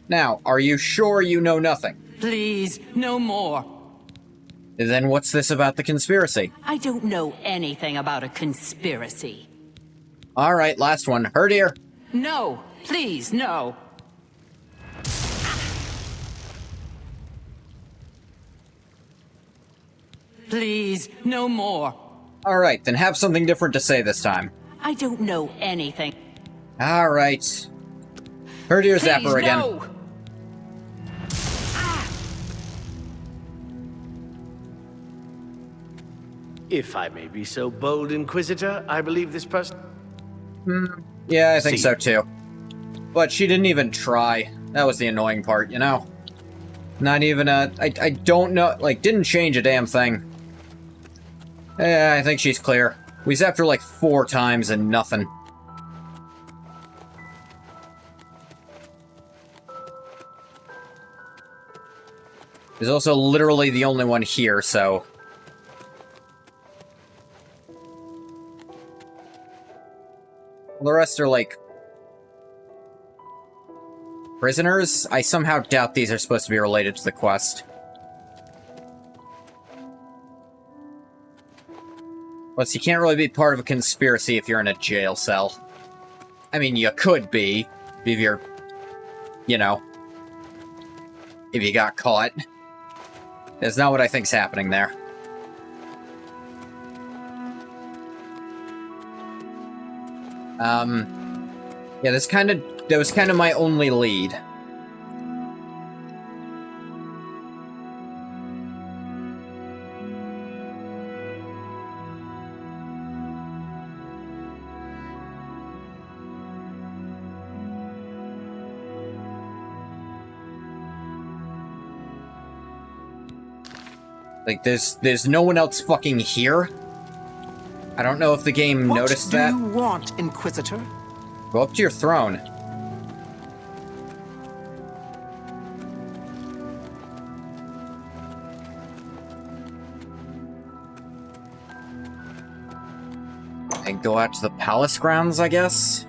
Now, are you sure you know nothing? Please, no more. Then what's this about the conspiracy? I don't know anything about a conspiracy. Alright, last one. Herdier. No, please, no. Please, no more. Alright, then have something different to say this time. I don't know anything. Alright. Herdier Zapper again. No. If I may be so bold, Inquisitor, I believe this person... Yeah, I think so too. But she didn't even try. That was the annoying part, you know? Not even I don't know, like, didn't change a damn thing. Yeah, I think she's clear. We zapped her like 4 times and nothing. There's also literally the only one here, so... Well, the rest are like... prisoners? I somehow doubt these are supposed to be related to the quest. Plus, you can't really be part of a conspiracy if you're in a jail cell. I mean, you could be, if you're, you know, if you got caught. That's not what I think's happening there. Yeah, that was kind of my only lead. Like, there's no one else fucking here? I don't know if the game noticed that. What do you want, Inquisitor? Go up to your throne. And go out to the palace grounds, I guess?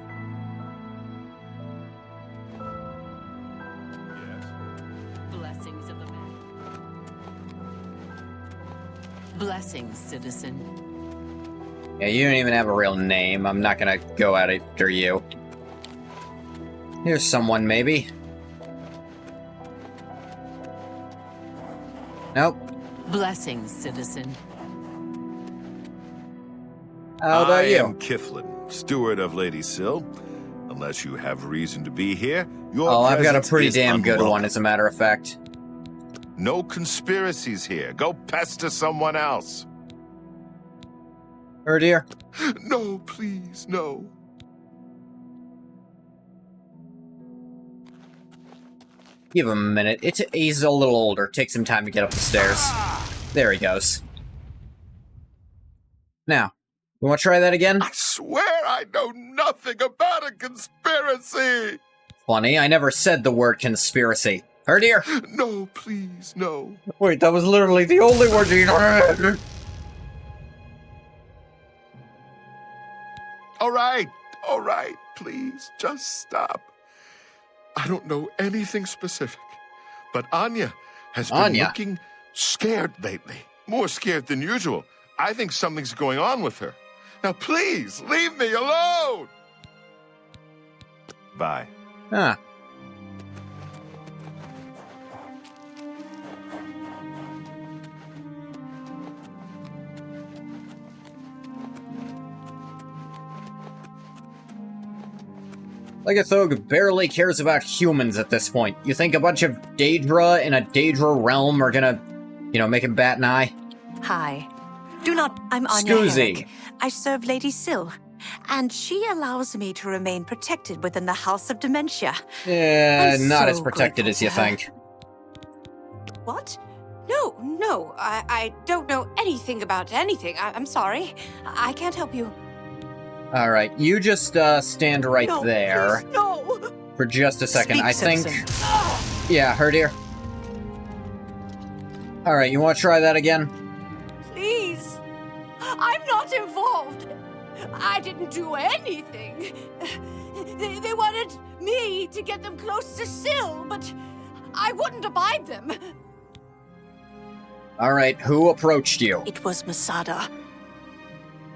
Blessings of the man. Blessings, citizen. Yeah, you don't even have a real name. I'm not gonna go after you. Here's someone, maybe. Nope. Blessings, citizen. How about you? I am Kiflin, steward of Lady Syl. Unless you have reason to be here, your I've got a presence pretty is damn good unwelcome. one, as a matter of fact. No conspiracies here. Go pester someone else. Her dear. No, please, no. Give him a minute. He's a little older. Takes him time to get up the stairs. There he goes. Now, you want to try that again? I swear I know nothing about a conspiracy. Funny, I never said the word conspiracy. Her dear. No, please, no. Wait, that was literally the only word you know. All right, please, just stop. I don't know anything specific, but Anya has been looking scared lately. More scared than usual. I think something's going on with her. Now, please, leave me alone! Bye. Huh. Legathog barely cares about humans at this point. You think a bunch of Daedra in a Daedra realm are gonna, make him bat an eye? Hi. I'm Anya Scusi. Herrick. I serve Lady Syl, and she allows me to remain protected within the House of Dementia. Yeah, I'm not so as protected grateful as you to her. think. What? No, I don't know anything about anything. I'm sorry. I can't help you. Alright, you just stand right No, there please, no. for just a second. Speak, I think... citizen. Yeah, her dear. Alright, you want to try that again? Please. I'm not involved. I didn't do anything. They wanted me to get them close to Syl, but I wouldn't abide them. Alright, who approached you? It was Masada.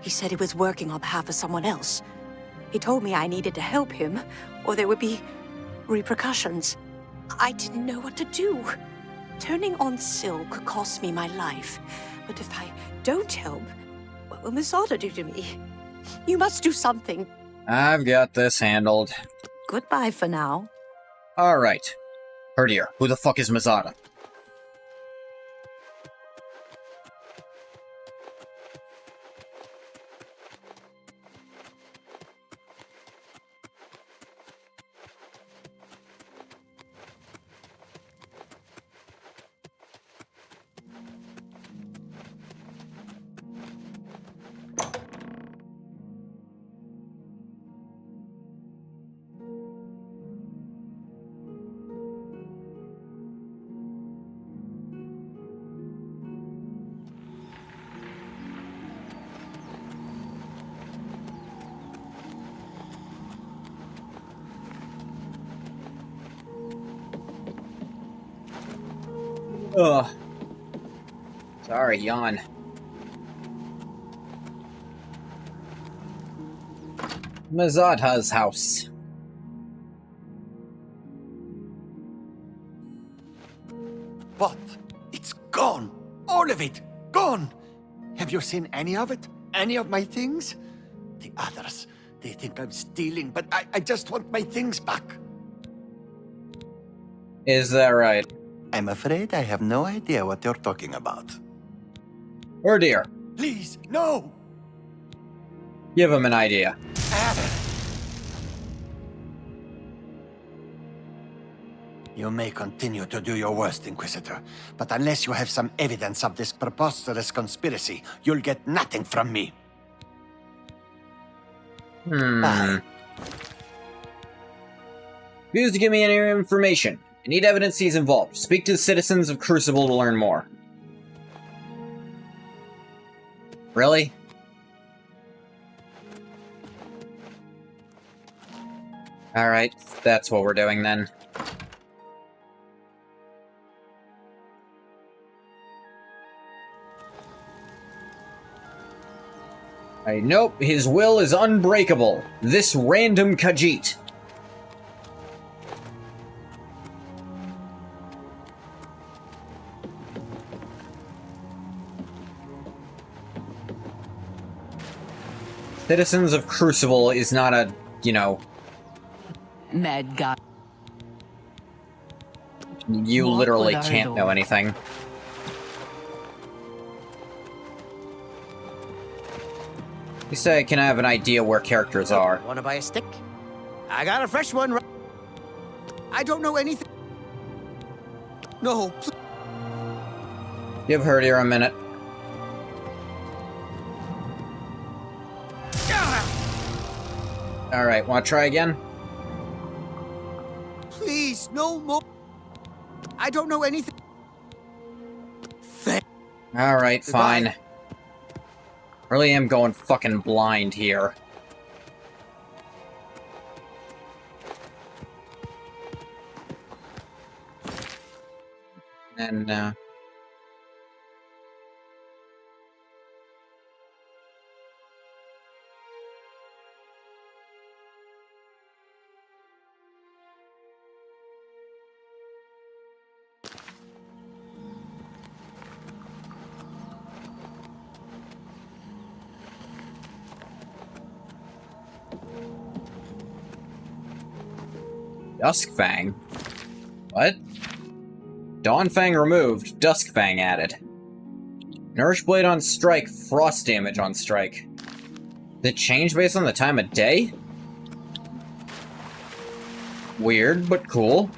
He said he was working on behalf of someone else. He told me I needed to help him, or there would be repercussions. I didn't know what to do. Turning on Syl could cost me my life. But if I don't help, what will Masada do to me? You must do something. I've got this handled. Goodbye for now. Alright. Her dear, who the fuck is Mazada? Ugh. Sorry, yawn. Mazada's house. What? It's gone. All of it. Gone. Have you seen any of it? Any of my things? The others, they think I'm stealing, but I just want my things back. Is that right? I'm afraid I have no idea what you're talking about. Or dear. Please, no! Give him an idea. You may continue to do your worst, Inquisitor, but unless you have some evidence of this preposterous conspiracy, you'll get nothing from me. Bye. Refuse to give me any information. I need evidence he's involved. Speak to the citizens of Crucible to learn more. Really? Alright, that's what we're doing then. Nope, his will is unbreakable. This random Khajiit. Citizens of Crucible is not a, you know... Mad God. You What literally would I can't do? know anything. You say I can have an idea where characters are. Wanna buy a stick? I got a fresh one. I don't know anything. No, please. Give Herdier a minute. Alright, wanna try again? Please, no more. I don't know anything. Alright, Goodbye. fine. Really am going fucking blind here. And, Duskfang? What? Dawnfang removed, Duskfang added. Nourish Blade on strike, frost damage on strike. Did it change based on the time of day? Weird, but cool.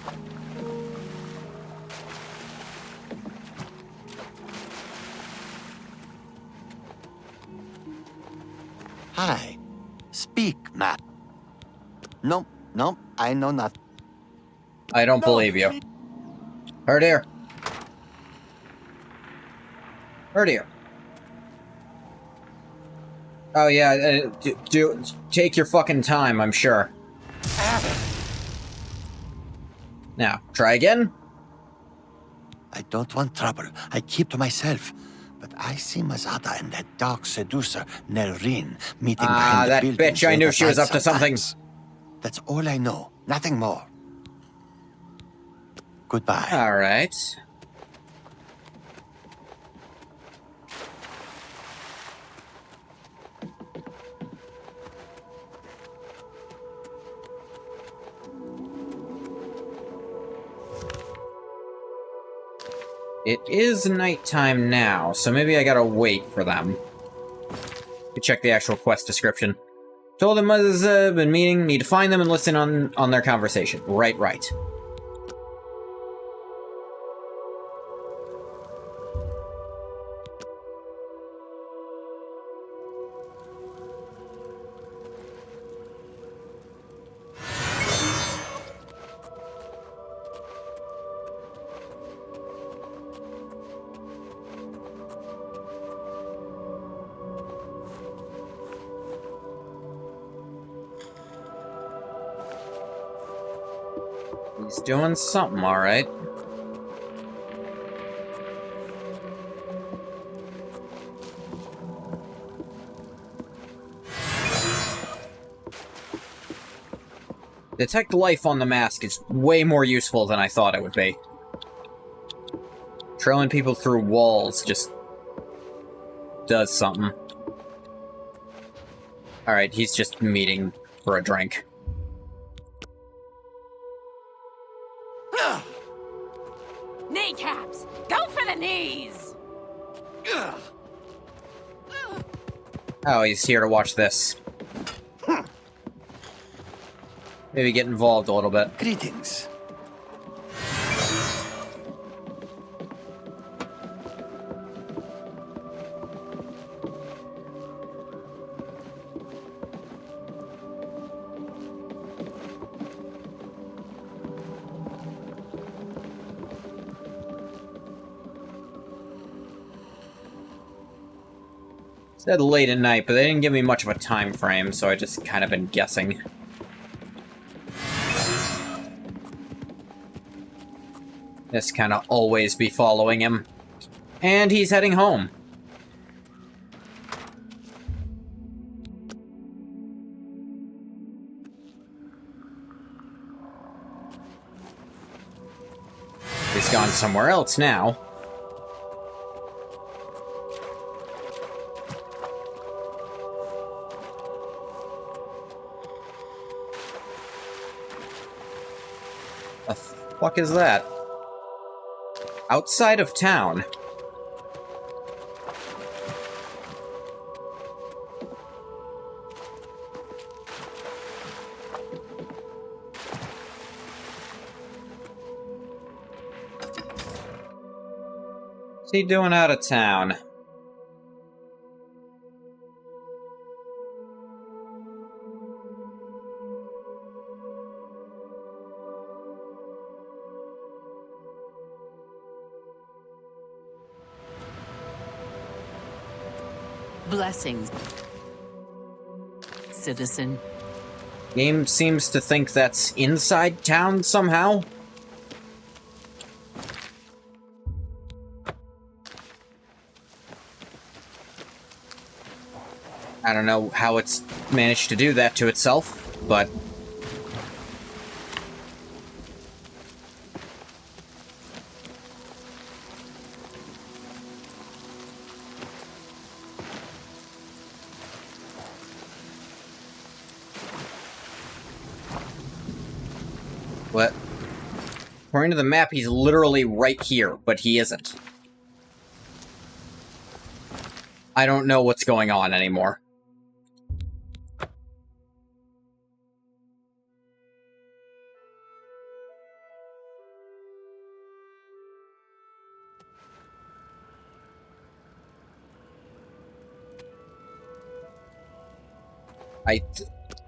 Hi. Speak, Matt. No, no, I know not. I don't believe you. Herdier. Herdier. Oh yeah, take your fucking time, I'm sure. Now, try again. I don't want trouble. I keep to myself. But I see Mazada and that dark seducer, Nelrine, meeting behind the that buildings bitch, I knew late she at was night up to something. sometimes. That's all I know. Nothing more. Goodbye. Alright. It is nighttime now, so maybe I gotta wait for them. Let me check the actual quest description. Told them Mother's been meeting, need to find them and listen on their conversation. Right. He's doing something, alright. Detect life on the mask is way more useful than I thought it would be. Trailing people through walls just does something. Alright, he's just meeting for a drink. Kneecaps! Go for the knees! Oh, he's here to watch this. Maybe get involved a little bit. Greetings. Said late at night, but they didn't give me much of a time frame, so I just kind of been guessing. This kind of always be following him. And he's heading home. somewhere else now. The fuck is that? Outside of town. What's he doing out of town? Blessings, citizen. Game seems to think that's inside town somehow. I don't know how it's managed to do that to itself, but... What? According to the map, he's literally right here, but he isn't. I don't know what's going on anymore.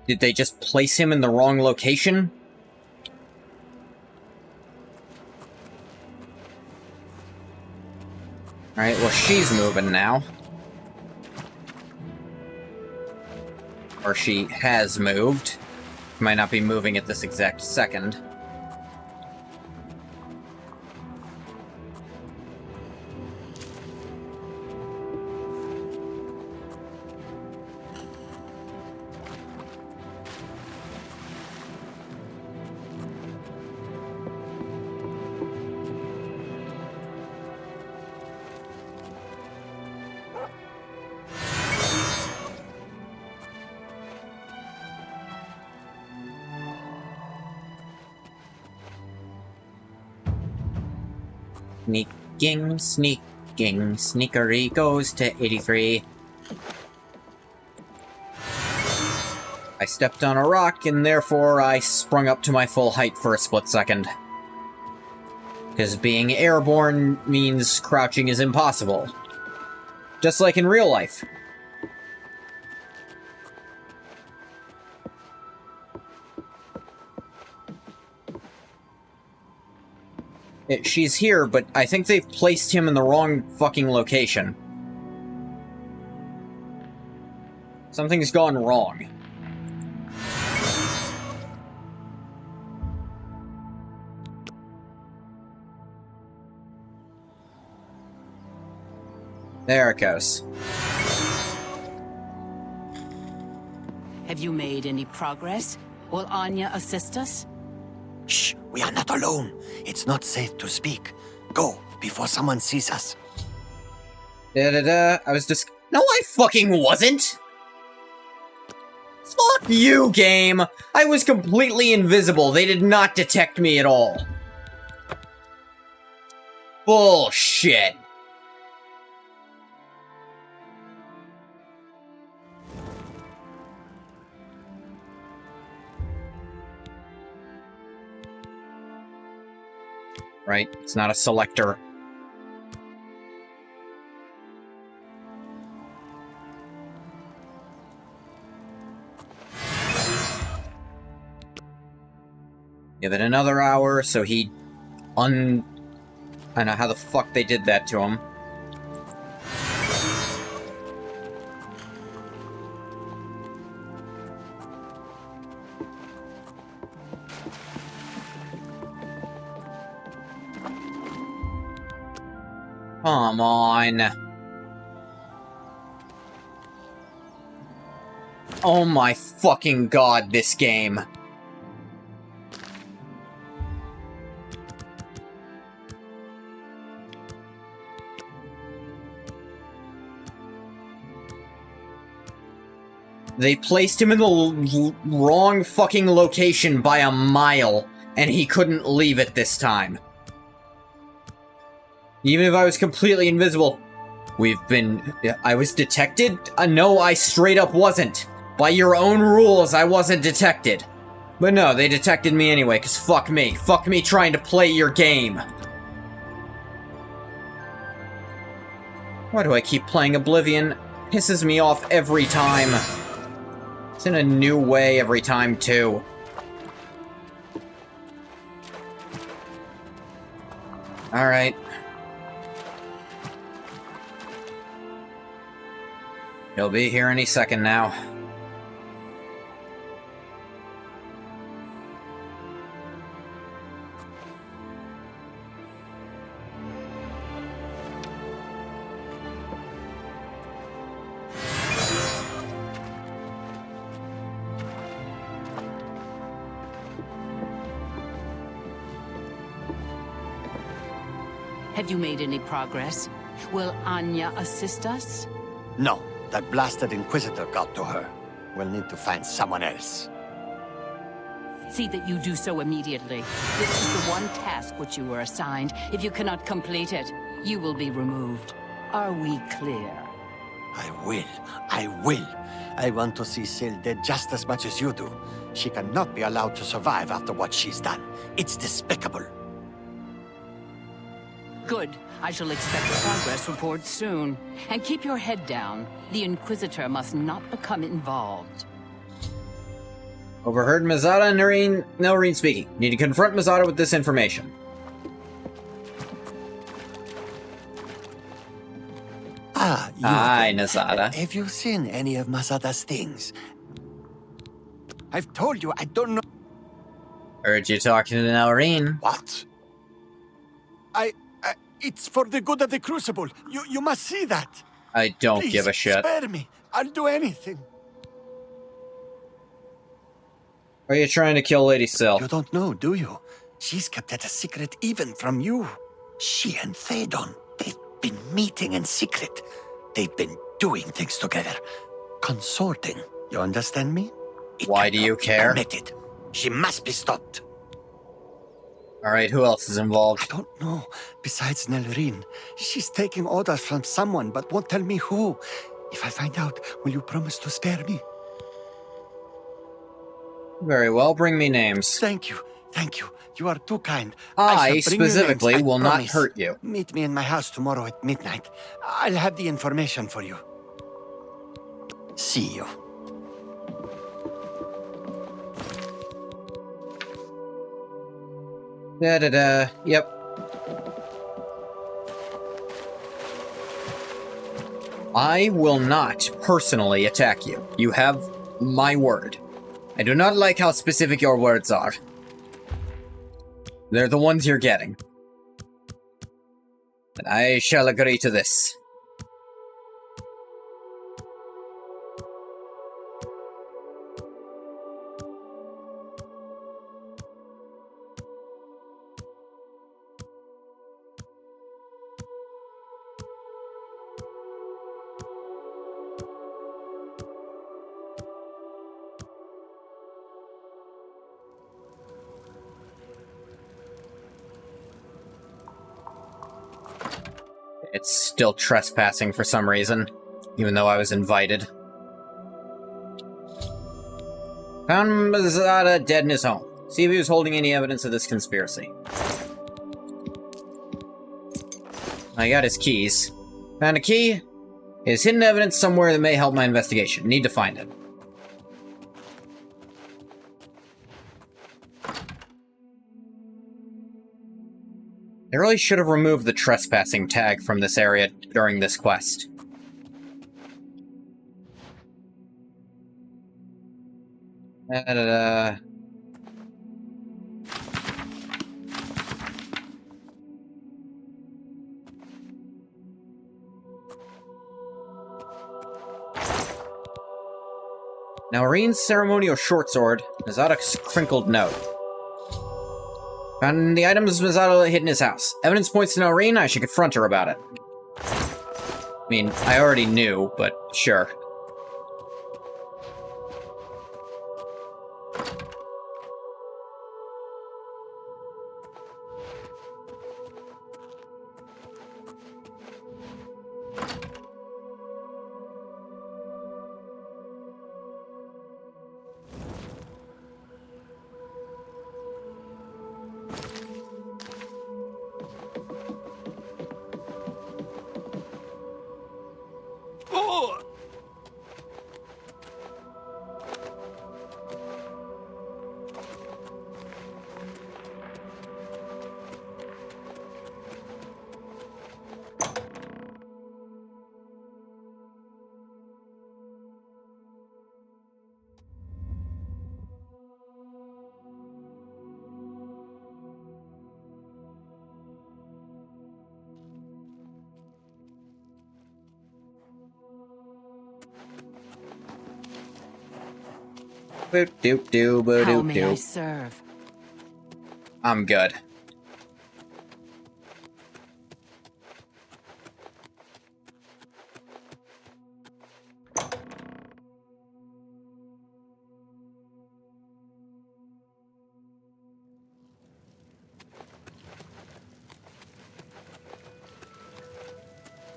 Did they just place him in the wrong location? Alright, well, she's moving now. Or she has moved. Might not be moving at this exact second. Sneaking, sneaking, sneakery goes to 83. I stepped on a rock, and therefore I sprung up to my full height for a split second. Because being airborne means crouching is impossible. Just like in real life. She's here, but I think they've placed him in the wrong fucking location. Something's gone wrong. There it goes. Have you made any progress? Will Anya assist us? Shh! We are not alone. It's not safe to speak. Go, before someone sees us. I was just... No, I fucking wasn't! Fuck you, game! I was completely invisible. They did not detect me at all. Bullshit. Right? It's not a selector. Give it another hour, so he I don't know how the fuck they did that to him. Come on. Oh my fucking god, this game. They placed him in the wrong fucking location by a mile, and he couldn't leave it this time. Even if I was completely invisible. I was detected? No, I straight up wasn't. By your own rules, I wasn't detected. But no, they detected me anyway, cause fuck me. Fuck me trying to play your game. Why do I keep playing Oblivion? Pisses me off every time. It's in a new way every time, too. Alright. He'll be here any second now. Have you made any progress? Will Anya assist us? No, that blasted Inquisitor got to her. We'll need to find someone else. See that you do so immediately. This is the one task which you were assigned. If you cannot complete it, you will be removed. Are we clear? I will. I will. I want to see Syl dead just as much as you do. She cannot be allowed to survive after what she's done. It's despicable. Good. I shall expect a progress report soon. And keep your head down. The Inquisitor must not become involved. Overheard Mazada and Noreen speaking. Need to confront Mazada with this information. Ah, you. Hi, Nazada. Have you seen any of Mazada's things? I've told you, I don't know. Heard you talking to Noreen. What? It's for the good of the Crucible. You must see that. I don't Please, give a shit. Spare me. I'll do anything. Are you trying to kill Lady Syl? You don't know, do you? She's kept it a secret even from you. She and Phaedon, they've been meeting in secret. They've been doing things together. Consorting. You understand me? Why do you care? Permitted. She must be stopped. Alright, who else is involved? I don't know. Besides Nelrine. She's taking orders from someone, but won't tell me who. If I find out, will you promise to spare me? Very well, bring me names. Thank you. Thank you. You are too kind. I shall bring you specifically names, I will not promise. hurt you. Meet me in my house tomorrow at midnight. I'll have the information for you. See you. Yep. I will not personally attack you. You have my word. I do not like how specific your words are. They're the ones you're getting. And I shall agree to this. It's still trespassing for some reason, even though I was invited. Found Mazada dead in his home. See if he was holding any evidence of this conspiracy. I got his keys. Found a key. His hidden evidence somewhere that may help my investigation. Need to find it. I really should have removed the trespassing tag from this area during this quest. Noreen's ceremonial short sword, Mazada's crinkled note. Found the items Mazada hid in his house. Evidence points to Noreen, I should confront her about it. I mean, I already knew, but sure. Boop doop doo boo How doop may I doo. serve? I'm good.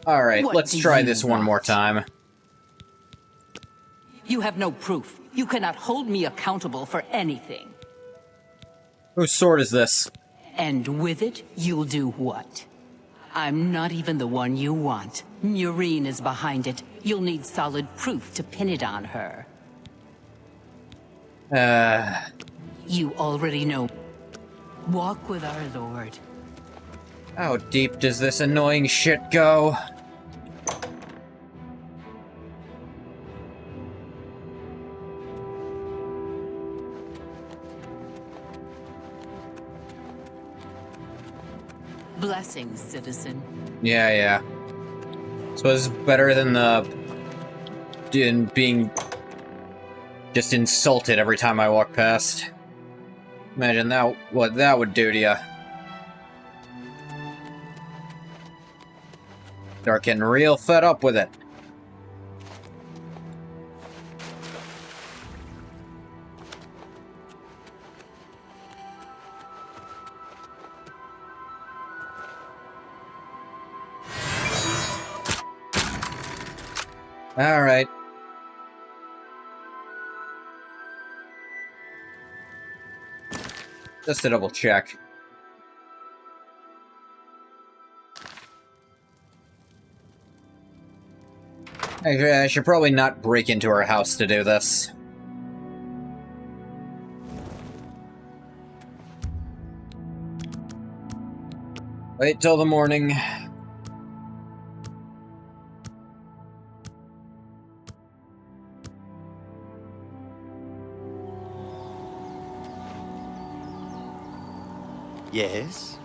Alright, What let's do try you this one more want? time. You have no proof. You cannot hold me accountable for anything. Whose sword is this? And with it, you'll do what? I'm not even the one you want. Murine is behind it. You'll need solid proof to pin it on her. You already know. Walk with our Lord. How deep does this annoying shit go? Blessings, citizen. Yeah. Suppose it's better than being just insulted every time I walk past. Imagine that, what that would do to you. Start getting real fed up with it. Alright. Just to double check. I should probably not break into her house to do this. Wait till the morning. Yes?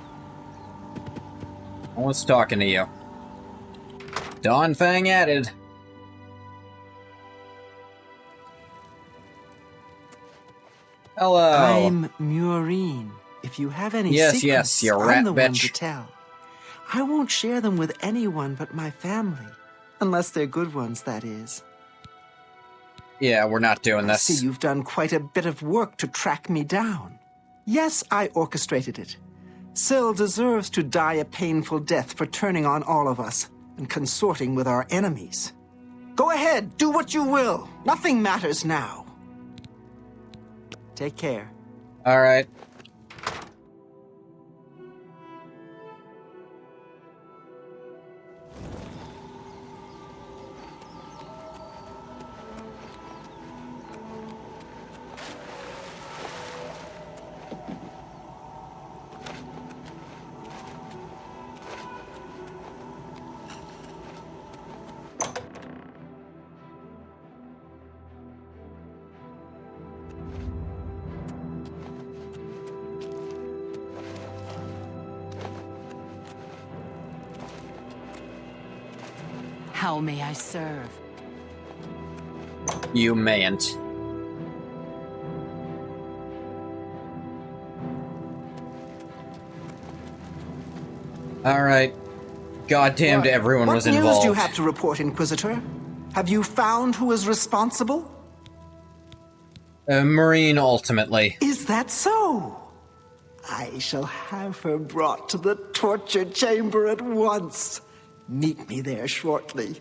I was talking to you. Dawn Fang added. Hello. I'm Murine. If you have any secrets, yes, you I'm rat the one to bitch. tell. I won't share them with anyone but my family. Unless they're good ones, that is. Yeah, we're not doing I this. see you've done quite a bit of work to track me down. Yes, I orchestrated it. Syl deserves to die a painful death for turning on all of us and consorting with our enemies. Go ahead, do what you will. Nothing matters now. Take care. Alright. How may I serve? You mayn't. Alright. Goddamned everyone was What news involved. do you have to report, Inquisitor? Have you found who is responsible? Marine, ultimately. Is that so? I shall have her brought to the torture chamber at once. Meet me there shortly.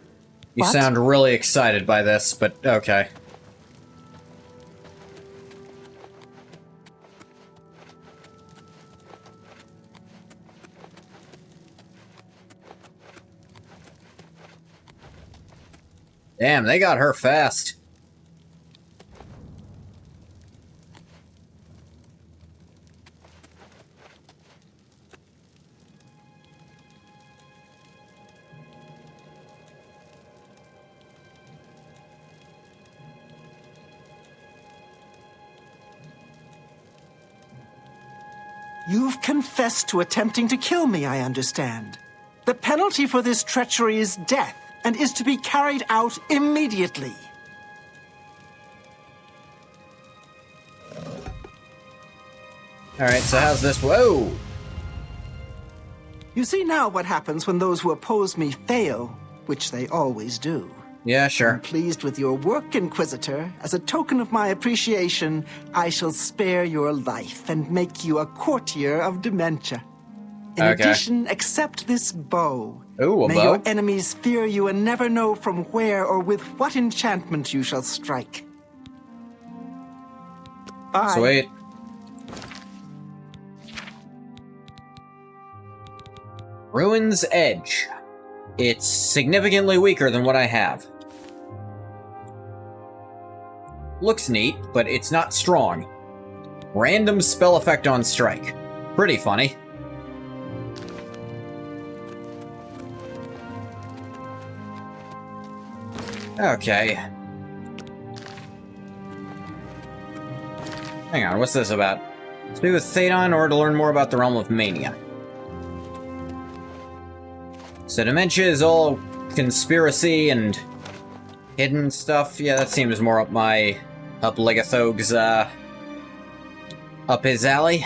You What? sound really excited by this, but okay. Damn, they got her fast. You've confessed to attempting to kill me, I understand. The penalty for this treachery is death, and is to be carried out immediately. Alright, so how's this? Whoa! You see now what happens when those who oppose me fail, which they always do. Yeah, sure. I'm pleased with your work, Inquisitor. As a token of my appreciation, I shall spare your life and make you a courtier of dementia. In addition, accept this bow. Ooh, a May bow? your enemies fear you and never know from where or with what enchantment you shall strike. Bye. Sweet. Ruin's Edge. It's significantly weaker than what I have. Looks neat, but it's not strong. Random spell effect on strike. Pretty funny. Okay. Hang on, what's this about? Speak with Thadon or to learn more about the Realm of Mania. So dementia is all conspiracy and hidden stuff. Yeah, that seems more up Legathog's, up his alley.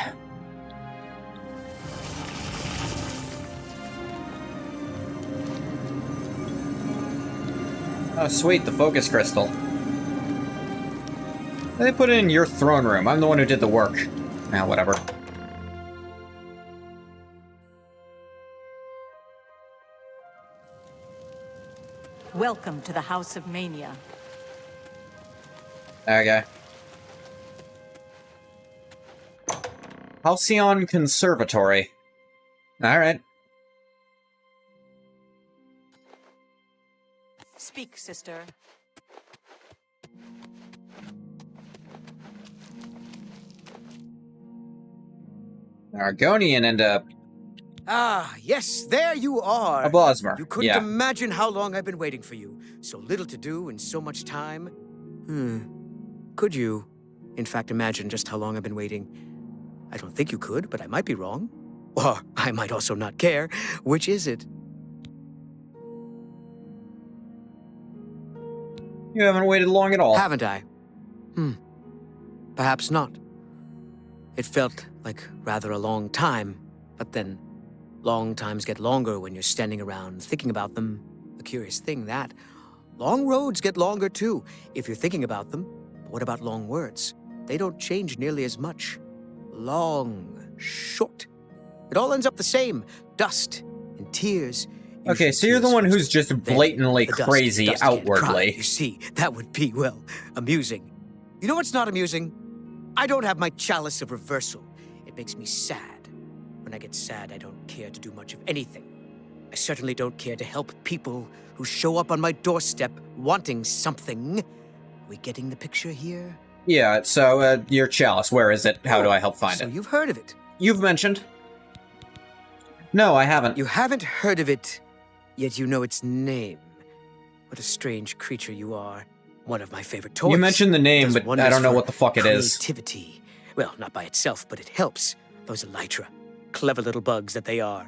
Oh, sweet, the focus crystal. They put it in your throne room. I'm the one who did the work. Nah, whatever. Welcome to the House of Mania. Okay. Halcyon Conservatory. Alright. Speak, sister. Argonian and Ah, yes, there you are. a Bosmer. You couldn't Yeah. imagine how long I've been waiting for you. So little to do and so much time. Could you, in fact, imagine just how long I've been waiting? I don't think you could, but I might be wrong. Or I might also not care. Which is it? You haven't waited long at all. Haven't I? Perhaps not. It felt like rather a long time, but then long times get longer when you're standing around thinking about them. A curious thing, that. Long roads get longer, too, if you're thinking about them. But what about long words? They don't change nearly as much. Long, short. It all ends up the same. Dust and tears. Okay, so you're the one who's just blatantly crazy outwardly. You see, that would be, well, amusing. You know what's not amusing? I don't have my chalice of reversal. It makes me sad. When I get sad, I don't care to do much of anything. I certainly don't care to help people who show up on my doorstep wanting something. Are we getting the picture here? Yeah, so, your chalice, where is it? How do I help find it? So you've heard of it? You've mentioned. No, I haven't. You haven't heard of it, yet you know its name. What a strange creature you are. One of my favorite toys. You mentioned the name, but I don't know what the fuck it is. Creativity. Well, not by itself, but it helps. Those elytra. Clever little bugs that they are.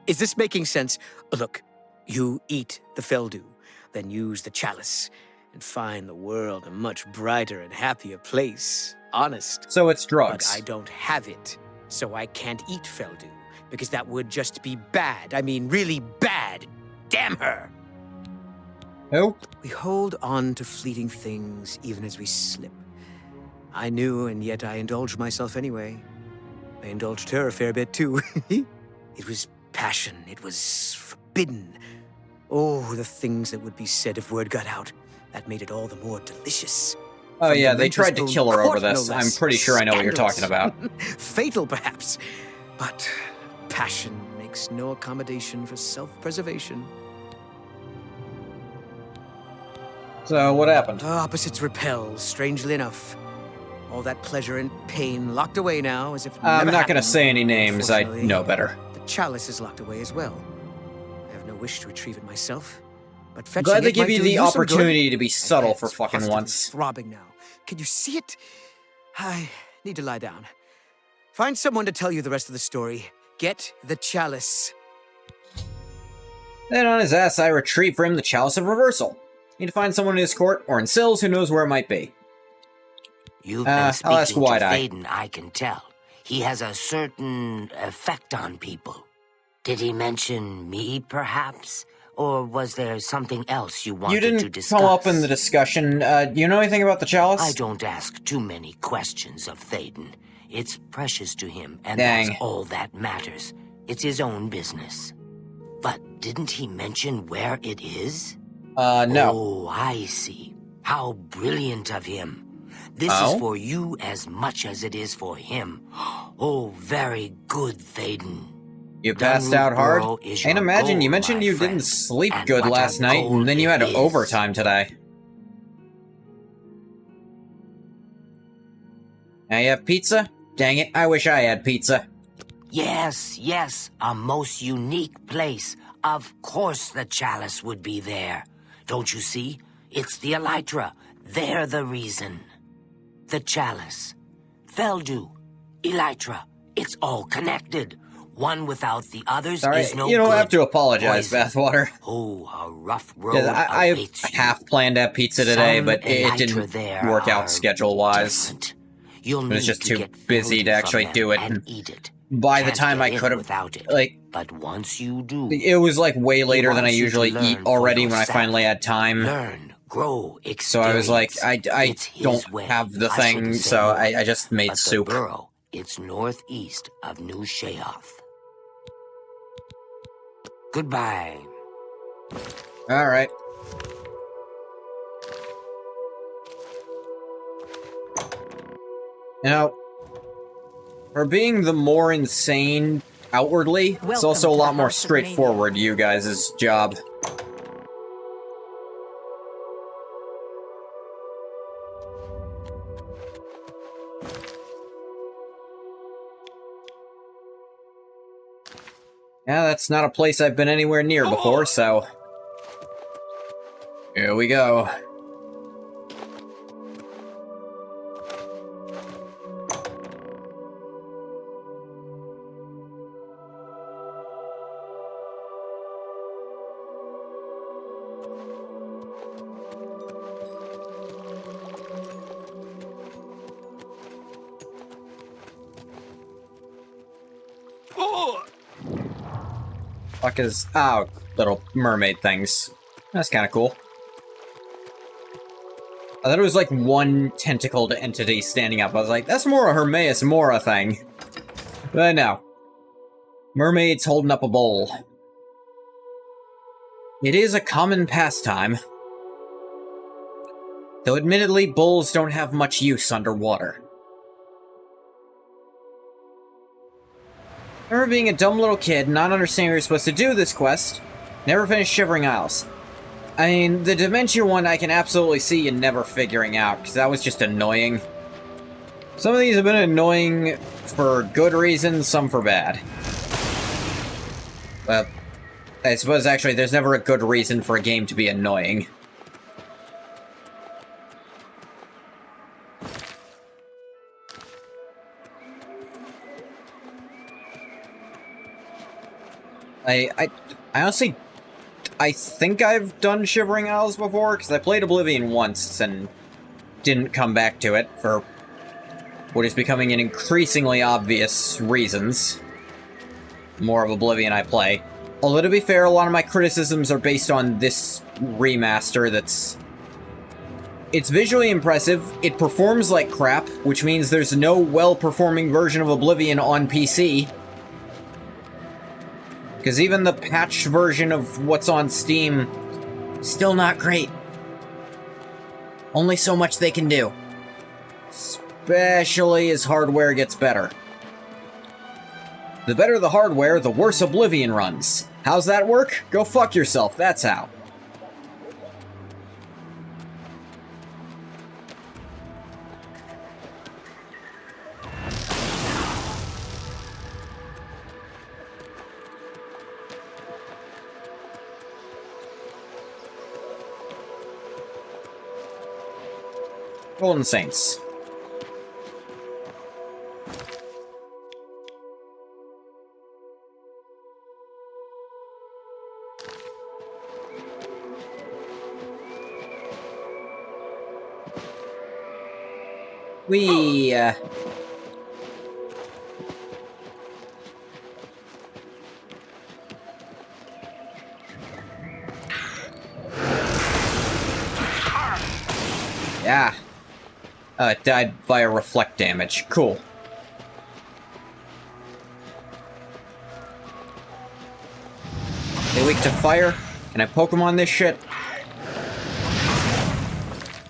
Is this making sense? Look, you eat the Feldu, then use the chalice, and find the world a much brighter and happier place. Honest. So it's drugs. But I don't have it, so I can't eat Feldu, because that would just be bad. I mean, really bad. Damn her! Who? We hold on to fleeting things even as we slip. I knew, and yet I indulged myself anyway. I indulged her a fair bit, too. It was passion. It was forbidden. Oh, the things that would be said if word got out. That made it all the more delicious. Oh From yeah, the they tried to kill her over court, no this. I'm less. pretty sure I know what you're talking about. Fatal, perhaps. But passion makes no accommodation for self-preservation. So, what happened? Opposites repel, strangely enough. All that pleasure and pain locked away now, as if it I'm never not gonna happened. say any names, I Unfortunately, know better. The chalice is locked away as well. I have no wish to retrieve it myself. But I'm fetching glad they it give might you do the some good. opportunity to be My subtle head's for fucking positively once. throbbing now. Can you see it? I need to lie down. Find someone to tell you the rest of the story. Get the chalice. Then on his ass, I retrieve for him the Chalice of Reversal. Need to find someone in his court or in Sills who knows where it might be. You've been I'll ask speaking to Wide-Eye. Thaden, I can tell. He has a certain effect on people. Did he mention me, perhaps? Or was there something else you wanted to You didn't discuss? come up in the discussion. Do you know anything about the chalice? I don't ask too many questions of Théoden. It's precious to him, and Dang. that's all that matters. It's his own business. But didn't he mention where it is? No. Oh, I see. How brilliant of him. This Oh? is for you as much as it is for him. Oh, very good, Théoden. You passed out hard? Dunroot is And your imagine you goal, mentioned my you friend. didn't sleep And good what a last night, goal and then you had it is. overtime today. Now you have pizza? Dang it, I wish I had pizza. Yes, yes, a most unique place. Of course the chalice would be there. Don't you see? It's the Elytra. They're the reason. The chalice. Feldu. Elytra. It's all connected. One without the others Sorry, is no you don't good. have to apologize, Poison. Bathwater. Oh, a rough road Yeah, I awaits you. half planned to have pizza today, Some but it Elytra didn't there work are out schedule-wise. different. You'll It was need just to too get busy food to actually from do them it. and eat it. By the Can't time get I in could have, without it. like, But once you do, it was like way later than I wants you to usually learn eat for already when I yourself. finally had time. Learn, grow, experience. So I was like, I It's his don't way. have the I thing, shouldn't say so more. I just made But soup. The borough, it's northeast of New Sheoth. Goodbye. Alright. Now, for being the more insane outwardly, it's Welcome also a to lot the more House of Mania. straightforward, you guys' job. Yeah, that's not a place I've been anywhere near before, so... Here we go. Fuck is... Oh, little mermaid things. That's kind of cool. I thought it was like one tentacled entity standing up. I was like, that's more a Hermaeus Mora thing. But no. Mermaids holding up a bowl. It is a common pastime. Though admittedly, bowls don't have much use underwater. I remember being a dumb little kid, not understanding we were supposed to do this quest. Never finished Shivering Isles. I mean, the Dementia one I can absolutely see you never figuring out, because that was just annoying. Some of these have been annoying for good reasons, some for bad. But I suppose actually there's never a good reason for a game to be annoying. I honestly, I think I've done Shivering Isles before, because I played Oblivion once and didn't come back to it for what is becoming an increasingly obvious reasons. The more of Oblivion I play. Although to be fair, a lot of my criticisms are based on this remaster that's... It's visually impressive, it performs like crap, which means there's no well-performing version of Oblivion on PC. Because even the patched version of what's on Steam, still not great. Only so much they can do. Especially as hardware gets better. The better the hardware, the worse Oblivion runs. How's that work? Go fuck yourself, that's how. Golden Saints. Yeah. It died via reflect damage. Cool. They weak to fire. Can I Pokemon this shit?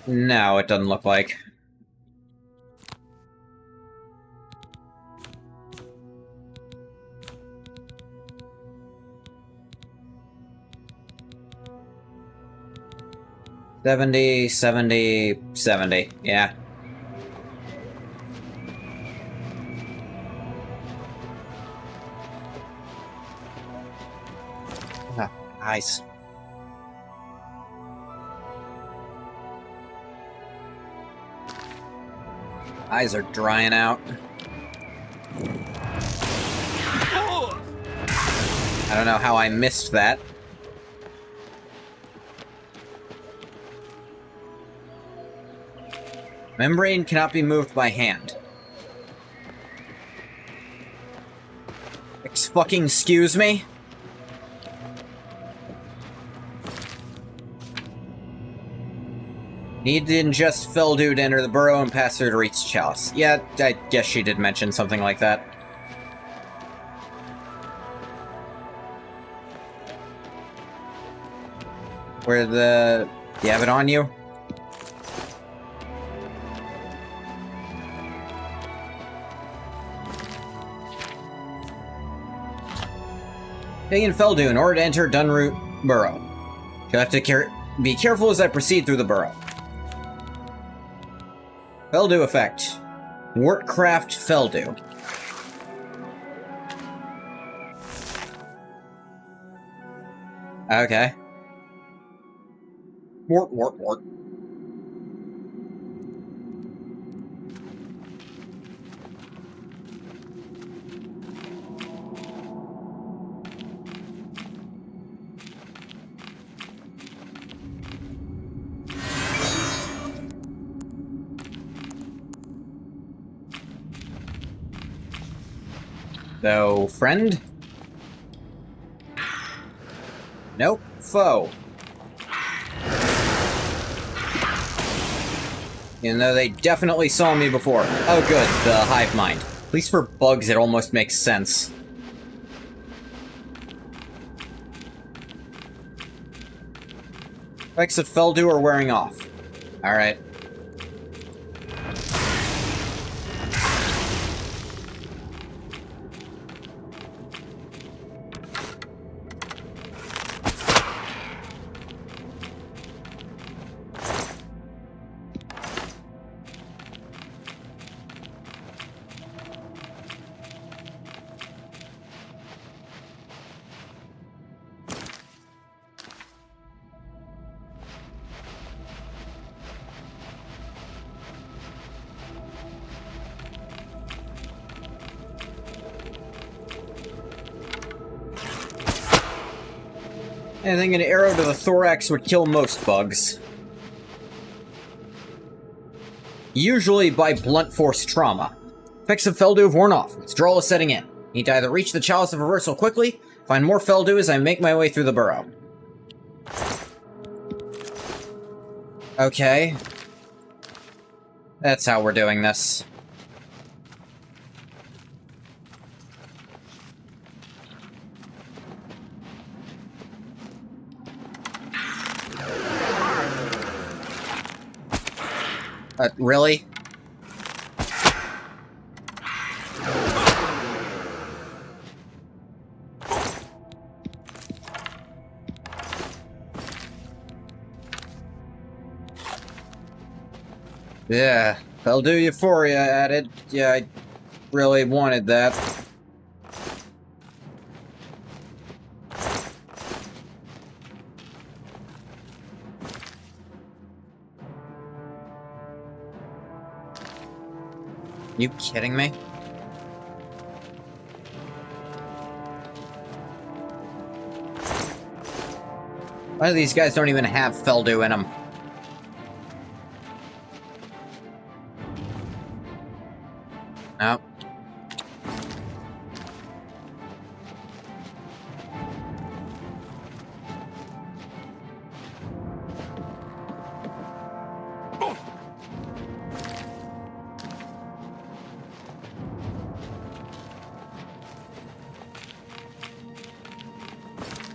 No, it doesn't look like. $70, $70, $70. Yeah. Ah, nice. Eyes are drying out. I don't know how I missed that. Membrane cannot be moved by hand. Excuse me? Need to ingest Feldew to enter the burrow and pass through to reach Chalice. Yeah, I guess she did mention something like that. Where the... You have it on you? Taking Feldew in order to enter Dunroot Burrow. You'll have to be careful as I proceed through the burrow. Feldew effect. Wortcraft Feldew. Okay. Wart. So, friend? Nope. Foe. Even though they definitely saw me before. Oh good, the hive mind. At least for bugs it almost makes sense. Effects of Feldew are wearing off. Alright. I think an arrow to the thorax would kill most bugs. Usually by blunt force trauma. Effects of Feldew have worn off. Withdrawal is setting in. Need to either reach the Chalice of Reversal quickly, find more Feldew as I make my way through the burrow. Okay. That's how we're doing this. Really? Yeah, Feldew Euphoria added. Yeah, I really wanted that. You kidding me? Why do these guys don't even have Feldew in them? No.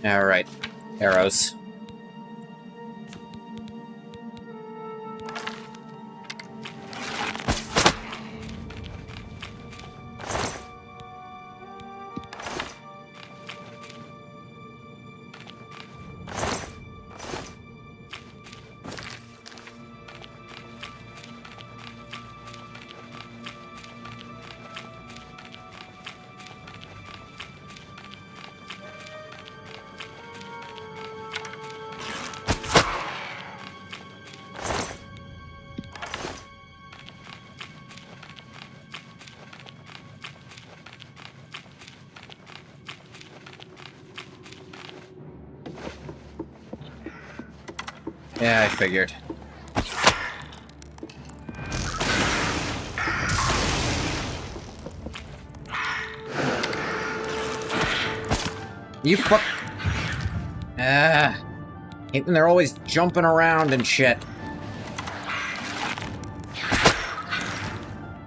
Alright. Arrows. Yeah, I figured. You fuck... hate when they're always jumping around and shit.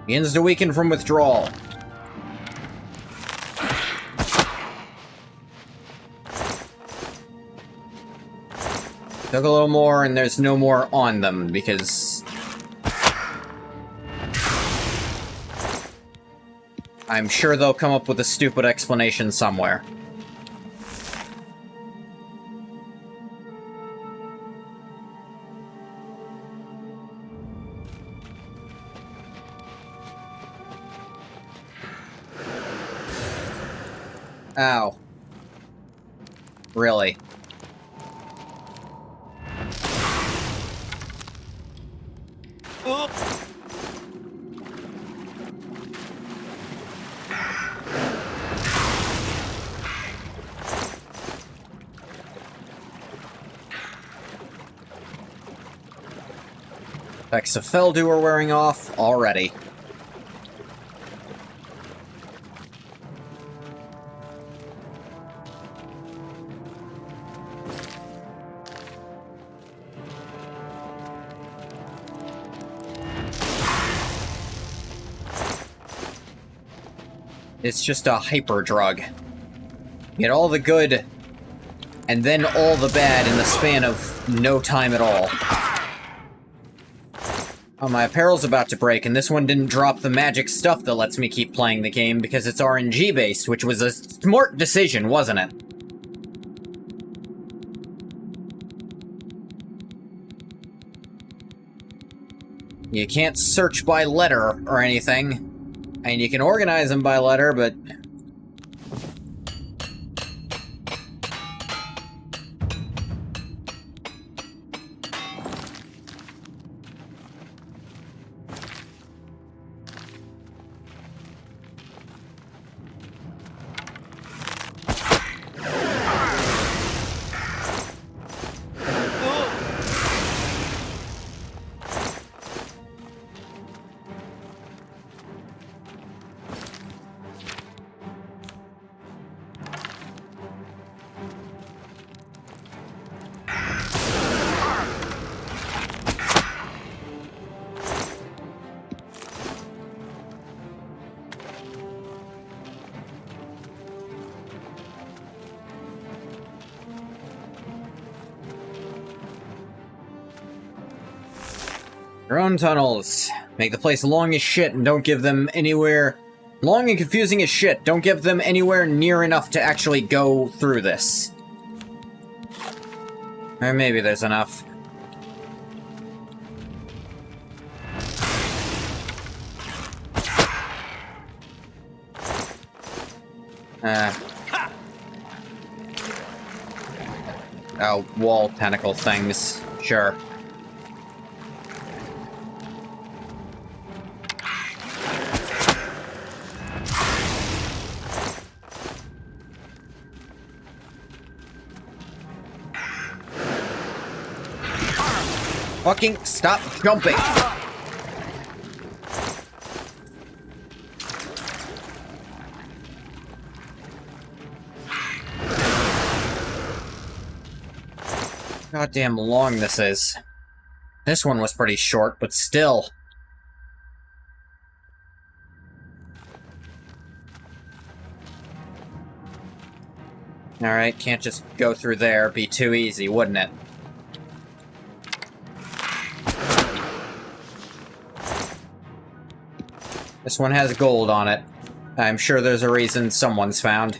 Begins to weaken from withdrawal. Took a little more, and there's no more on them, because... I'm sure they'll come up with a stupid explanation somewhere. Ow. Really? Effects of Feldu are wearing off already. It's just a hyper drug. Get all the good, and then all the bad in the span of no time at all. Oh, my apparel's about to break, and this one didn't drop the magic stuff that lets me keep playing the game because it's RNG-based, which was a smart decision, wasn't it? You can't search by letter or anything. I mean, you can organize them by letter, but... Your own tunnels. Make the place long as shit and don't give them anywhere... Long and confusing as shit. Don't give them anywhere near enough to actually go through this. Or maybe there's enough. Oh, wall tentacle things. Sure. Fucking stop jumping! Goddamn long this is. This one was pretty short, but still. Alright, can't just go through there. Be too easy, wouldn't it? This one has gold on it. I'm sure there's a reason someone's found.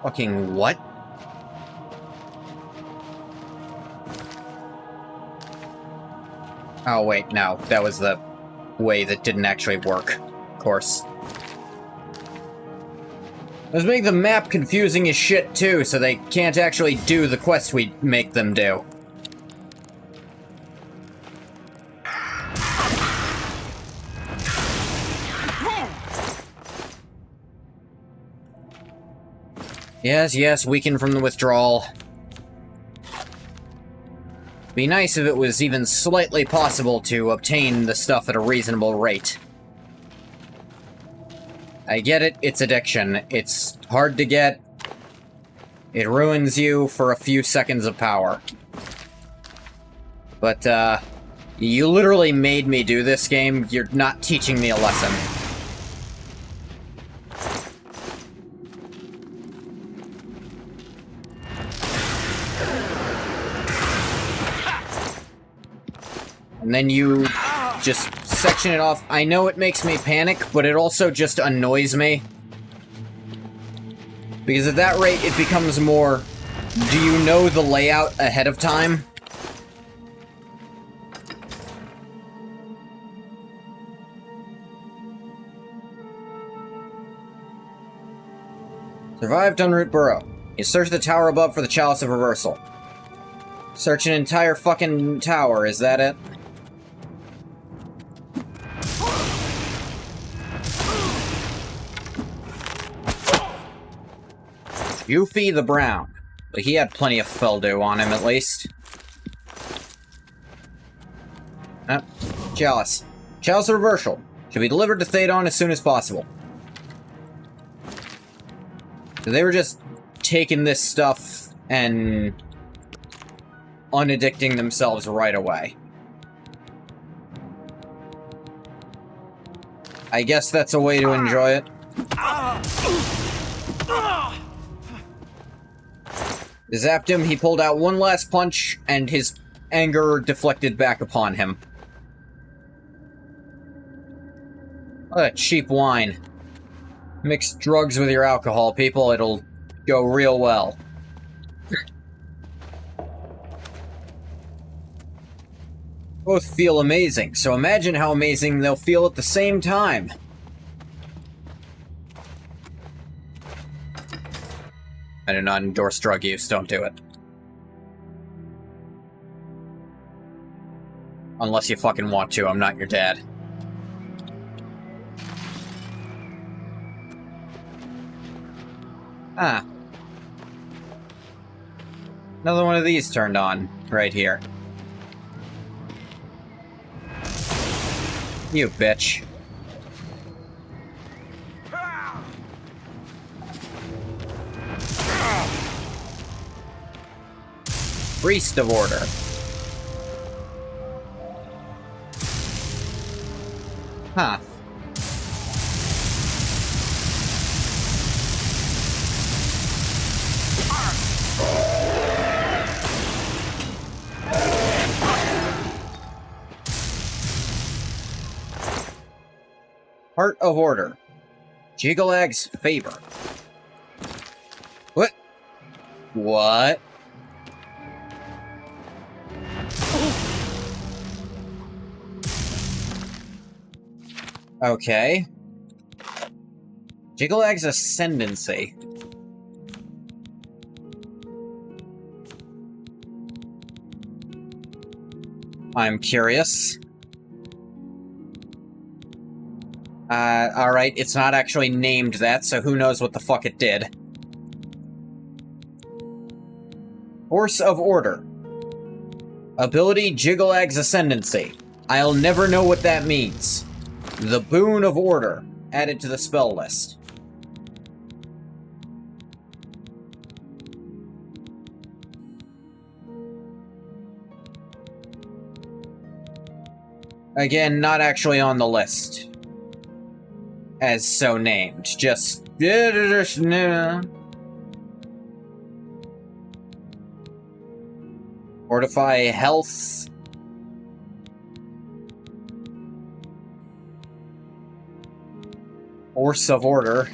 Fucking what? Oh wait, no. That was the way that didn't actually work. Of course. Let's make the map confusing as shit too, so they can't actually do the quest we make them do. Yes, weaken from the withdrawal. Be nice if it was even slightly possible to obtain the stuff at a reasonable rate. I get it, it's addiction. It's hard to get. It ruins you for a few seconds of power. But, you literally made me do this game. You're not teaching me a lesson. And then you just section it off. I know it makes me panic, but it also just annoys me. Because at that rate, it becomes more, do you know the layout ahead of time? Survived en route burrow. You search the tower above for the Chalice of Reversal. Search an entire fucking tower, is that it? Yuffie the Brown. But he had plenty of Feldew on him, at least. Chalice. Chalice of Reversal. Should be delivered to Thadon as soon as possible. So they were just taking this stuff and unaddicting themselves right away. I guess that's a way to enjoy it. Zapped him, he pulled out one last punch, and his anger deflected back upon him. What a cheap wine. Mix drugs with your alcohol, people, it'll go real well. Both feel amazing, so imagine how amazing they'll feel at the same time. I do not endorse drug use, don't do it. Unless you fucking want to, I'm not your dad. Ah. Another one of these turned on, right here. You bitch. Priest of Order. Huh. Heart of Order. Jiggalag's favor. What? What? Okay. Jiggalag's ascendancy. I'm curious. Alright, it's not actually named that, so who knows what the fuck it did. Horse of Order. Ability Jiggalag's Ascendancy. I'll never know what that means. The Boon of Order. Added to the spell list. Again, not actually on the list. As so named. Just... Fortify health. Force of order.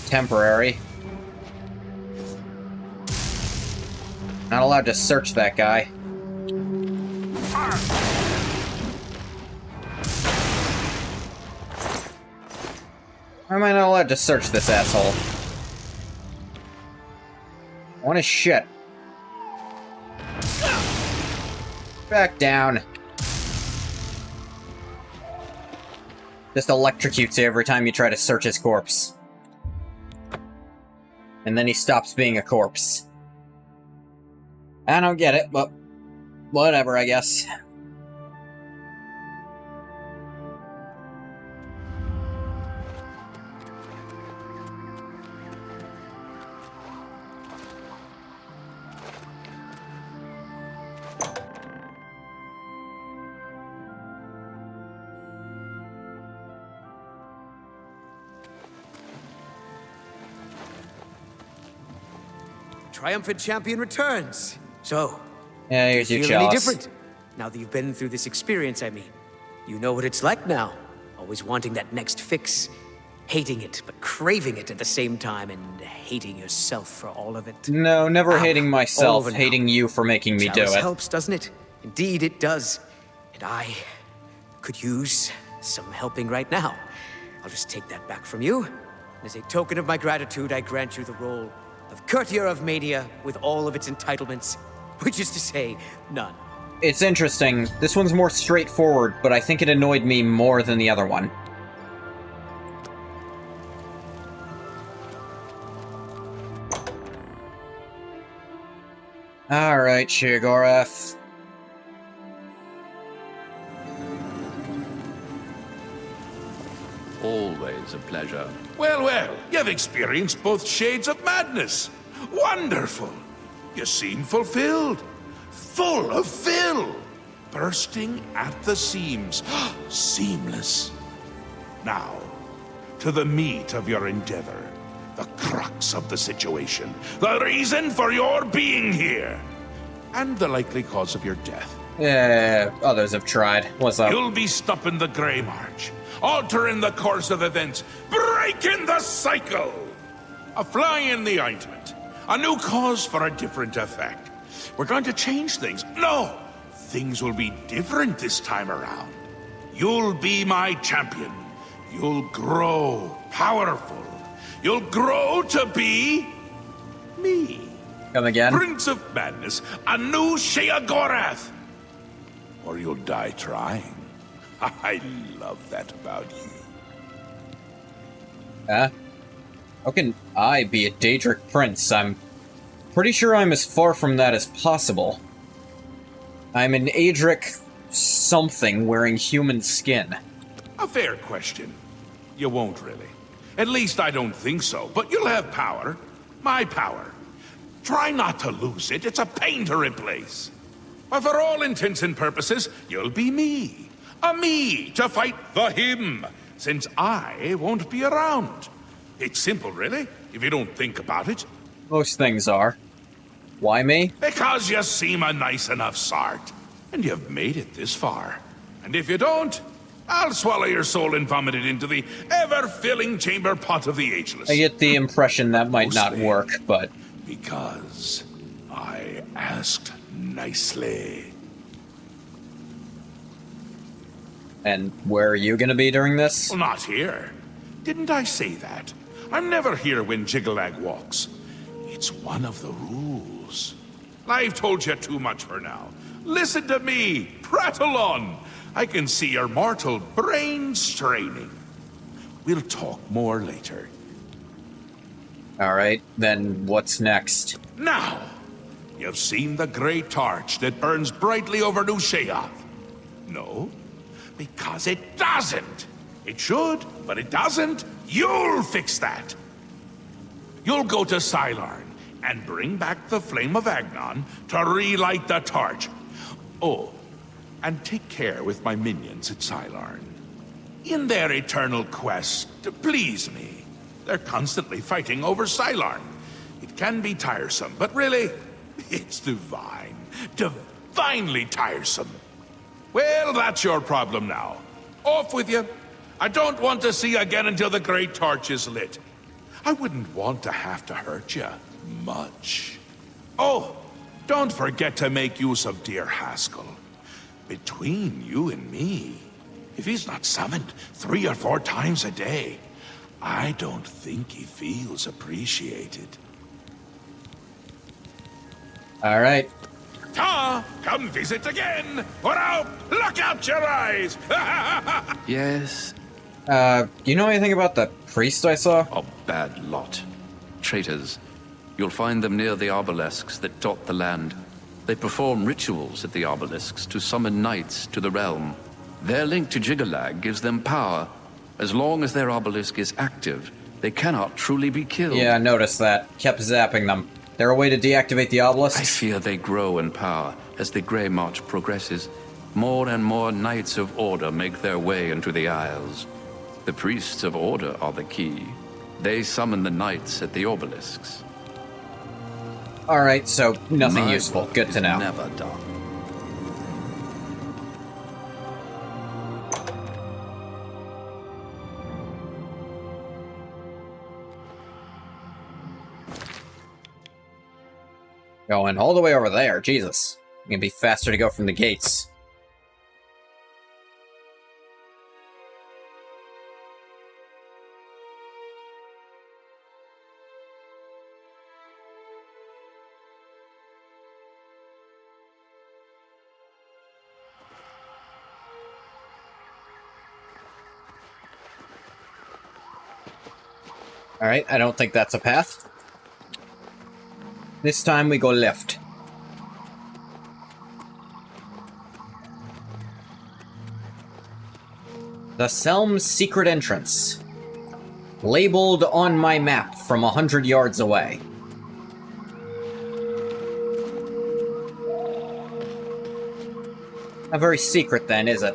Temporary. Not allowed to search that guy. Why am I not allowed to search this asshole? What a shit. Back down. Just electrocutes you every time you try to search his corpse. And then he stops being a corpse. I don't get it, but whatever, I guess. Triumphant champion returns. So, yeah, here's do you your feel any chalice. different? Now that you've been through this experience, I mean. You know what it's like now. Always wanting that next fix. Hating it, but craving it at the same time, and hating yourself for all of it. No, never hating all myself, over now. hating you for making me do Chalice it. helps, doesn't it? Indeed, it does. And I could use some helping right now. I'll just take that back from you. As a token of my gratitude, I grant you the role of Courtier of Mania with all of its entitlements, which is to say, none. It's interesting. This one's more straightforward, but I think it annoyed me more than the other one. Alright, Sheogorath. Always a pleasure. Well, well, you've experienced both shades of madness. Wonderful. You seem fulfilled. Full of fill. Bursting at the seams. Seamless. Now, to the meat of your endeavor. The crux of the situation. The reason for your being here. And the likely cause of your death. Yeah, others have tried. What's up? You'll be stopping the Grey March. Altering the course of events. Breaking the cycle. A fly in the ointment. A new cause for a different effect. We're going to change things. No! Things will be different this time around. You'll be my champion. You'll grow powerful. You'll grow to be... me. Come again? Prince of Madness. A new Sheogorath. Or you'll die trying. I love that about you. Huh? How can I be a Daedric prince? I'm pretty sure I'm as far from that as possible. I'm an Aedric something wearing human skin. A fair question. You won't really. At least I don't think so, but you'll have power. My power. Try not to lose it. It's a pain to replace. But for all intents and purposes, you'll be me. A me to fight the him, since I won't be around. It's simple, really, if you don't think about it. Most things are. Why me? Because you seem a nice enough sort. And you've made it this far. And if you don't, I'll swallow your soul and vomit it into the ever-filling chamber pot of the ageless. I get the impression that might not work, but... Because I asked nicely. And where are you gonna be during this? Well, not here. Didn't I say that? I'm never here when Jiggalag walks. It's one of the rules. I've told you too much for now. Listen to me. Prattle on. I can see your mortal brain straining. We'll talk more later. Alright, then what's next? Now, you've seen the great torch that burns brightly over New Sheoth. No? Because it doesn't. It should, but it doesn't. You'll fix that. You'll go to Sylarn and bring back the Flame of Agnon to relight the torch. Oh, and take care with my minions at Sylarn. In their eternal quest to please me, they're constantly fighting over Sylarn. It can be tiresome, but really, it's divine. Divinely tiresome. Well, that's your problem now. Off with you. I don't want to see you again until the Great Torch is lit. I wouldn't want to have to hurt you much. Oh, don't forget to make use of dear Haskell. Between you and me, if he's not summoned 3 or 4 times a day, I don't think he feels appreciated. All right. Ta! Come visit again! Or I'll pluck out your eyes! Yes. Do you know anything about the priest I saw? A bad lot. Traitors. You'll find them near the obelisks that dot the land. They perform rituals at the obelisks to summon knights to the realm. Their link to Jiggalag gives them power. As long as their obelisk is active, they cannot truly be killed. Yeah, I noticed that. Kept zapping them. There a way to deactivate the obelisk? I fear they grow in power as the Grey March progresses. More and more Knights of Order make their way into the Isles. The Priests of Order are the key. They summon the Knights at the obelisks. Alright, so nothing My useful. work Good to is know. Never done. Going all the way over there, Jesus. It's gonna be faster to go from the gates. Alright, I don't think that's a path. This time we go left. The Selm's secret entrance. Labeled on my map from 100 yards away. Not very secret then, is it?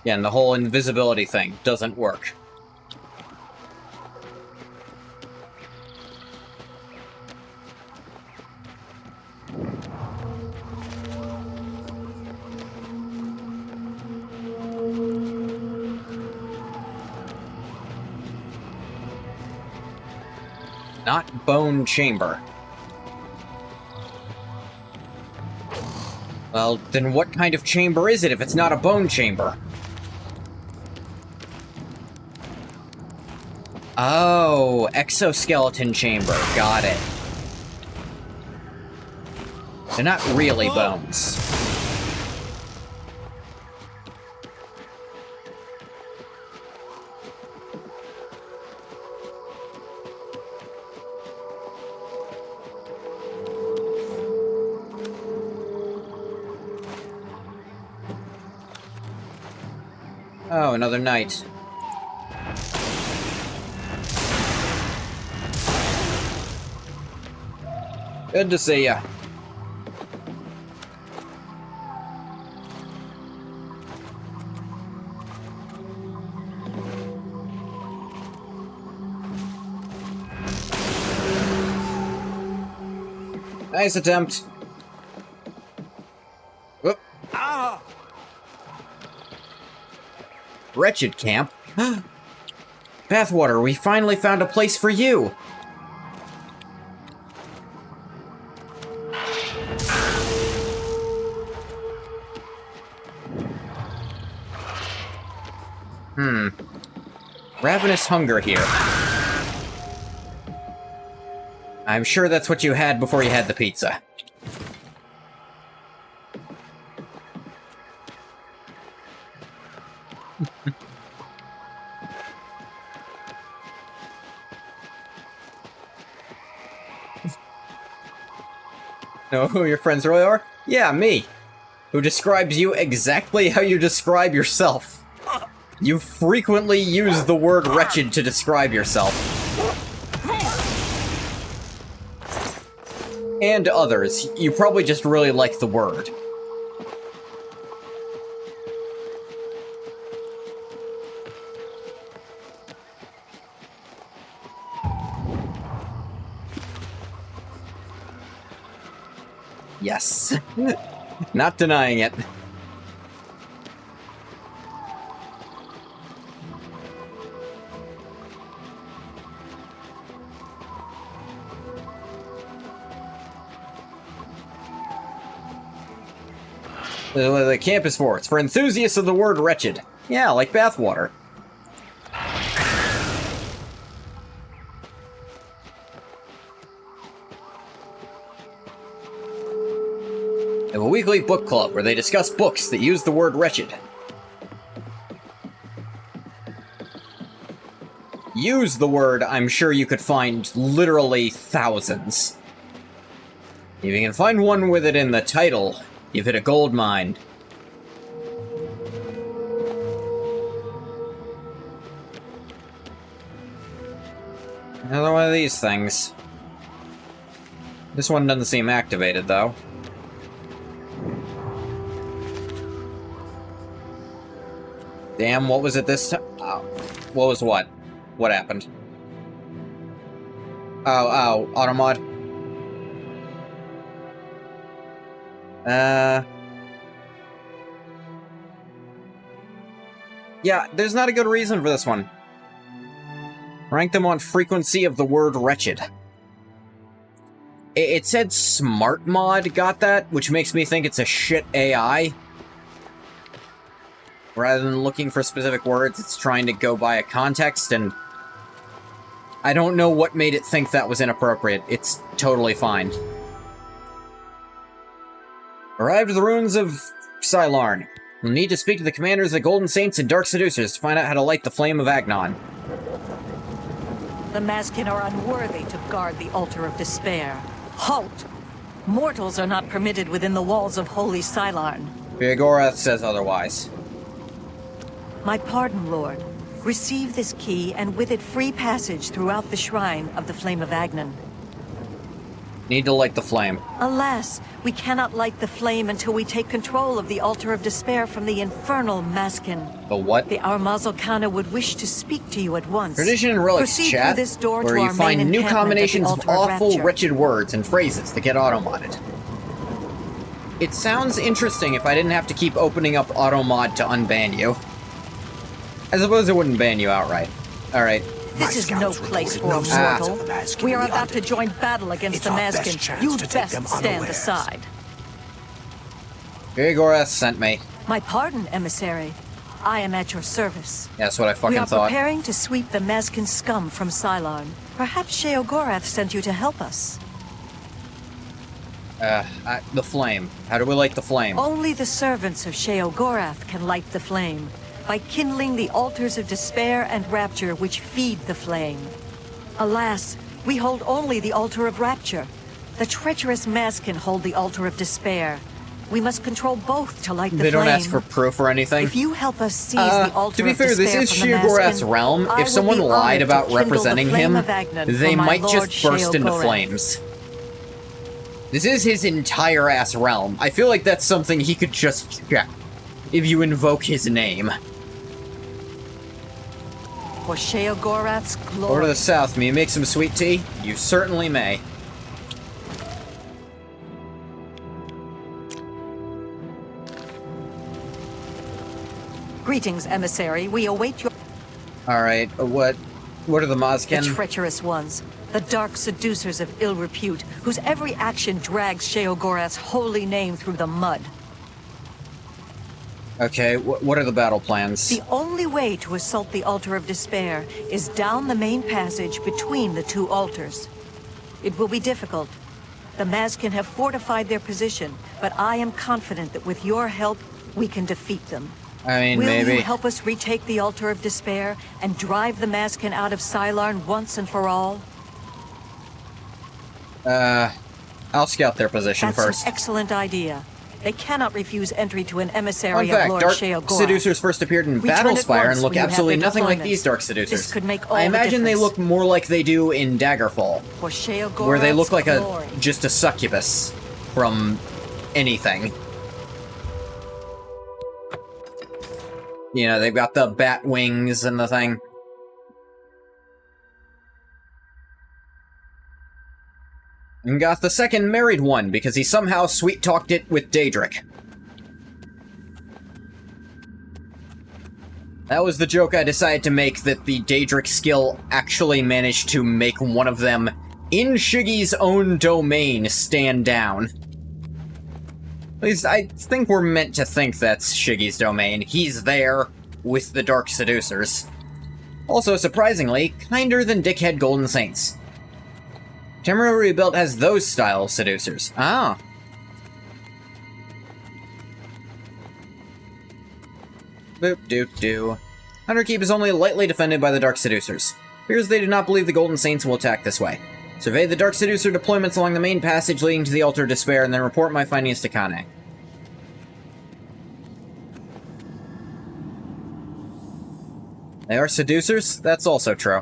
Yeah, and the whole invisibility thing doesn't work. Not bone chamber. Well, then what kind of chamber is it if it's not a bone chamber? Oh, exoskeleton chamber. Got it. They're not really bones. Oh, another knight. Good to see ya. Nice attempt. Whoop. Ah! Wretched camp. Bathwater, we finally found a place for you. Ravenous hunger here. I'm sure that's what you had before you had the pizza. Know who your friends really are? Yeah, me. Who describes you exactly how you describe yourself. You frequently use the word wretched to describe yourself. And others. You probably just really like the word. Yes. Not denying it. The camp is for. It's for enthusiasts of the word wretched. Yeah, like bathwater. They have a weekly book club where they discuss books that use the word wretched. Use the word, I'm sure you could find literally thousands. If you can find one with it in the title, you've hit a gold mine. Another one of these things. This one doesn't seem activated, though. Damn, what was it this time? Oh, what was what? What happened? Oh, automod. Yeah, there's not a good reason for this one. Rank them on frequency of the word wretched. It said smart mod got that, which makes me think it's a shit AI. Rather than looking for specific words, it's trying to go by a context, and I don't know what made it think that was inappropriate. It's totally fine. Arrived at the ruins of Cylarn. We'll need to speak to the commanders of the Golden Saints and Dark Seducers to find out how to light the flame of Agnon. The Maskin are unworthy to guard the Altar of Despair. Halt! Mortals are not permitted within the walls of Holy Cylarn. Vigorath says otherwise. My pardon, Lord. Receive this key, and with it free passage throughout the shrine of the Flame of Agnon. Need to light the flame. Alas, we cannot light the flame until we take control of the Altar of Despair from the infernal Maskin. The what? The Armazalkana would wish to speak to you at once. Tradition and Relics Proceed chat, through this door where to you our find main new encampment combinations at of the Altar awful, Rapture. wretched words and phrases that get auto-modded. It sounds interesting if I didn't have to keep opening up auto-mod to unban you. I suppose it wouldn't ban you outright. Alright. This is no place for a mortal. We are about to join battle against the Maskin. You'd best stand aside. Vigorath sent me. My pardon, emissary. I am at your service. That's what I fucking We are thought. preparing to sweep the Maskin scum from Cylarn. Perhaps Sheogorath sent you to help us. The flame. How do we light the flame? Only the servants of Sheogorath can light the flame, by kindling the altars of despair and rapture which feed the flame. Alas, we hold only the altar of rapture. The treacherous Maskin hold the altar of despair. We must control both to light the flame. They don't ask for proof or anything? If you help us seize the altar to be of fair, this despair is from the Sheogorath's Maskin, realm. I If someone will be lied honored to about kindle the representing flame him, of Agnon they for my might Lord just burst into Sheogorath. flames. This is his entire ass realm. I feel like that's something he could just check if you invoke his name. For Sheogorath's glory. Over to the south, may you make some sweet tea? You certainly may. Greetings, emissary. We await your... Alright, what are the Mazkin? The treacherous ones. The dark seducers of ill repute, whose every action drags Sheogorath's holy name through the mud. Okay, what are the battle plans? The only way to assault the Altar of Despair is down the main passage between the two altars. It will be difficult. The Maskin have fortified their position, but I am confident that with your help, we can defeat them. I mean, Will maybe. you help us retake the Altar of Despair and drive the Maskin out of Cylarn once and for all? I'll scout their position That's first. an excellent idea. They cannot refuse entry to an Fun emissary of fact, Lord Dark Sheogorath. Seducers first appeared in Return at Battlespire once and look when you have absolutely their nothing like deployments. these Dark Seducers. This could make all I the imagine they difference. look more like they do in Daggerfall, For Sheogorath's where they look like glory. just a succubus from anything. You know, they've got the bat wings and the thing. And got the second married one because he somehow sweet-talked it with Daedric. That was the joke I decided to make, that the Daedric skill actually managed to make one of them, in Shiggy's own domain, stand down. At least I think we're meant to think that's Shiggy's domain. He's there with the Dark Seducers. Also, surprisingly, kinder than Dickhead Golden Saints. Tamriel Rebuilt has those style of seducers. Ah. Boop doop doo. Underkeep is only lightly defended by the Dark Seducers. Appears they do not believe the Golden Saints will attack this way. Survey the Dark Seducer deployments along the main passage leading to the Altar of Despair, and then report my findings to Kane. They are seducers? That's also true.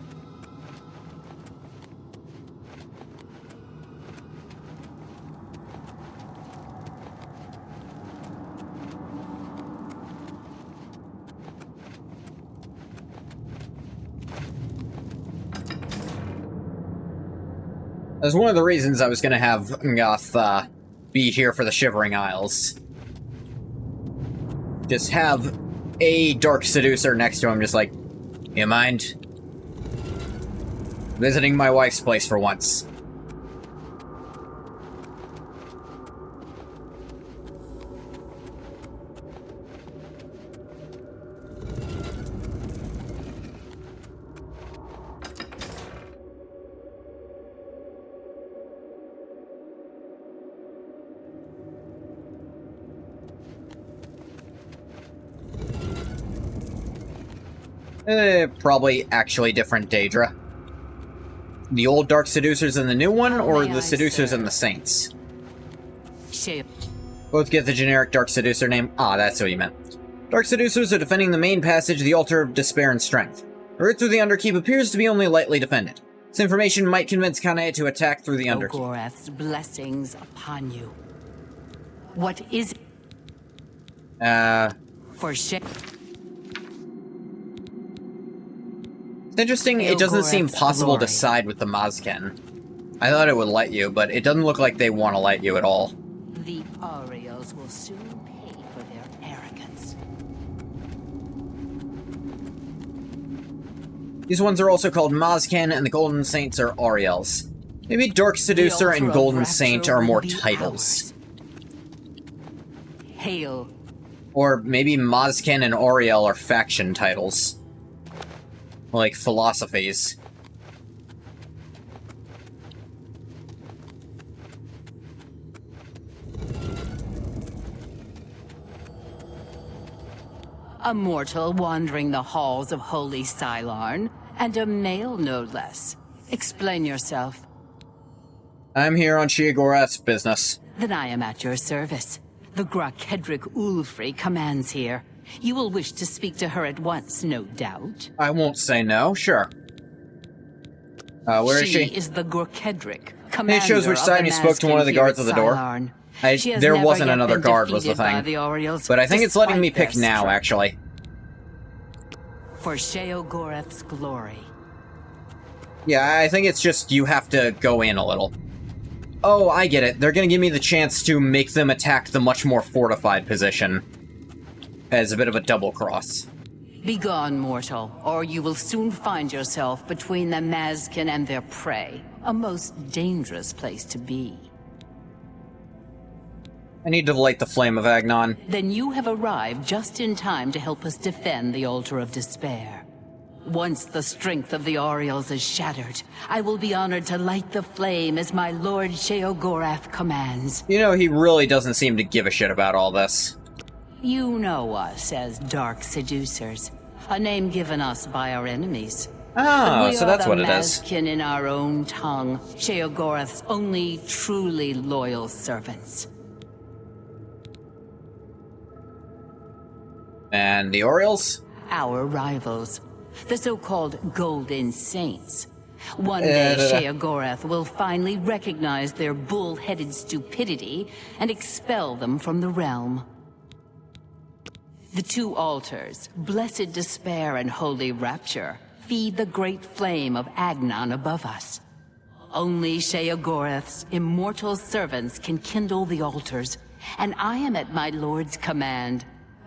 That's one of the reasons I was going to have Ngoth be here for the Shivering Isles. Just have a Dark Seducer next to him, just like, you mind visiting my wife's place for once? Probably actually different Daedra. The old Dark Seducers and the new one, or the Seducers and the Saints? Both get the generic Dark Seducer name. Ah, that's what you meant. Dark Seducers are defending the main passage, the Altar of Despair and Strength. The route through the Underkeep appears to be only lightly defended. This information might convince Kane to attack through the Underkeep. Gorath's blessings upon you. What is for shit? It's interesting, it doesn't seem possible to side with the Mazken. I thought it would let you, but it doesn't look like they want to let you at all. The Ariels will soon pay for their arrogance. These ones are also called Mazken, and the Golden Saints are Ariels. Maybe Dark Seducer and Golden Saint are more titles. Hail. Or maybe Mazken and Ariel are faction titles. Like philosophies. A mortal wandering the halls of Holy Silarn, and a male no less. Explain yourself. I'm here on Sheogorath's business. Then I am at your service. The Grakedric Ulfri commands here. You will wish to speak to her at once, no doubt. I won't say no, sure. Where is she? She is the Grakedric, It commander shows which time of you the spoke to one of the Mazken guards here at the door. Silarn. She has There never wasn't yet another been guard, was the defeated by thing. the Ariels, But I think it's letting me despite pick their now, strength. actually. For Sheogorath's glory. Yeah, I think it's just you have to go in a little. Oh, I get it. They're gonna give me the chance to make them attack the much more fortified position. As a bit of a double cross. Begone, mortal, or you will soon find yourself between the Mazken and their prey. A most dangerous place to be. I need to light the flame of Agnon. Then you have arrived just in time to help us defend the Altar of Despair. Once the strength of the Ariels is shattered, I will be honored to light the flame as my Lord Sheogorath commands. You know, he really doesn't seem to give a shit about all this. You know us as Dark Seducers, a name given us by our enemies. Ah, so that's what it is. Mazken in our own tongue, Sheogorath's only truly loyal servants. And the Orioles? Our rivals, the so-called Golden Saints. One day, Sheogorath will finally recognize their bull-headed stupidity and expel them from the realm. The two altars, Blessed Despair and Holy Rapture, feed the great flame of Agnon above us. Only Sheogorath's immortal servants can kindle the altars, and I am at my lord's command.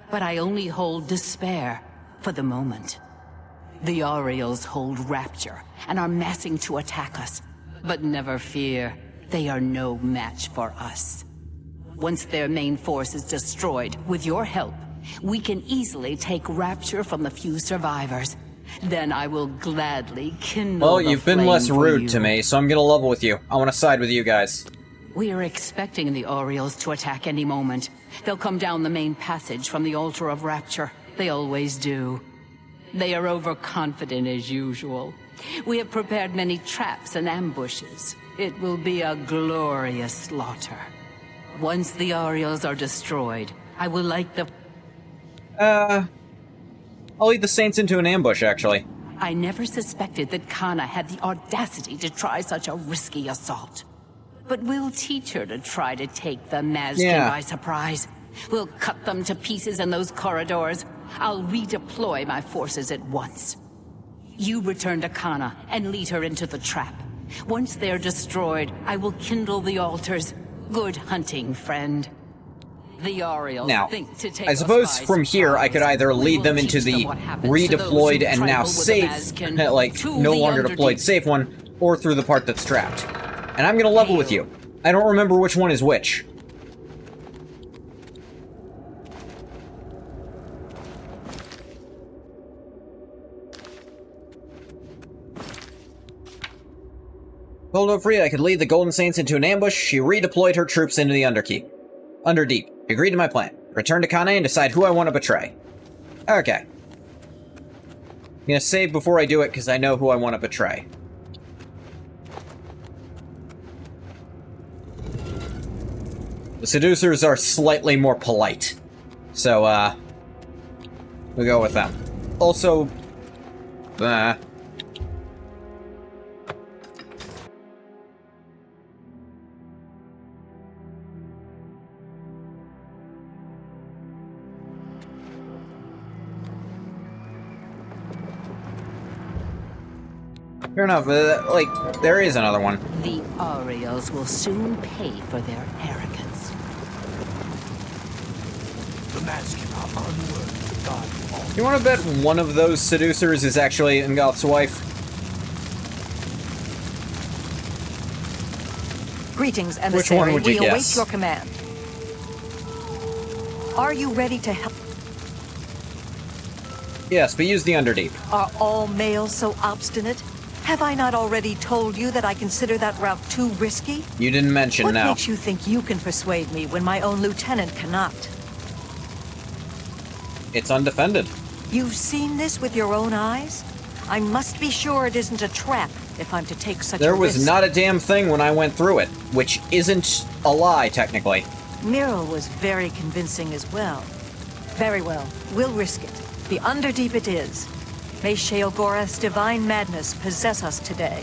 But I only hold Despair for the moment. The Orioles hold Rapture and are massing to attack us. But never fear, they are no match for us. Once their main force is destroyed, with your help, we can easily take Rapture from the few survivors. Then I will gladly kindle Well, you've been less rude to me, so I'm gonna level with you. I want to side with you guys. We are expecting the Orioles to attack any moment. They'll come down the main passage from the Altar of Rapture. They always do. They are overconfident as usual. We have prepared many traps and ambushes. It will be a glorious slaughter. Once the Orioles are destroyed, I will light the... I'll lead the Saints into an ambush, actually. I never suspected that Kana had the audacity to try such a risky assault. But we'll teach her to try to take the Mazkin by surprise. We'll cut them to pieces in those corridors. I'll redeploy my forces at once. You return to Kana and lead her into the trap. Once they're destroyed, I will kindle the altars. Good hunting, friend. The Orioles think to take I suppose from here I could either lead them into the redeployed and now safe, like, no longer deployed safe one, or through the part that's trapped. And I'm gonna level with you. I don't remember which one is which. Told Ofrida I could lead the Golden Saints into an ambush. She redeployed her troops into the Underdeep. Agreed to my plan. Return to Kane and decide who I want to betray. Okay. I'm gonna save before I do it, because I know who I want to betray. The Seducers are slightly more polite. So, we go with them. Also, fair enough, like, there is another one. The Orioles will soon pay for their arrogance. The Mazkin are unworthy to God. You want to bet one of those seducers is actually Ingolf's wife? Greetings, emissary. Which one would you we guess? await your command. Are you ready to help? Yes, but use the Underdeep. Are all males so obstinate? Have I not already told you that I consider that route too risky? You didn't mention What now. makes you think you can persuade me when my own lieutenant cannot? It's undefended. You've seen this with your own eyes? I must be sure it isn't a trap if I'm to take such a risk. There was not a damn thing when I went through it, which isn't a lie, technically. Miro was very convincing as well. Very well, we'll risk it. The Underdeep it is. May Sheogorath's divine madness possess us today.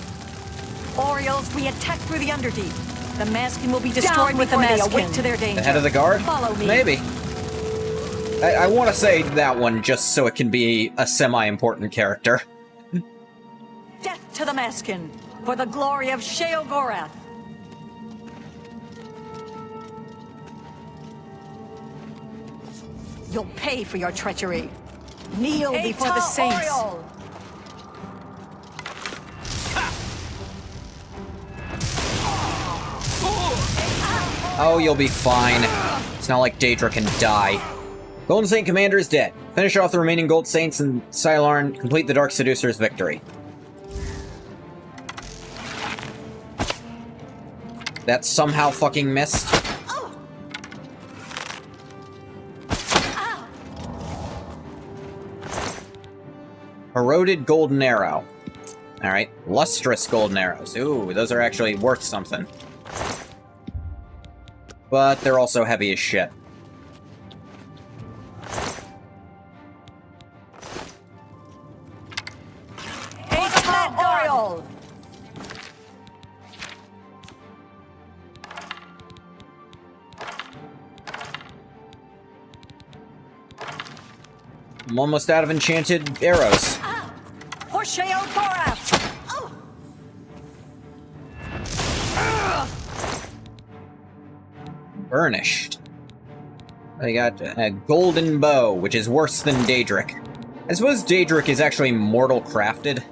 Orioles, we attack through the Underdeep. The Mazkin will be destroyed with the Mazkin. Awake to their danger. The head of the guard? Follow me. Maybe. I want to say that one just so it can be a semi-important character. Death to the Mazkin, for the glory of Sheogorath. You'll pay for your treachery. Kneel before the saints. Oriole. Oh, you'll be fine. It's not like Daedra can die. Golden Saint Commander is dead. Finish off the remaining Gold Saints and Sylarn, complete the Dark Seducer's victory. That somehow fucking missed. Eroded Golden Arrow. Alright, Lustrous Golden Arrows. Ooh, those are actually worth something. But they're also heavy as shit. I'm almost out of enchanted arrows. For Sheo Gorath! Burnished. I got a golden bow, which is worse than Daedric. I suppose Daedric is actually mortal crafted.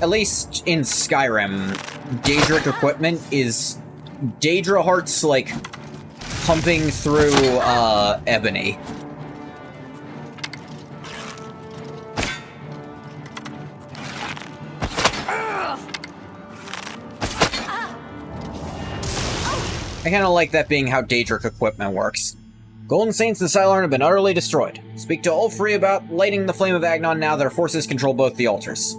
At least in Skyrim, Daedric equipment is Daedra hearts, like, pumping through, ebony. I kinda like that being how Daedric equipment works. Golden Saints and Cylorn have been utterly destroyed. Speak to Ulfri about lighting the flame of Agnon now their forces control both the altars.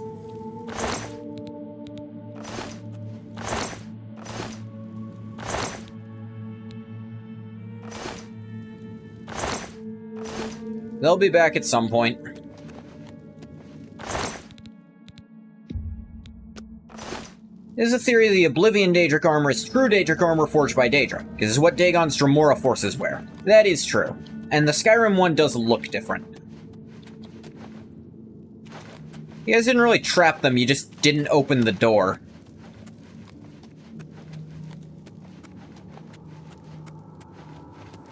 They'll be back at some point. There's a theory the Oblivion Daedric armor is true Daedric armor forged by Daedra. This is what Dagon's Dremora forces wear. That is true. And the Skyrim one does look different. You guys didn't really trap them, you just didn't open the door.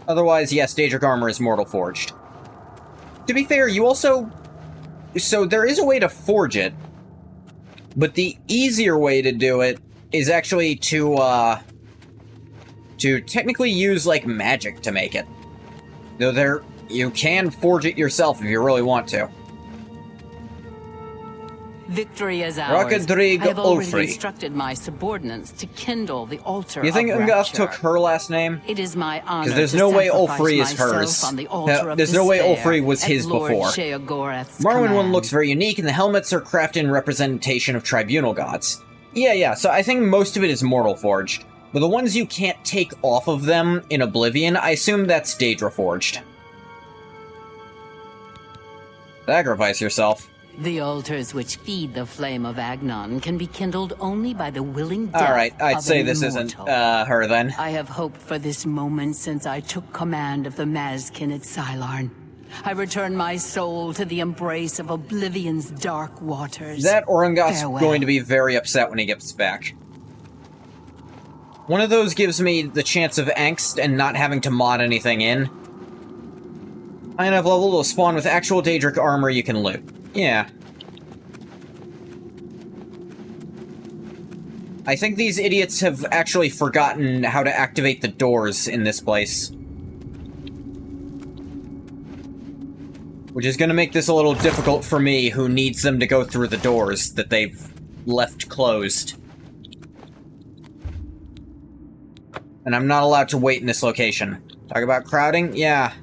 Otherwise, yes, Daedric armor is mortal forged. To be fair, you also... So there is a way to forge it, but the easier way to do it is actually to technically use, like, magic to make it. Though you can forge it yourself if you really want to. Victory is ours. Rockadrig I have already Ulfri. instructed my subordinates to kindle the altar You think of Ungath rapture. took her last name? It is my honor Because there's to no way sacrifice Ulfri is myself hers. on the altar of There's no way despair Ulfri was at his Lord before. Sheogorath's Morrowind one command. looks very unique, and the helmets are crafted in representation of tribunal gods. Yeah, so I think most of it is mortal forged. But the ones you can't take off of them in Oblivion, I assume that's Daedra forged. Sacrifice yourself. The altars which feed the flame of Agnon can be kindled only by the willing death Alright, I'd of say an this immortal. isn't, her then. I have hoped for this moment since I took command of the Mazkin at Cylorn. I return my soul to the embrace of Oblivion's dark waters. That or Ungath's Farewell. going to be very upset when he gets back. One of those gives me the chance of angst and not having to mod anything in. High enough level will spawn with actual Daedric armor you can loot. Yeah. I think these idiots have actually forgotten how to activate the doors in this place. Which is gonna make this a little difficult for me, who needs them to go through the doors that they've left closed. And I'm not allowed to wait in this location. Talk about crowding? Yeah.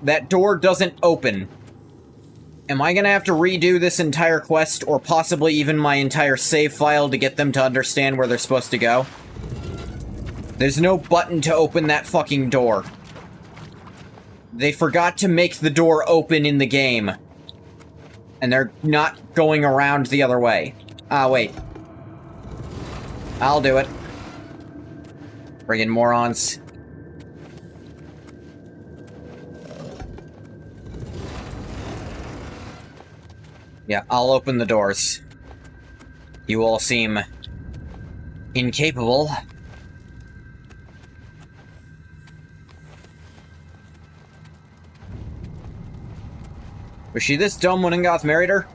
That door doesn't open. Am I gonna have to redo this entire quest, or possibly even my entire save file to get them to understand where they're supposed to go? There's no button to open that fucking door. They forgot to make the door open in the game. And they're not going around the other way. Ah, wait. I'll do it. Friggin' morons. Yeah, I'll open the doors. You all seem incapable. Was she this dumb when Ungath married her?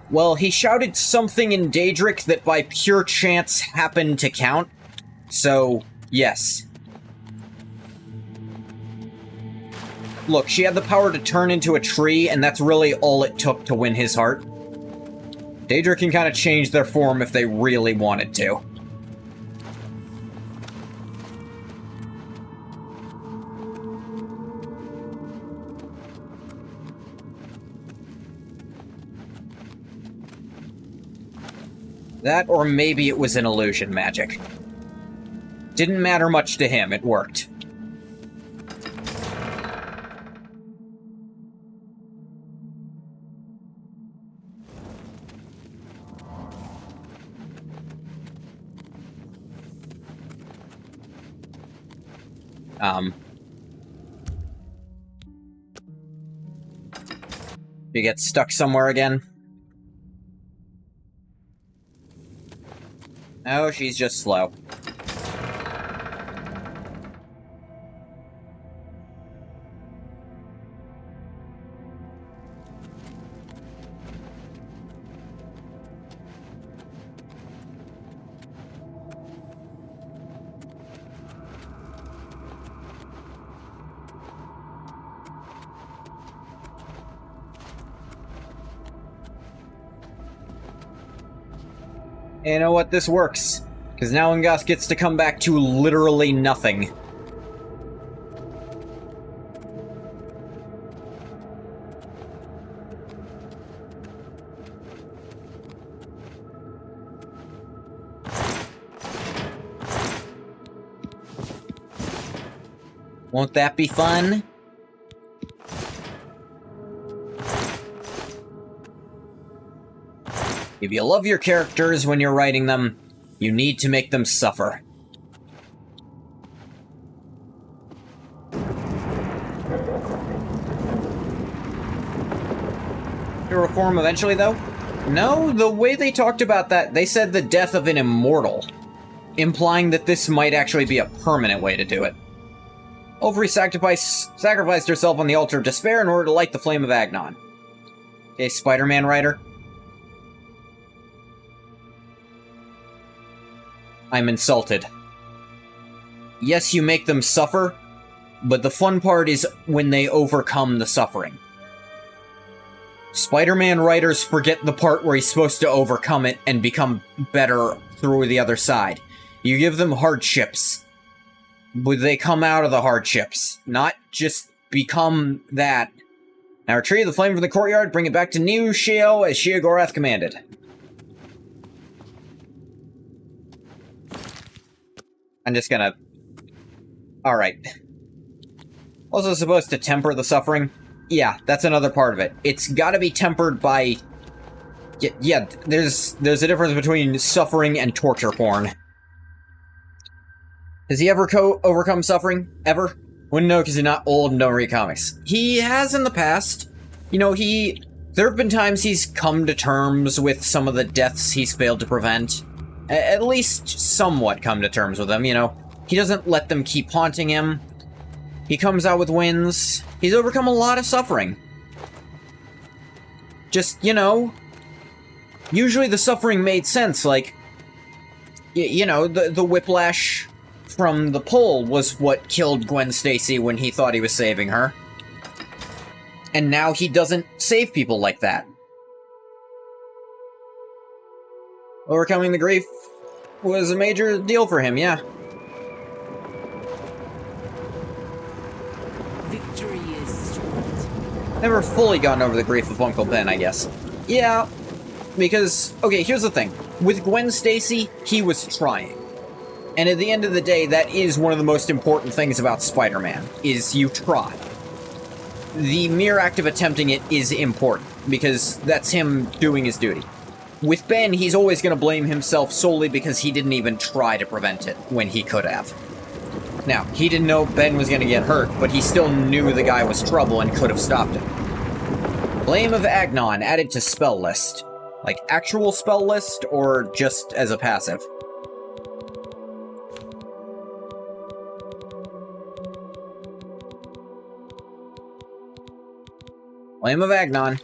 Well, he shouted something in Daedric that by pure chance happened to count. So, yes. Look, she had the power to turn into a tree, and that's really all it took to win his heart. Daedra can kind of change their form if they really wanted to. That, or maybe it was an illusion magic. Didn't matter much to him, it worked. You get stuck somewhere again? Oh, she's just slow. You know what? This works. Because now Ungas gets to come back to literally nothing. Won't that be fun? If you love your characters when you're writing them, you need to make them suffer. To reform eventually, though? No, the way they talked about that, they said the death of an immortal, implying that this might actually be a permanent way to do it. Overy sacrificed herself on the altar of despair in order to light the flame of Agnon. Okay, Spider-Man writer. I'm insulted. Yes, you make them suffer, but the fun part is when they overcome the suffering. Spider-Man writers forget the part where he's supposed to overcome it and become better through the other side. You give them hardships, but they come out of the hardships, not just become that. Now retrieve the flame from the courtyard, bring it back to New Sheo as Sheogorath commanded. I'm just gonna... Alright. Also supposed to temper the suffering? Yeah, that's another part of it. It's gotta be tempered by... Yeah, there's a difference between suffering and torture porn. Has he ever overcome suffering? Ever? Wouldn't know because he's not old and don't read comics. He has in the past. You know, there have been times he's come to terms with some of the deaths he's failed to prevent. At least somewhat come to terms with them, you know. He doesn't let them keep haunting him. He comes out with wins. He's overcome a lot of suffering. Just, you know, usually the suffering made sense, like, you know, the whiplash from the pole was what killed Gwen Stacy when he thought he was saving her. And now he doesn't save people like that. Overcoming the grief was a major deal for him, yeah. Victory is sweet. Never fully gotten over the grief of Uncle Ben, I guess. Yeah, because, okay, here's the thing. With Gwen Stacy, he was trying. And at the end of the day, that is one of the most important things about Spider-Man, is you try. The mere act of attempting it is important, because that's him doing his duty. With Ben, he's always going to blame himself solely because he didn't even try to prevent it when he could have. Now, he didn't know Ben was going to get hurt, but he still knew the guy was trouble and could have stopped him. Flame of Agnon added to spell list. Like, actual spell list, or just as a passive? Flame of Agnon.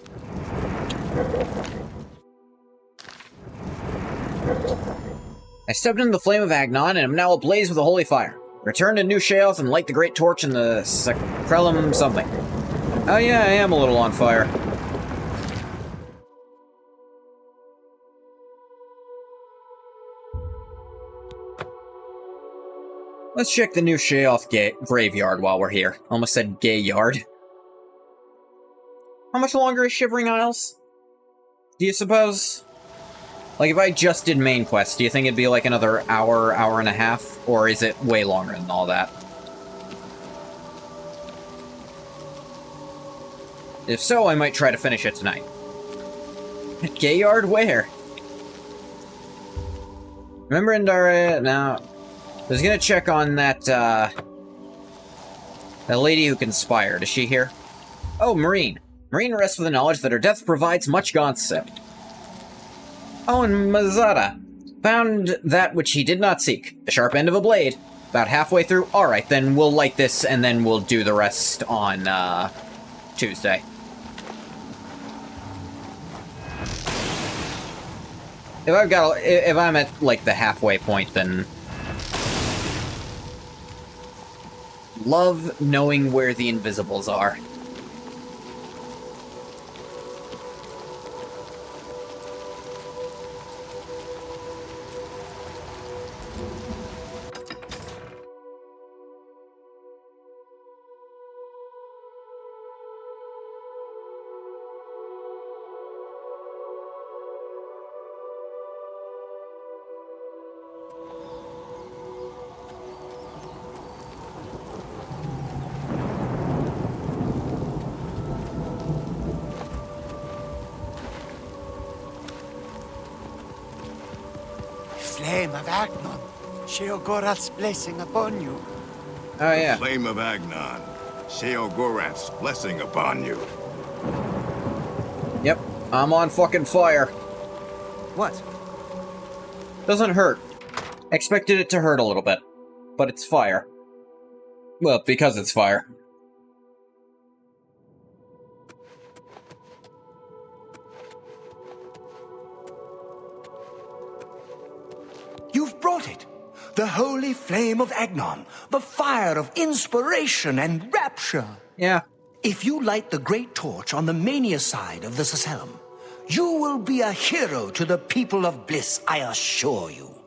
I stepped into the flame of Agnon and am now ablaze with a holy fire. Return to New Sheoth and light the great torch in the Sacrellum something. Oh yeah, I am a little on fire. Let's check the New Sheoth graveyard while we're here. Almost said gay yard. How much longer is Shivering Isles? Do you suppose? Like, if I just did main quest, do you think it'd be like another hour, hour and a half? Or is it way longer than all that? If so, I might try to finish it tonight. Gay yard where? Remember Indara? Now, I was gonna check on that, The lady who conspired, is she here? Oh, Marine. Marine rests with the knowledge that her death provides much gossip. Oh, and Mazada. Found that which he did not seek. The sharp end of a blade. About halfway through. Alright, then we'll light this, and then we'll do the rest on, Tuesday. If I'm at, like, the halfway point, then... Love knowing where the invisibles are. Flame of Agnon, Sheogorath's blessing upon you. Oh, yeah. The flame of Agnon, Sheogorath's blessing upon you. Yep, I'm on fucking fire. What? Doesn't hurt. Expected it to hurt a little bit, but it's fire. Well, because it's fire. You've brought it. The holy flame of Agnon, the fire of inspiration and rapture. Yeah. If you light the great torch on the mania side of the Sacellum, you will be a hero to the people of Bliss, I assure you.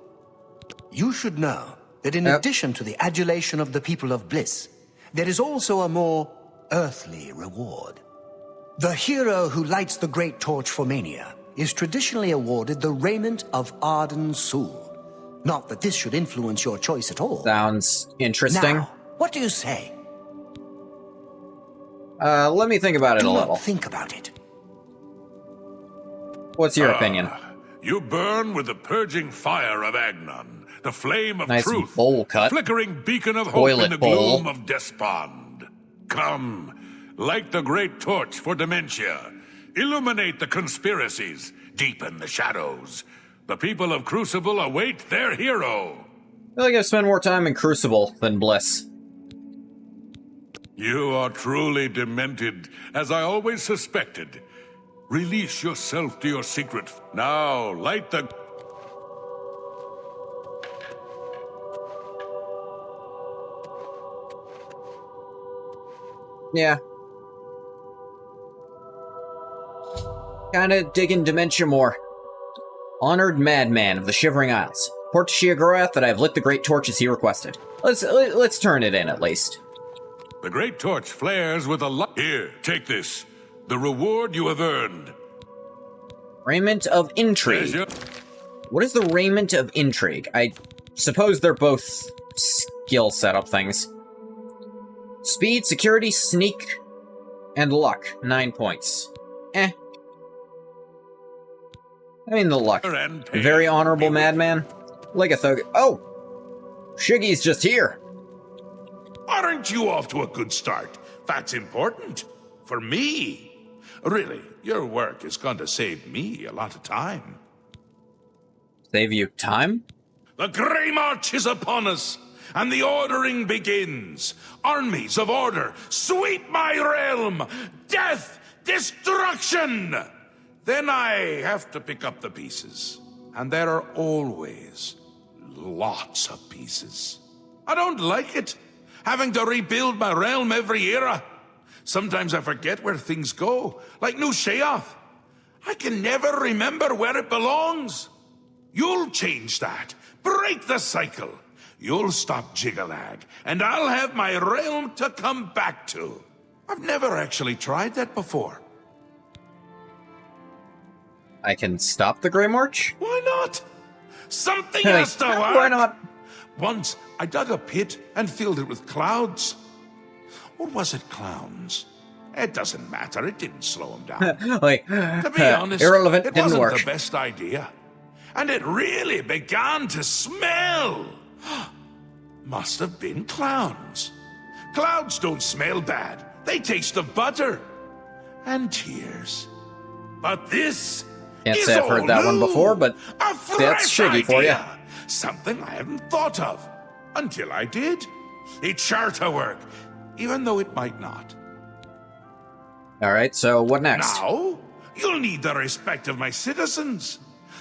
You should know that in addition to the adulation of the people of Bliss, there is also a more earthly reward. The hero who lights the great torch for mania is traditionally awarded the raiment of Arden Sul. Not that this should influence your choice at all. Sounds interesting. Now, what do you say? Let me think about it a little. Think about it. What's your opinion? You burn with the purging fire of Agnon, the flame of Nice truth, bowl cut. flickering beacon of hope Toilet in the bowl. gloom of despond. Come, light the great torch for dementia. Illuminate the conspiracies, deepen the shadows. The people of Crucible await their hero. I feel like I've spent more time in Crucible than Bliss. You are truly demented, as I always suspected. Release yourself to your secret. Now, light the... Yeah. Kinda digging Dementia more. Honored madman of the Shivering Isles. Report to Sheogorath that I have lit the great torch as he requested. Let's turn it in, at least. The great torch flares with a light. Here, take this. The reward you have earned. Raiment of Intrigue. What is the Raiment of Intrigue? I suppose they're both skill setup things. Speed, security, sneak, and luck. 9 points. Eh. I mean, the luck. Very honorable madman. Like a thug. Oh! Shiggy's just here. Aren't you off to a good start? That's important. For me. Really, your work is going to save me a lot of time. Save you time? The Grey March is upon us, and the ordering begins. Armies of order, sweep my realm! Death! Destruction! Then I have to pick up the pieces. And there are always lots of pieces. I don't like it, having to rebuild my realm every era. Sometimes I forget where things go, like New Sheoth. I can never remember where it belongs. You'll change that. Break the cycle. You'll stop Jiggalag, and I'll have my realm to come back to. I've never actually tried that before. I can stop the Grey March? Why not? Something has to work. Why not? Once, I dug a pit and filled it with clouds. Or was it clowns? It doesn't matter. It didn't slow him down. Like, to be honest, irrelevant, it didn't wasn't work. the best idea. And it really began to smell. Must have been clowns. Clouds don't smell bad. They taste of butter. And tears. But this Can't is say I've heard that one new. before, but A fresh that's shitty for you. idea. Something I hadn't thought of. Until I did. It's sure to work. Even though it might not. Alright, so what next? Now, you'll need the respect of my citizens.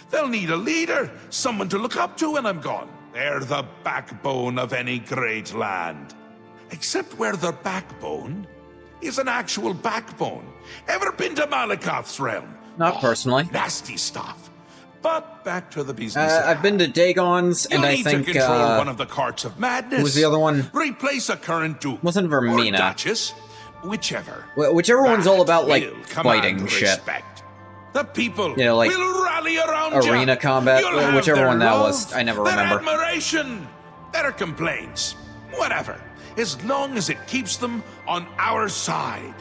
They'll need a leader, someone to look up to when I'm gone. They're the backbone of any great land. Except where the backbone is an actual backbone. Ever been to Malakoth's realm? Not personally. Nasty stuff. But back to the business. I've been to Dagon's, and You'll I need think, to control one of the carts of madness. who was the other one? Replace a current duke. Wasn't Vermina. Or duchess, whichever. Whichever one's all about, like, will command fighting shit. respect. The people You know, like, will rally around arena you. combat, You'll have whichever their one that love, was. I never their remember. admiration, their complaints, whatever, as long as it keeps them on our side.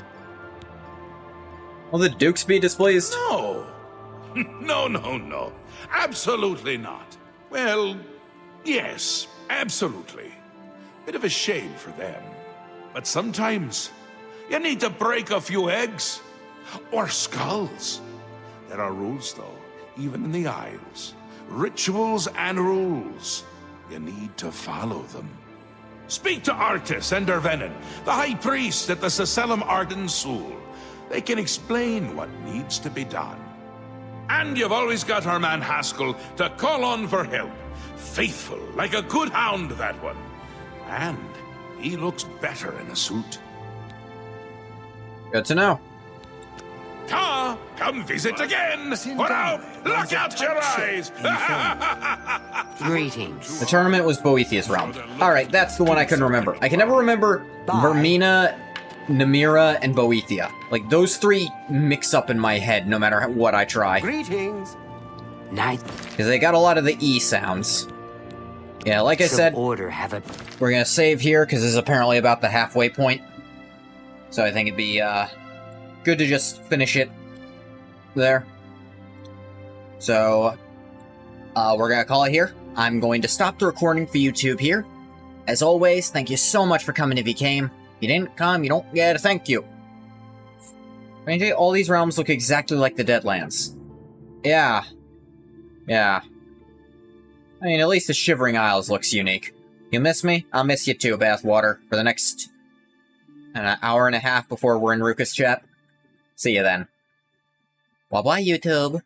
Will the Dukes be displeased? No. No. Absolutely not. Well, yes, absolutely. Bit of a shame for them. But sometimes you need to break a few eggs. Or skulls. There are rules, though, even in the Isles. Rituals and rules. You need to follow them. Speak to Artis and Dervenin, the High Priest at the Seselum Arden Sul. They can explain what needs to be done. And you've always got our man Haskell to call on for help. Faithful, like a good hound, that one. And he looks better in a suit. Good to know. Ta! Come visit again! Or I'll look out your eyes! Greetings. The tournament was Boethia's realm. Alright, that's the one I couldn't remember. I can never remember Vermina, Namira, and Boethia. Like, those three mix up in my head no matter what I try. Greetings. Night. Because they got a lot of the E sounds. Yeah, like I said, Order have it. we're gonna save here because this is apparently about the halfway point. So I think it'd be, good to just finish it there. So, we're gonna call it here. I'm going to stop the recording for YouTube here. As always, thank you so much for coming if you came. If you didn't come, you don't get a thank you. Frankly, all these realms look exactly like the Deadlands. Yeah. I mean, at least the Shivering Isles looks unique. You miss me? I'll miss you too, Bathwater, for the next an hour and a half before we're in Ruka's chat. See you then. Bye-bye, YouTube.